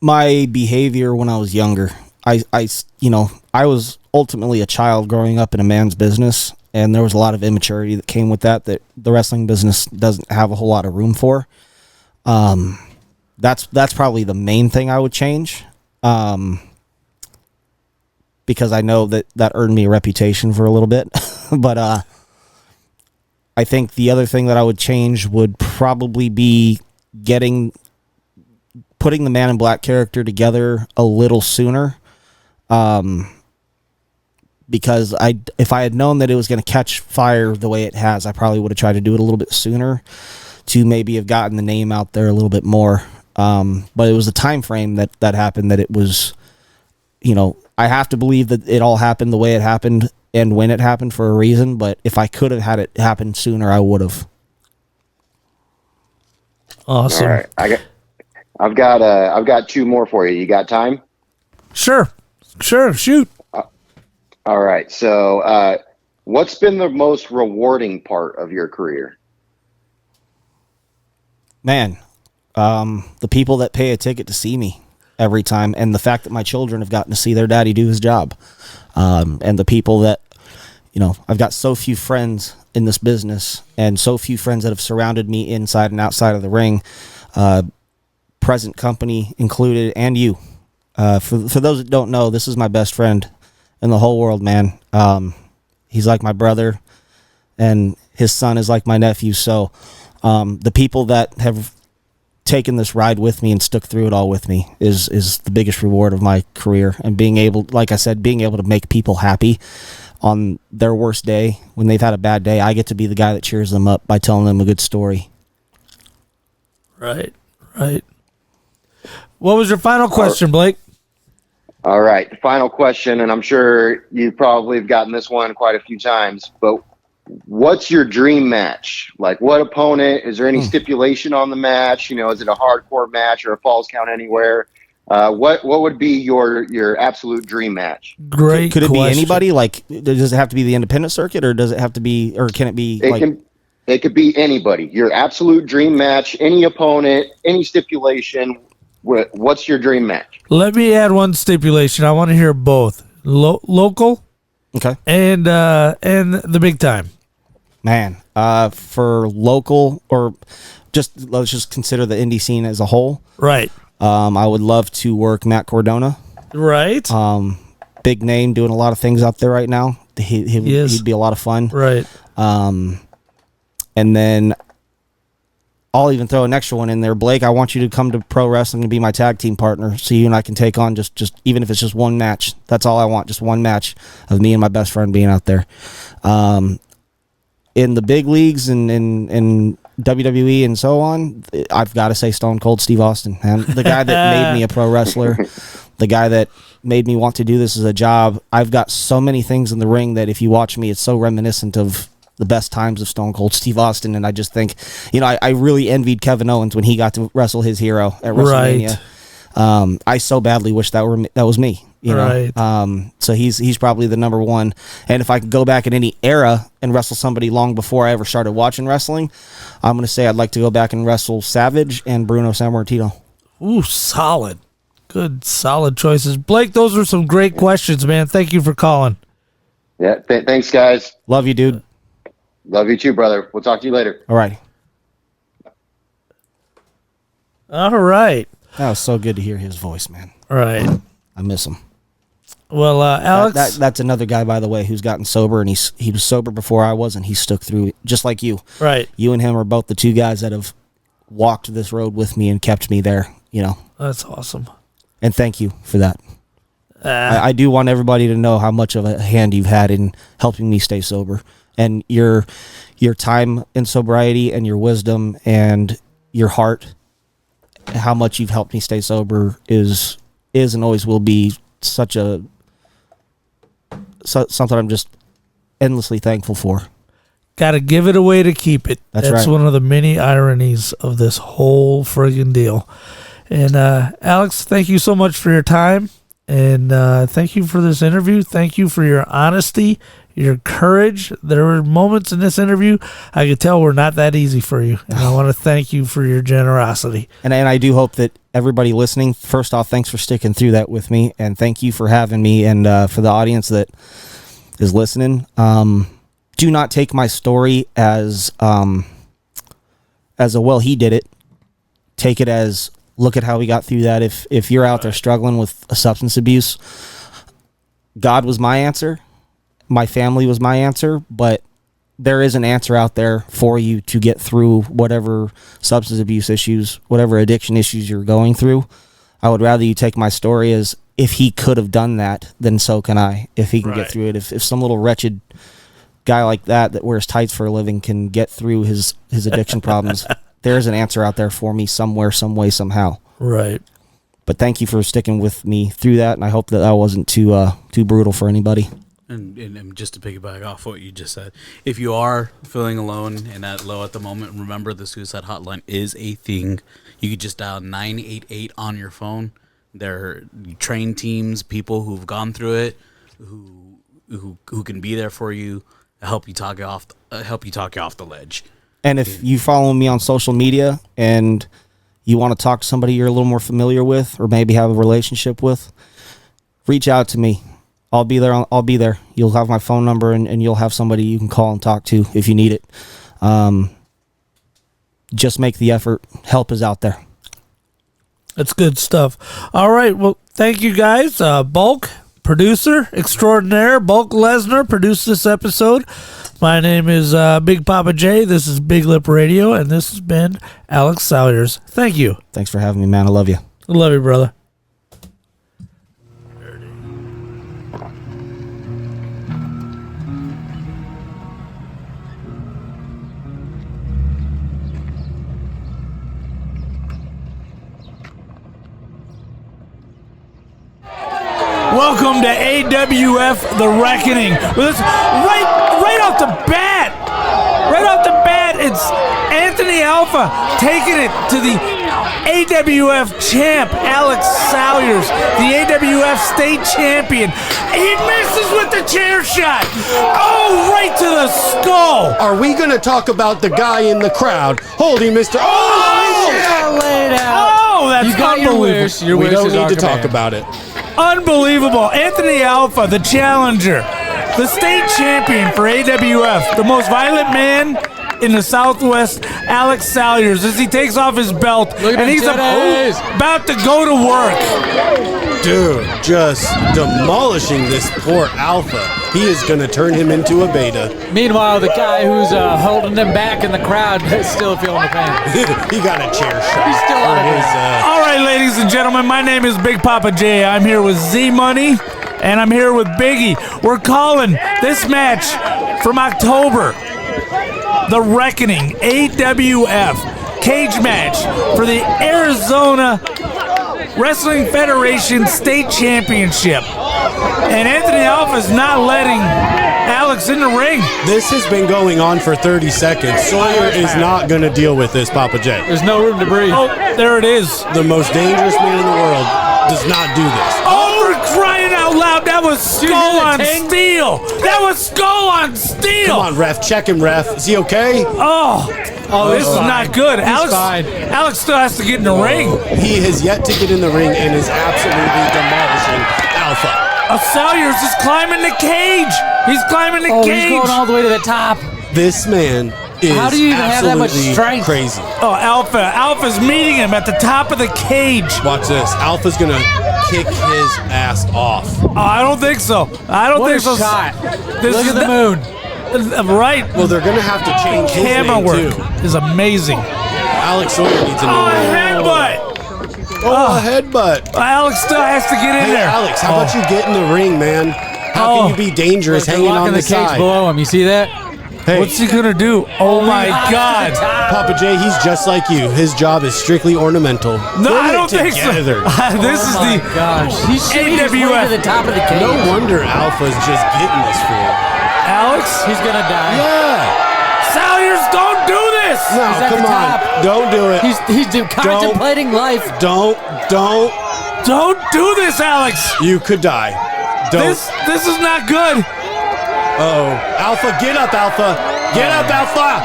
[SPEAKER 3] My behavior when I was younger. I was ultimately a child growing up in a man's business, and there was a lot of immaturity that came with that the wrestling business doesn't have a whole lot of room for. That's probably the main thing I would change. Because I know that earned me a reputation for a little bit. But I think the other thing that I would change would probably be putting the Man in Black character together a little sooner. Because if I had known that it was going to catch fire the way it has, I probably would have tried to do it a little bit sooner to maybe have gotten the name out there a little bit more. But it was the time frame that happened that it was, I have to believe that it all happened the way it happened and when it happened for a reason. But if I could have had it happen sooner, I would have.
[SPEAKER 2] Awesome.
[SPEAKER 7] All right. I've got 2 more for you. You got time?
[SPEAKER 2] Sure. Shoot.
[SPEAKER 7] All right. So, what's been the most rewarding part of your career?
[SPEAKER 3] Man, the people that pay a ticket to see me every time, and the fact that my children have gotten to see their daddy do his job, and the people that, I've got so few friends in this business and so few friends that have surrounded me inside and outside of the ring, present company included, and you. For those that don't know, this is my best friend in the whole world, man. He's like my brother, and his son is like my nephew. So the people that have taken this ride with me and stuck through it all with me is the biggest reward of my career. And being able, like I said, being able to make people happy on their worst day, when they've had a bad day, I get to be the guy that cheers them up by telling them a good story.
[SPEAKER 2] Right. What was your final question, Blake?
[SPEAKER 7] All right. Final question, and I'm sure you probably have gotten this one quite a few times, but what's your dream match? Like, what opponent? Is there any stipulation on the match? Is it a hardcore match or a Falls Count Anywhere? What would be your absolute dream match?
[SPEAKER 2] Great.
[SPEAKER 3] Could it
[SPEAKER 2] question.
[SPEAKER 3] be anybody? Like, does it have to be the independent circuit, or does it have to be, or can it be?
[SPEAKER 7] It could be anybody. Your absolute dream match, any opponent, any stipulation. What's your dream match?
[SPEAKER 2] Let me add one stipulation. I want to hear both local,
[SPEAKER 3] Okay,
[SPEAKER 2] and the big time.
[SPEAKER 3] man. For local, or let's just consider the indie scene as a whole.
[SPEAKER 2] Right.
[SPEAKER 3] I would love to work Matt Cordona.
[SPEAKER 2] Right.
[SPEAKER 3] Big name, doing a lot of things out there right now. He'd be a lot of fun.
[SPEAKER 2] Right.
[SPEAKER 3] And then I'll even throw an extra one in there. Blake, I want you to come to pro wrestling and be my tag team partner, so you and I can take on just even if it's just one match. That's all I want, just one match of me and my best friend being out there. In the big leagues and in WWE and so on, I've got to say Stone Cold Steve Austin, man. The guy that made me a pro wrestler, the guy that made me want to do this as a job. I've got so many things in the ring that if you watch me, it's so reminiscent of the best times of Stone Cold Steve Austin. And I just think, I really envied Kevin Owens when he got to wrestle his hero at WrestleMania.
[SPEAKER 2] Right.
[SPEAKER 3] I so badly wish that was me.
[SPEAKER 2] Right.
[SPEAKER 3] So he's probably the number one. And if I could go back in any era and wrestle somebody long before I ever started watching wrestling, I'm going to say I'd like to go back and wrestle Savage and Bruno Sammartino.
[SPEAKER 2] Ooh, solid. Good, solid choices. Blake, those were some great questions, man. Thank you for calling.
[SPEAKER 7] Yeah. Thanks, guys.
[SPEAKER 3] Love you, dude.
[SPEAKER 7] Love you too, brother. We'll talk to you later.
[SPEAKER 3] All right.
[SPEAKER 2] All right.
[SPEAKER 3] That was so good to hear his voice, man.
[SPEAKER 2] All right.
[SPEAKER 3] I miss him.
[SPEAKER 2] Well, Alex.
[SPEAKER 3] That's another guy, by the way, who's gotten sober, and he was sober before I was, and he stuck through it, just like you.
[SPEAKER 2] Right.
[SPEAKER 3] You and him are both the two guys that have walked this road with me and kept me there, you know.
[SPEAKER 2] That's awesome.
[SPEAKER 3] And thank you for that. I do want everybody to know how much of a hand you've had in helping me stay sober, and your time in sobriety and your wisdom and your heart, how much you've helped me stay sober is and always will be something I'm just endlessly thankful for.
[SPEAKER 2] Got to give it away to keep it.
[SPEAKER 3] That's
[SPEAKER 2] right.
[SPEAKER 3] One
[SPEAKER 2] of the many ironies of this whole friggin' deal. And Alex, thank you so much for your time. And thank you for this interview. Thank you for your honesty, your courage. There were moments in this interview I could tell were not that easy for you. And I want to thank you for your generosity.
[SPEAKER 3] And I do hope that everybody listening, first off, thanks for sticking through that with me. And thank you for having me. And for the audience that is listening, do not take my story as a, well, he did it. Take it as, look at how we got through that. If you're out there struggling with a substance abuse, God was my answer. My family was my answer, but there is an answer out there for you to get through whatever substance abuse issues, whatever addiction issues you're going through. I would rather you take my story as, if he could have done that, then so can I. If he can get through it. If some little wretched guy like that wears tights for a living can get through his addiction problems, there's an answer out there for me somewhere, some way, somehow.
[SPEAKER 2] Right.
[SPEAKER 3] But thank you for sticking with me through that, and I hope that wasn't too brutal for anybody.
[SPEAKER 5] And just to piggyback off what you just said, if you are feeling alone and at low at the moment, remember the suicide hotline is a thing. You could just dial 988 on your phone. There are trained teams, people who've gone through it, who can be there for you, help you talk you off the ledge.
[SPEAKER 3] And if you follow me on social media and you want to talk to somebody you're a little more familiar with, or maybe have a relationship with, reach out to me. I'll be there. You'll have my phone number, and you'll have somebody you can call and talk to if you need it. Just make the effort. Help is out there.
[SPEAKER 2] That's good stuff. All right. Well, thank you guys. Bulk, producer extraordinaire, Bulk Lesnar, produced this episode. My name is Big Pappa J. This is Big Lip Radio, and this has been Alex Salyers. Thank you.
[SPEAKER 3] Thanks for having me, man. I love you.
[SPEAKER 2] I love you, brother. Welcome to AWF The Reckoning. Right off the bat, it's Anthony Alpha taking it to the AWF champ, Alex Salyers, the AWF State Champion. He misses with the chair shot. Oh, right to the skull.
[SPEAKER 8] Are we going to talk about the guy in the crowd holding Mr.
[SPEAKER 2] Laid out. Oh, that's
[SPEAKER 9] you got
[SPEAKER 2] unbelievable.
[SPEAKER 9] Your wish
[SPEAKER 8] we don't
[SPEAKER 9] is
[SPEAKER 8] need
[SPEAKER 9] our
[SPEAKER 8] to talk
[SPEAKER 9] command.
[SPEAKER 8] about it.
[SPEAKER 2] Unbelievable. Anthony Alpha, the challenger, the state champion for AWF, the most violent man in the Southwest, Alex Salyers, as he takes off his belt, and he's about to go to work.
[SPEAKER 8] Dude, just demolishing this poor Alpha. He is going to turn him into a beta.
[SPEAKER 9] Meanwhile, the guy who's holding them back in the crowd is still feeling the pain.
[SPEAKER 8] He got a chair shot.
[SPEAKER 9] He's still on it.
[SPEAKER 2] All right, ladies and gentlemen, my name is Big Pappa J. I'm here with Z Money, and I'm here with Biggie. We're calling this match from October, The Reckoning, AWF cage match for the Arizona Wrestling Federation State Championship. And Anthony Alpha's not letting Alex in the ring.
[SPEAKER 8] This has been going on for 30 seconds. Sawyer is not going to deal with this, Pappa J.
[SPEAKER 9] There's no room to breathe.
[SPEAKER 2] Oh, there it is.
[SPEAKER 8] The most dangerous man in the world does not do this.
[SPEAKER 2] Oh, for crying out loud, that was skull on steel. That was skull on steel.
[SPEAKER 8] Come on, ref. Check him, ref. Is he okay?
[SPEAKER 2] Oh, this is not good.
[SPEAKER 9] fine.
[SPEAKER 2] Alex still has to get in the ring.
[SPEAKER 8] He has yet to get in the ring and is absolutely demolishing Alpha.
[SPEAKER 2] Salyers is climbing the cage. He's climbing the cage.
[SPEAKER 9] He's going all the way to the top.
[SPEAKER 8] This man is
[SPEAKER 9] How do you even have that much
[SPEAKER 8] absolutely
[SPEAKER 9] strength?
[SPEAKER 8] crazy.
[SPEAKER 2] Oh, Alpha's meeting him at the top of the cage.
[SPEAKER 8] Watch this. Alpha's gonna kick his ass off.
[SPEAKER 2] Oh, I don't think so. I don't
[SPEAKER 9] What
[SPEAKER 2] think
[SPEAKER 9] a
[SPEAKER 2] so.
[SPEAKER 9] shot.
[SPEAKER 2] This
[SPEAKER 9] Look
[SPEAKER 2] is
[SPEAKER 9] at the moon.
[SPEAKER 2] Right.
[SPEAKER 8] Well, they're gonna have to change his
[SPEAKER 2] Camera
[SPEAKER 8] name
[SPEAKER 2] work
[SPEAKER 8] too.
[SPEAKER 2] is amazing.
[SPEAKER 8] Alex Sawyer needs a new
[SPEAKER 2] Oh, a
[SPEAKER 8] name.
[SPEAKER 2] headbutt.
[SPEAKER 8] Oh, a headbutt.
[SPEAKER 2] Alex still has to get in
[SPEAKER 8] Hey,
[SPEAKER 2] there.
[SPEAKER 8] Alex, how about you get in the ring, man? How
[SPEAKER 2] Oh.
[SPEAKER 8] can you be dangerous
[SPEAKER 9] They're
[SPEAKER 8] hanging
[SPEAKER 9] locking
[SPEAKER 8] on
[SPEAKER 9] the
[SPEAKER 8] the
[SPEAKER 9] cage
[SPEAKER 8] side?
[SPEAKER 9] below him. You see that?
[SPEAKER 8] Hey,
[SPEAKER 2] What's he gonna do? Oh my God!
[SPEAKER 8] Papa J, he's just like you. His job is strictly ornamental.
[SPEAKER 2] No,
[SPEAKER 8] Get
[SPEAKER 2] I
[SPEAKER 8] it
[SPEAKER 2] don't think so.
[SPEAKER 8] together.
[SPEAKER 2] This is
[SPEAKER 9] Oh my
[SPEAKER 2] the
[SPEAKER 9] gosh. He's shooting his way
[SPEAKER 2] AWF.
[SPEAKER 9] to the top of the cage.
[SPEAKER 8] No wonder Alpha's just getting this fool.
[SPEAKER 2] Alex.
[SPEAKER 9] He's gonna die.
[SPEAKER 8] Yeah.
[SPEAKER 2] Salyers, don't do this.
[SPEAKER 8] No,
[SPEAKER 9] He's at
[SPEAKER 8] come
[SPEAKER 9] the
[SPEAKER 8] on.
[SPEAKER 9] top.
[SPEAKER 8] Don't do it.
[SPEAKER 9] He's contemplating life.
[SPEAKER 8] Don't.
[SPEAKER 2] Don't do this, Alex.
[SPEAKER 8] You could die. Don't.
[SPEAKER 2] This is not good.
[SPEAKER 8] Uh-oh. Alpha, get up, Alpha. Get up, Alpha.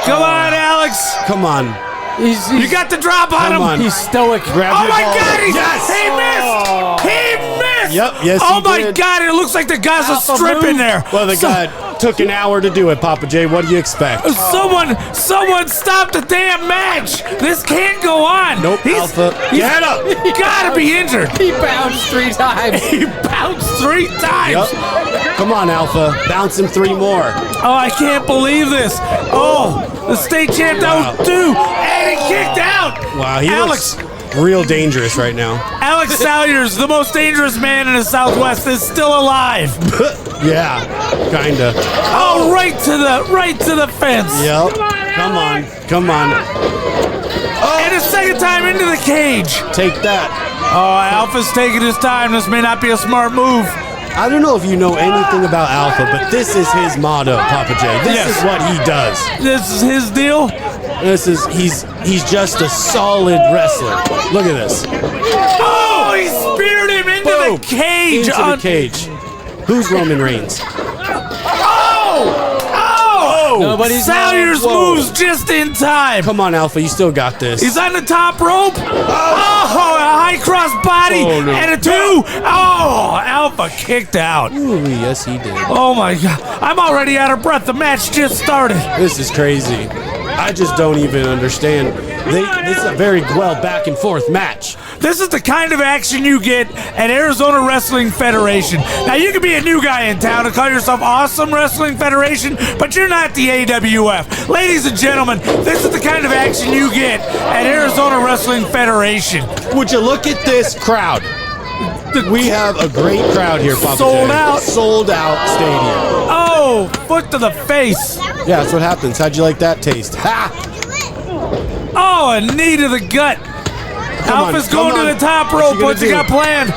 [SPEAKER 2] Come on, Alex.
[SPEAKER 8] Come on.
[SPEAKER 2] You got the drop on him.
[SPEAKER 8] Come on.
[SPEAKER 9] He's stoic.
[SPEAKER 8] Grab
[SPEAKER 2] Oh
[SPEAKER 8] your
[SPEAKER 2] my
[SPEAKER 8] balls.
[SPEAKER 2] God! He
[SPEAKER 8] Yes.
[SPEAKER 2] missed. He missed.
[SPEAKER 8] Yep, yes,
[SPEAKER 2] Oh
[SPEAKER 8] he
[SPEAKER 2] my
[SPEAKER 8] did.
[SPEAKER 2] God! It looks like the guy's a
[SPEAKER 9] Alpha
[SPEAKER 2] strip in
[SPEAKER 9] move.
[SPEAKER 2] there.
[SPEAKER 8] Well, the guy took an hour to do it, Papa J. What do you expect?
[SPEAKER 2] Someone stop the damn match. This can't go on.
[SPEAKER 8] Nope, Alpha.
[SPEAKER 2] He's
[SPEAKER 8] Get up.
[SPEAKER 2] gotta be injured.
[SPEAKER 9] He bounced 3 times.
[SPEAKER 2] He bounced 3 times.
[SPEAKER 8] Yep. Come on, Alpha. Bounce him 3 more.
[SPEAKER 2] Oh, I can't believe this. Oh, the state champ down 2, and he kicked out.
[SPEAKER 8] Wow, he
[SPEAKER 2] Alex.
[SPEAKER 8] looks real dangerous right now.
[SPEAKER 2] Alex Salyers, the most dangerous man in the Southwest, is still alive.
[SPEAKER 8] Yeah, kinda.
[SPEAKER 2] Oh, right to the fence.
[SPEAKER 8] Yep. Come on.
[SPEAKER 2] And a second time into the cage.
[SPEAKER 8] Take that.
[SPEAKER 2] Oh, Alpha's taking his time. This may not be a smart move.
[SPEAKER 8] I don't know if you know anything about Alpha, but this is his motto, Papa J. This
[SPEAKER 2] Yes.
[SPEAKER 8] is what he does.
[SPEAKER 2] This is his deal.
[SPEAKER 8] He's just a solid wrestler. Look at this.
[SPEAKER 2] Oh, he speared him into
[SPEAKER 8] Boom.
[SPEAKER 2] the cage.
[SPEAKER 8] Into the cage. Who's Roman Reigns?
[SPEAKER 2] Oh!
[SPEAKER 9] Nobody's
[SPEAKER 2] Salyers
[SPEAKER 8] Whoa.
[SPEAKER 2] moves just in time.
[SPEAKER 8] Come on, Alpha. You still got this.
[SPEAKER 2] He's on the top rope. Oh, a high cross body
[SPEAKER 8] Oh, no.
[SPEAKER 2] and a 2. Oh, Alpha kicked out.
[SPEAKER 8] Ooh, yes, he did.
[SPEAKER 2] Oh my God. I'm already out of breath. The match just started.
[SPEAKER 8] This is crazy. I just don't even understand. This is a very well back and forth match.
[SPEAKER 2] This is the kind of action you get at Arizona Wrestling Federation. Now, you could be a new guy in town and call yourself Awesome Wrestling Federation, but you're not the AWF. Ladies and gentlemen, this is the kind of action you get at Arizona Wrestling Federation.
[SPEAKER 8] Would you look at this crowd? We have a great crowd here, Papa
[SPEAKER 2] Sold
[SPEAKER 8] J.
[SPEAKER 2] out.
[SPEAKER 8] Sold out stadium.
[SPEAKER 2] Oh, foot to the face.
[SPEAKER 8] Yeah, that's what happens. How'd you like that taste? Ha!
[SPEAKER 2] Oh, a knee to the gut. Alpha's going to the top rope. What's he got planned?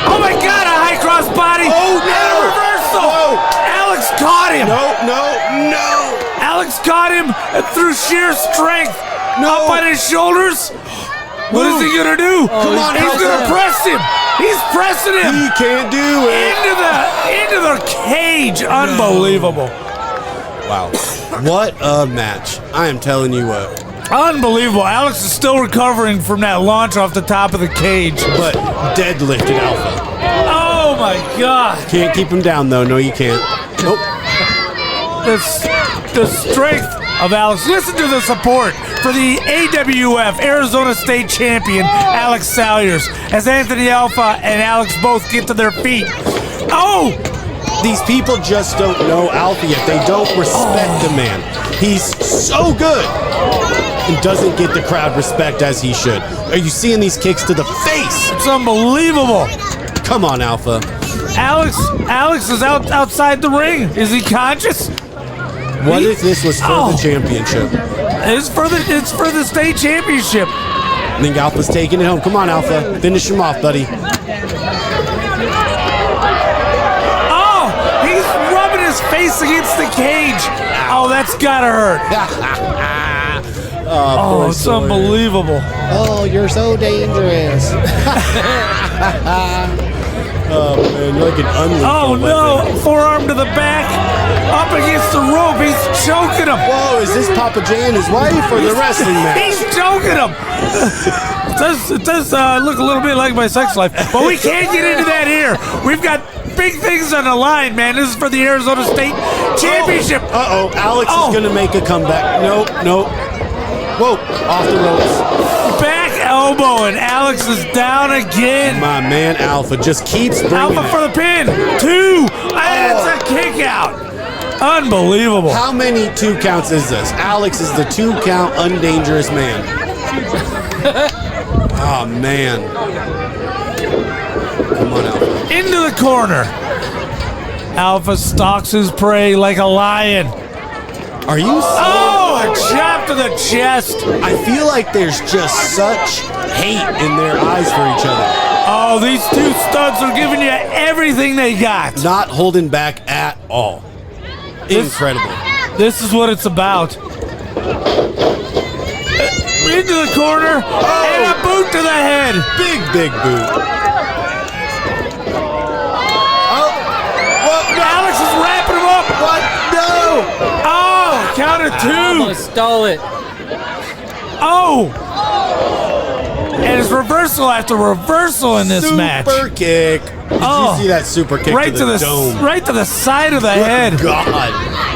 [SPEAKER 2] Oh my God, a high cross body.
[SPEAKER 8] Oh,
[SPEAKER 2] And
[SPEAKER 8] no.
[SPEAKER 2] a reversal.
[SPEAKER 8] Whoa.
[SPEAKER 2] Alex caught him.
[SPEAKER 8] No.
[SPEAKER 2] Alex caught him through sheer strength.
[SPEAKER 8] No.
[SPEAKER 2] Up on his shoulders. What is he gonna do?
[SPEAKER 8] Come on,
[SPEAKER 2] he's
[SPEAKER 8] Alpha.
[SPEAKER 2] gonna press him. He's pressing him
[SPEAKER 8] He can't do it.
[SPEAKER 2] into the cage. Unbelievable.
[SPEAKER 8] Wow. What a match. I am telling you what.
[SPEAKER 2] Unbelievable. Alex is still recovering from that launch off the top of the cage.
[SPEAKER 8] But deadlifted Alpha.
[SPEAKER 2] Oh my God.
[SPEAKER 8] Can't keep him down, though. No, you can't. Nope.
[SPEAKER 2] The strength of Alex. Listen to the support for the AWF Arizona State Champion, Alex Salyers, as Anthony Alpha and Alex both get to their feet. Oh!
[SPEAKER 8] These people just don't know Alpha yet. They don't respect the man. He's so good and doesn't get the crowd respect as he should. Are you seeing these kicks to the face?
[SPEAKER 2] It's unbelievable.
[SPEAKER 8] Come on, Alpha.
[SPEAKER 2] Alex is outside the ring. Is he conscious?
[SPEAKER 8] What if this was for the championship?
[SPEAKER 2] It's for the state championship.
[SPEAKER 8] I think Alpha's taking it home. Come on, Alpha. Finish him off, buddy.
[SPEAKER 2] Oh, he's rubbing his face against the cage. Oh, that's gotta hurt. Oh, it's unbelievable.
[SPEAKER 8] Oh, you're so dangerous. Oh, man, you're like an unlethal
[SPEAKER 2] Oh no,
[SPEAKER 8] weapon.
[SPEAKER 2] forearm to the back, up against the rope, he's choking him.
[SPEAKER 8] Whoa, is this Papa J and his wife or the wrestling match?
[SPEAKER 2] He's choking him. It does look a little bit like my sex life, but we can't get into that here. We've got big things on the line, man. This is for the Arizona State Championship.
[SPEAKER 8] Alex is going to make a comeback. Nope. Whoa, off the ropes.
[SPEAKER 2] Back elbow, and Alex is down again.
[SPEAKER 8] My man Alpha just keeps bringing
[SPEAKER 2] Alpha
[SPEAKER 8] it.
[SPEAKER 2] for the pin. 2. That's a kick out. Unbelievable.
[SPEAKER 8] How many 2 counts is this? Alex is the 2 count undangerous man. Oh, man. Come on, Alpha.
[SPEAKER 2] Into the corner. Alpha stalks his prey like a lion.
[SPEAKER 8] Are you
[SPEAKER 2] a chop to the chest.
[SPEAKER 8] I feel like there's just such hate in their eyes for each other.
[SPEAKER 2] Oh, these 2 studs are giving you everything they got.
[SPEAKER 8] Not holding back at all. Incredible.
[SPEAKER 2] This is what it's about. Into the corner, and a boot to the head.
[SPEAKER 8] Big boot.
[SPEAKER 2] Alex is wrapping him up.
[SPEAKER 8] What? No.
[SPEAKER 2] Oh, count of 2.
[SPEAKER 9] Almost stole it.
[SPEAKER 2] Oh. And it's reversal after reversal in this match.
[SPEAKER 8] Super kick. Did you see that super kick
[SPEAKER 2] right
[SPEAKER 8] to the dome?
[SPEAKER 2] Right to the side of the head.
[SPEAKER 8] God.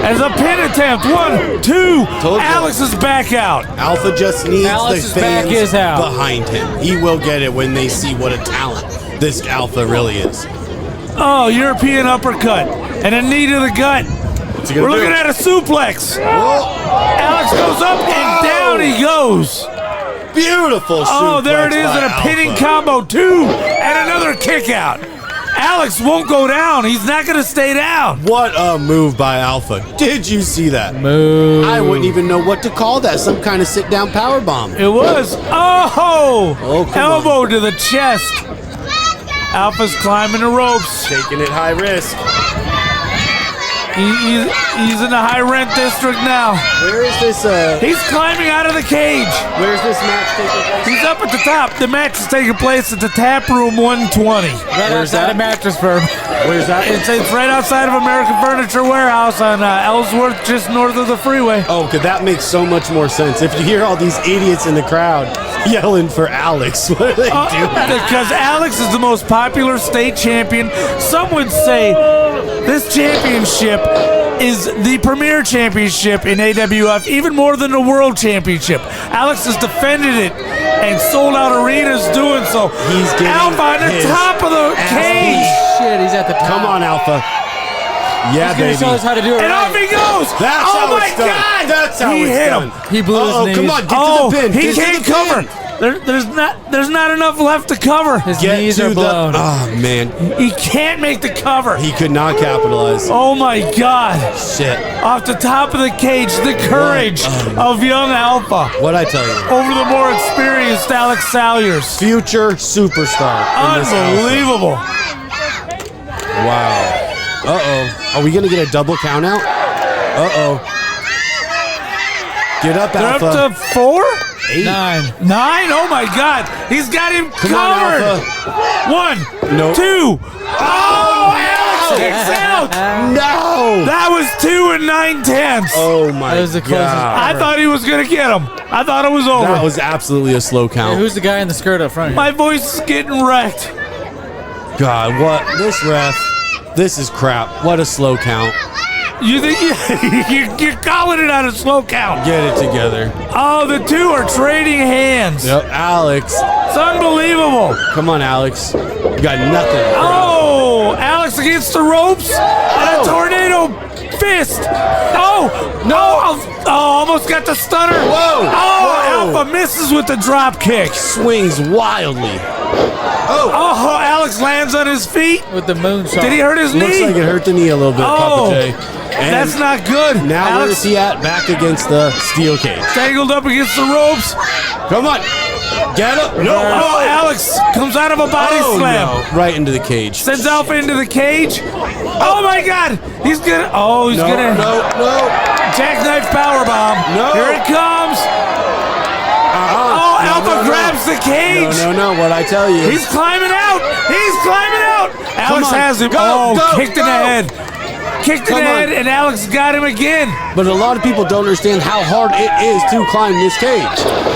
[SPEAKER 2] As a pin attempt. 1, 2. Alex is back out.
[SPEAKER 8] Alpha just needs
[SPEAKER 9] Alex's
[SPEAKER 8] the
[SPEAKER 9] back
[SPEAKER 8] fans
[SPEAKER 9] is out.
[SPEAKER 8] behind him. He will get it when they see what a talent this Alpha really is.
[SPEAKER 2] Oh, European uppercut. And a knee to the gut. We're looking at a suplex. Alex goes up and down he goes.
[SPEAKER 8] Beautiful suplex.
[SPEAKER 2] Oh, there it is
[SPEAKER 8] by
[SPEAKER 2] in a pinning combo. 2 and another kick out. Alex won't go down. He's not going to stay down.
[SPEAKER 8] What a move by Alpha. Did you see that?
[SPEAKER 9] Move.
[SPEAKER 8] I wouldn't even know what to call that. Some kind of sit-down power bomb.
[SPEAKER 2] It was. Oh,
[SPEAKER 8] come
[SPEAKER 2] elbow to the chest. Alpha's climbing the ropes.
[SPEAKER 8] Taking it high risk.
[SPEAKER 2] He's in the high rent district now.
[SPEAKER 8] Where is this?
[SPEAKER 2] He's climbing out of the cage.
[SPEAKER 8] Where's this match taking place?
[SPEAKER 2] He's up at the top. The match is taking place at the Tap Room 120.
[SPEAKER 9] Right outside of Mattress Firm.
[SPEAKER 8] Where's that?
[SPEAKER 2] It's right outside of American Furniture Warehouse on Ellsworth, just north of the freeway.
[SPEAKER 8] Oh, because that makes so much more sense. If you hear all these idiots in the crowd yelling for Alex, what are they doing?
[SPEAKER 2] Because Alex is the most popular state champion. Some would say this championship is the premier championship in AWF, even more than the world championship. Alex has defended it and sold out arenas doing so.
[SPEAKER 8] He's getting
[SPEAKER 2] Alpha on the top of the cage.
[SPEAKER 9] Shit, he's at the top.
[SPEAKER 8] Come on, Alpha. Yeah,
[SPEAKER 9] He's gonna
[SPEAKER 8] baby.
[SPEAKER 9] show us how to do it
[SPEAKER 2] And
[SPEAKER 9] right.
[SPEAKER 2] off he goes.
[SPEAKER 8] That's
[SPEAKER 2] oh
[SPEAKER 8] how
[SPEAKER 2] my
[SPEAKER 8] it's done.
[SPEAKER 2] God!
[SPEAKER 8] That's how
[SPEAKER 2] he
[SPEAKER 8] it's
[SPEAKER 2] hit
[SPEAKER 8] done.
[SPEAKER 2] him.
[SPEAKER 9] He blew his knees.
[SPEAKER 8] Come on, get
[SPEAKER 2] Oh,
[SPEAKER 8] to the pin.
[SPEAKER 2] he
[SPEAKER 8] Get to
[SPEAKER 2] can't
[SPEAKER 8] the
[SPEAKER 2] cover.
[SPEAKER 8] pin.
[SPEAKER 2] There's not enough left to cover.
[SPEAKER 9] His
[SPEAKER 8] Get
[SPEAKER 9] knees
[SPEAKER 8] to
[SPEAKER 9] are
[SPEAKER 8] the.
[SPEAKER 9] blown.
[SPEAKER 8] Oh man,
[SPEAKER 2] He can't make the cover.
[SPEAKER 8] he could not capitalize.
[SPEAKER 2] Oh my God.
[SPEAKER 8] Shit.
[SPEAKER 2] Off the top of the cage, the courage of young Alpha
[SPEAKER 8] What'd I tell you?
[SPEAKER 2] over the more experienced Alex Salyers.
[SPEAKER 8] Future superstar. in this
[SPEAKER 2] Unbelievable.
[SPEAKER 8] outfit. Wow. Are we gonna get a double count out? Get up,
[SPEAKER 2] They're
[SPEAKER 8] Alpha.
[SPEAKER 2] up to 4?
[SPEAKER 8] 8.
[SPEAKER 9] 9.
[SPEAKER 2] 9? Oh my God. He's got him
[SPEAKER 8] Come on,
[SPEAKER 2] covered.
[SPEAKER 8] Alpha.
[SPEAKER 2] 1,
[SPEAKER 8] Nope.
[SPEAKER 2] 2. Oh, Alex kicks out.
[SPEAKER 8] No.
[SPEAKER 2] That was 2 and 9/10.
[SPEAKER 8] Oh my
[SPEAKER 9] That was the closest
[SPEAKER 8] God.
[SPEAKER 2] I thought he was going to get him. I thought it was over.
[SPEAKER 8] That was absolutely a slow
[SPEAKER 9] Hey,
[SPEAKER 8] count.
[SPEAKER 9] who's the guy in the skirt up front here?
[SPEAKER 2] My voice is getting wrecked.
[SPEAKER 8] God, what? This ref. This is crap. What a slow count.
[SPEAKER 2] You think you're calling it on a slow count?
[SPEAKER 8] Get it together.
[SPEAKER 2] Oh, the 2 are trading hands.
[SPEAKER 8] Yep, Alex.
[SPEAKER 2] It's unbelievable.
[SPEAKER 8] Come on, Alex. You got nothing.
[SPEAKER 2] Oh, Alex against the ropes and a tornado fist. Oh, no. Oh, almost got the stunner.
[SPEAKER 8] Whoa.
[SPEAKER 2] Oh,
[SPEAKER 8] Whoa.
[SPEAKER 2] Alpha misses with the drop kick.
[SPEAKER 8] Swings wildly.
[SPEAKER 2] Oh, Alex lands on his feet.
[SPEAKER 9] With the moonshot.
[SPEAKER 2] Did he hurt his
[SPEAKER 8] Looks
[SPEAKER 2] knee?
[SPEAKER 8] like it hurt the knee a little bit,
[SPEAKER 2] Oh,
[SPEAKER 8] Pappa J. And
[SPEAKER 2] that's not good.
[SPEAKER 8] Now where
[SPEAKER 2] Alex
[SPEAKER 8] is he at? Back against the steel cage.
[SPEAKER 2] tangled up against the ropes.
[SPEAKER 8] Come on. Get up. No.
[SPEAKER 2] Oh, Alex comes out of a body
[SPEAKER 8] Oh,
[SPEAKER 2] slam.
[SPEAKER 8] no. Right into the cage.
[SPEAKER 2] Sends Alpha into the cage. Oh my God! He's gonna. Oh, he's
[SPEAKER 8] No,
[SPEAKER 2] gonna.
[SPEAKER 8] no.
[SPEAKER 2] Jackknife powerbomb.
[SPEAKER 8] No.
[SPEAKER 2] Here it comes. Oh,
[SPEAKER 8] No,
[SPEAKER 2] Alpha
[SPEAKER 8] no, no.
[SPEAKER 2] grabs the cage.
[SPEAKER 8] No. What I tell you.
[SPEAKER 2] He's climbing out. He's climbing out. Alex
[SPEAKER 8] on.
[SPEAKER 2] has him.
[SPEAKER 8] Go, go,
[SPEAKER 2] kicked in the
[SPEAKER 8] go.
[SPEAKER 2] head. Kicked in
[SPEAKER 8] Come
[SPEAKER 2] the
[SPEAKER 8] on.
[SPEAKER 2] head, and Alex got him again.
[SPEAKER 8] But a lot of people don't understand how hard it is to climb this cage.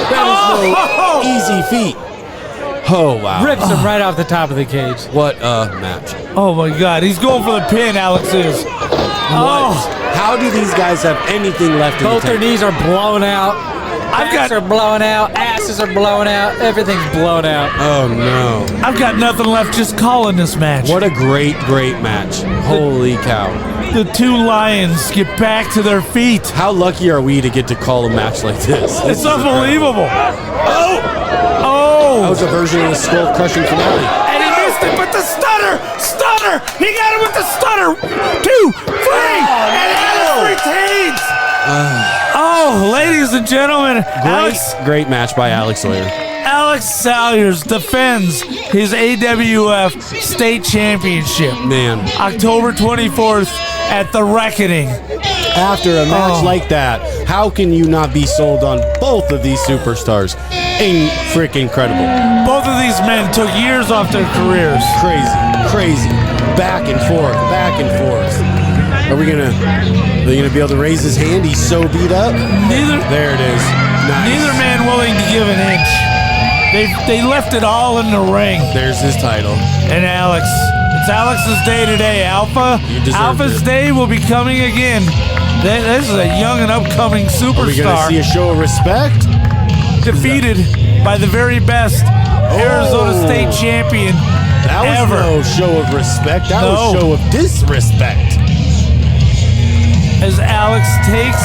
[SPEAKER 8] That is no easy feat. Oh, wow.
[SPEAKER 9] Rips him right off the top of the cage.
[SPEAKER 8] What a match.
[SPEAKER 2] Oh my God, he's going for the pin. Alex is. Oh,
[SPEAKER 8] How do these guys have anything left in the
[SPEAKER 9] Both their
[SPEAKER 8] tank?
[SPEAKER 9] knees are blown out. Backs are blowing out. Asses are blowing out. Everything's blown out.
[SPEAKER 8] Oh, no.
[SPEAKER 2] I've got nothing left just calling this match.
[SPEAKER 8] What a great match. Holy cow.
[SPEAKER 2] The two lions get back to their feet.
[SPEAKER 8] How lucky are we to get to call a match like this?
[SPEAKER 2] It's unbelievable.
[SPEAKER 8] Oh!
[SPEAKER 2] Oh!
[SPEAKER 8] That was a version of the skull crushing finale.
[SPEAKER 2] And he missed it, but the stunner! He got it with the stunner! 2, 3! And Alex retains! Oh, ladies and gentlemen,
[SPEAKER 8] Great match by Alex Sawyer.
[SPEAKER 2] Alex Salyers defends his AWF State Championship.
[SPEAKER 8] Man.
[SPEAKER 2] October 24th at The Reckoning.
[SPEAKER 8] After a match like that, how can you not be sold on both of these superstars? Freaking incredible.
[SPEAKER 2] Both of these men took years off their careers.
[SPEAKER 8] Crazy. Back and forth. Are they gonna be able to raise his hand? He's so beat up. There it is. Nice.
[SPEAKER 2] Neither man willing to give an inch. They left it all in the ring.
[SPEAKER 8] There's his title.
[SPEAKER 2] And Alex. It's Alex's day today, Alpha. Alpha's day will be coming again. This is a young and upcoming superstar.
[SPEAKER 8] Are we gonna see a show of respect?
[SPEAKER 2] Defeated by the very best Arizona State champion
[SPEAKER 8] That was no show of respect. That was show of disrespect.
[SPEAKER 2] As Alex takes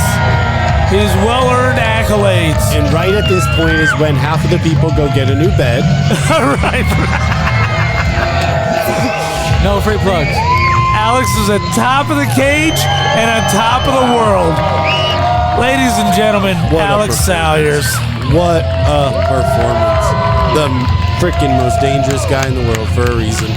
[SPEAKER 2] his well-earned accolades.
[SPEAKER 8] And right at this point is when half of the people go get a new bed.
[SPEAKER 2] Right.
[SPEAKER 9] No free plugs.
[SPEAKER 2] Alex is at top of the cage and on top of the world. Ladies and gentlemen, Alex Salyers.
[SPEAKER 8] What a performance. The freaking most dangerous guy in the world for a reason.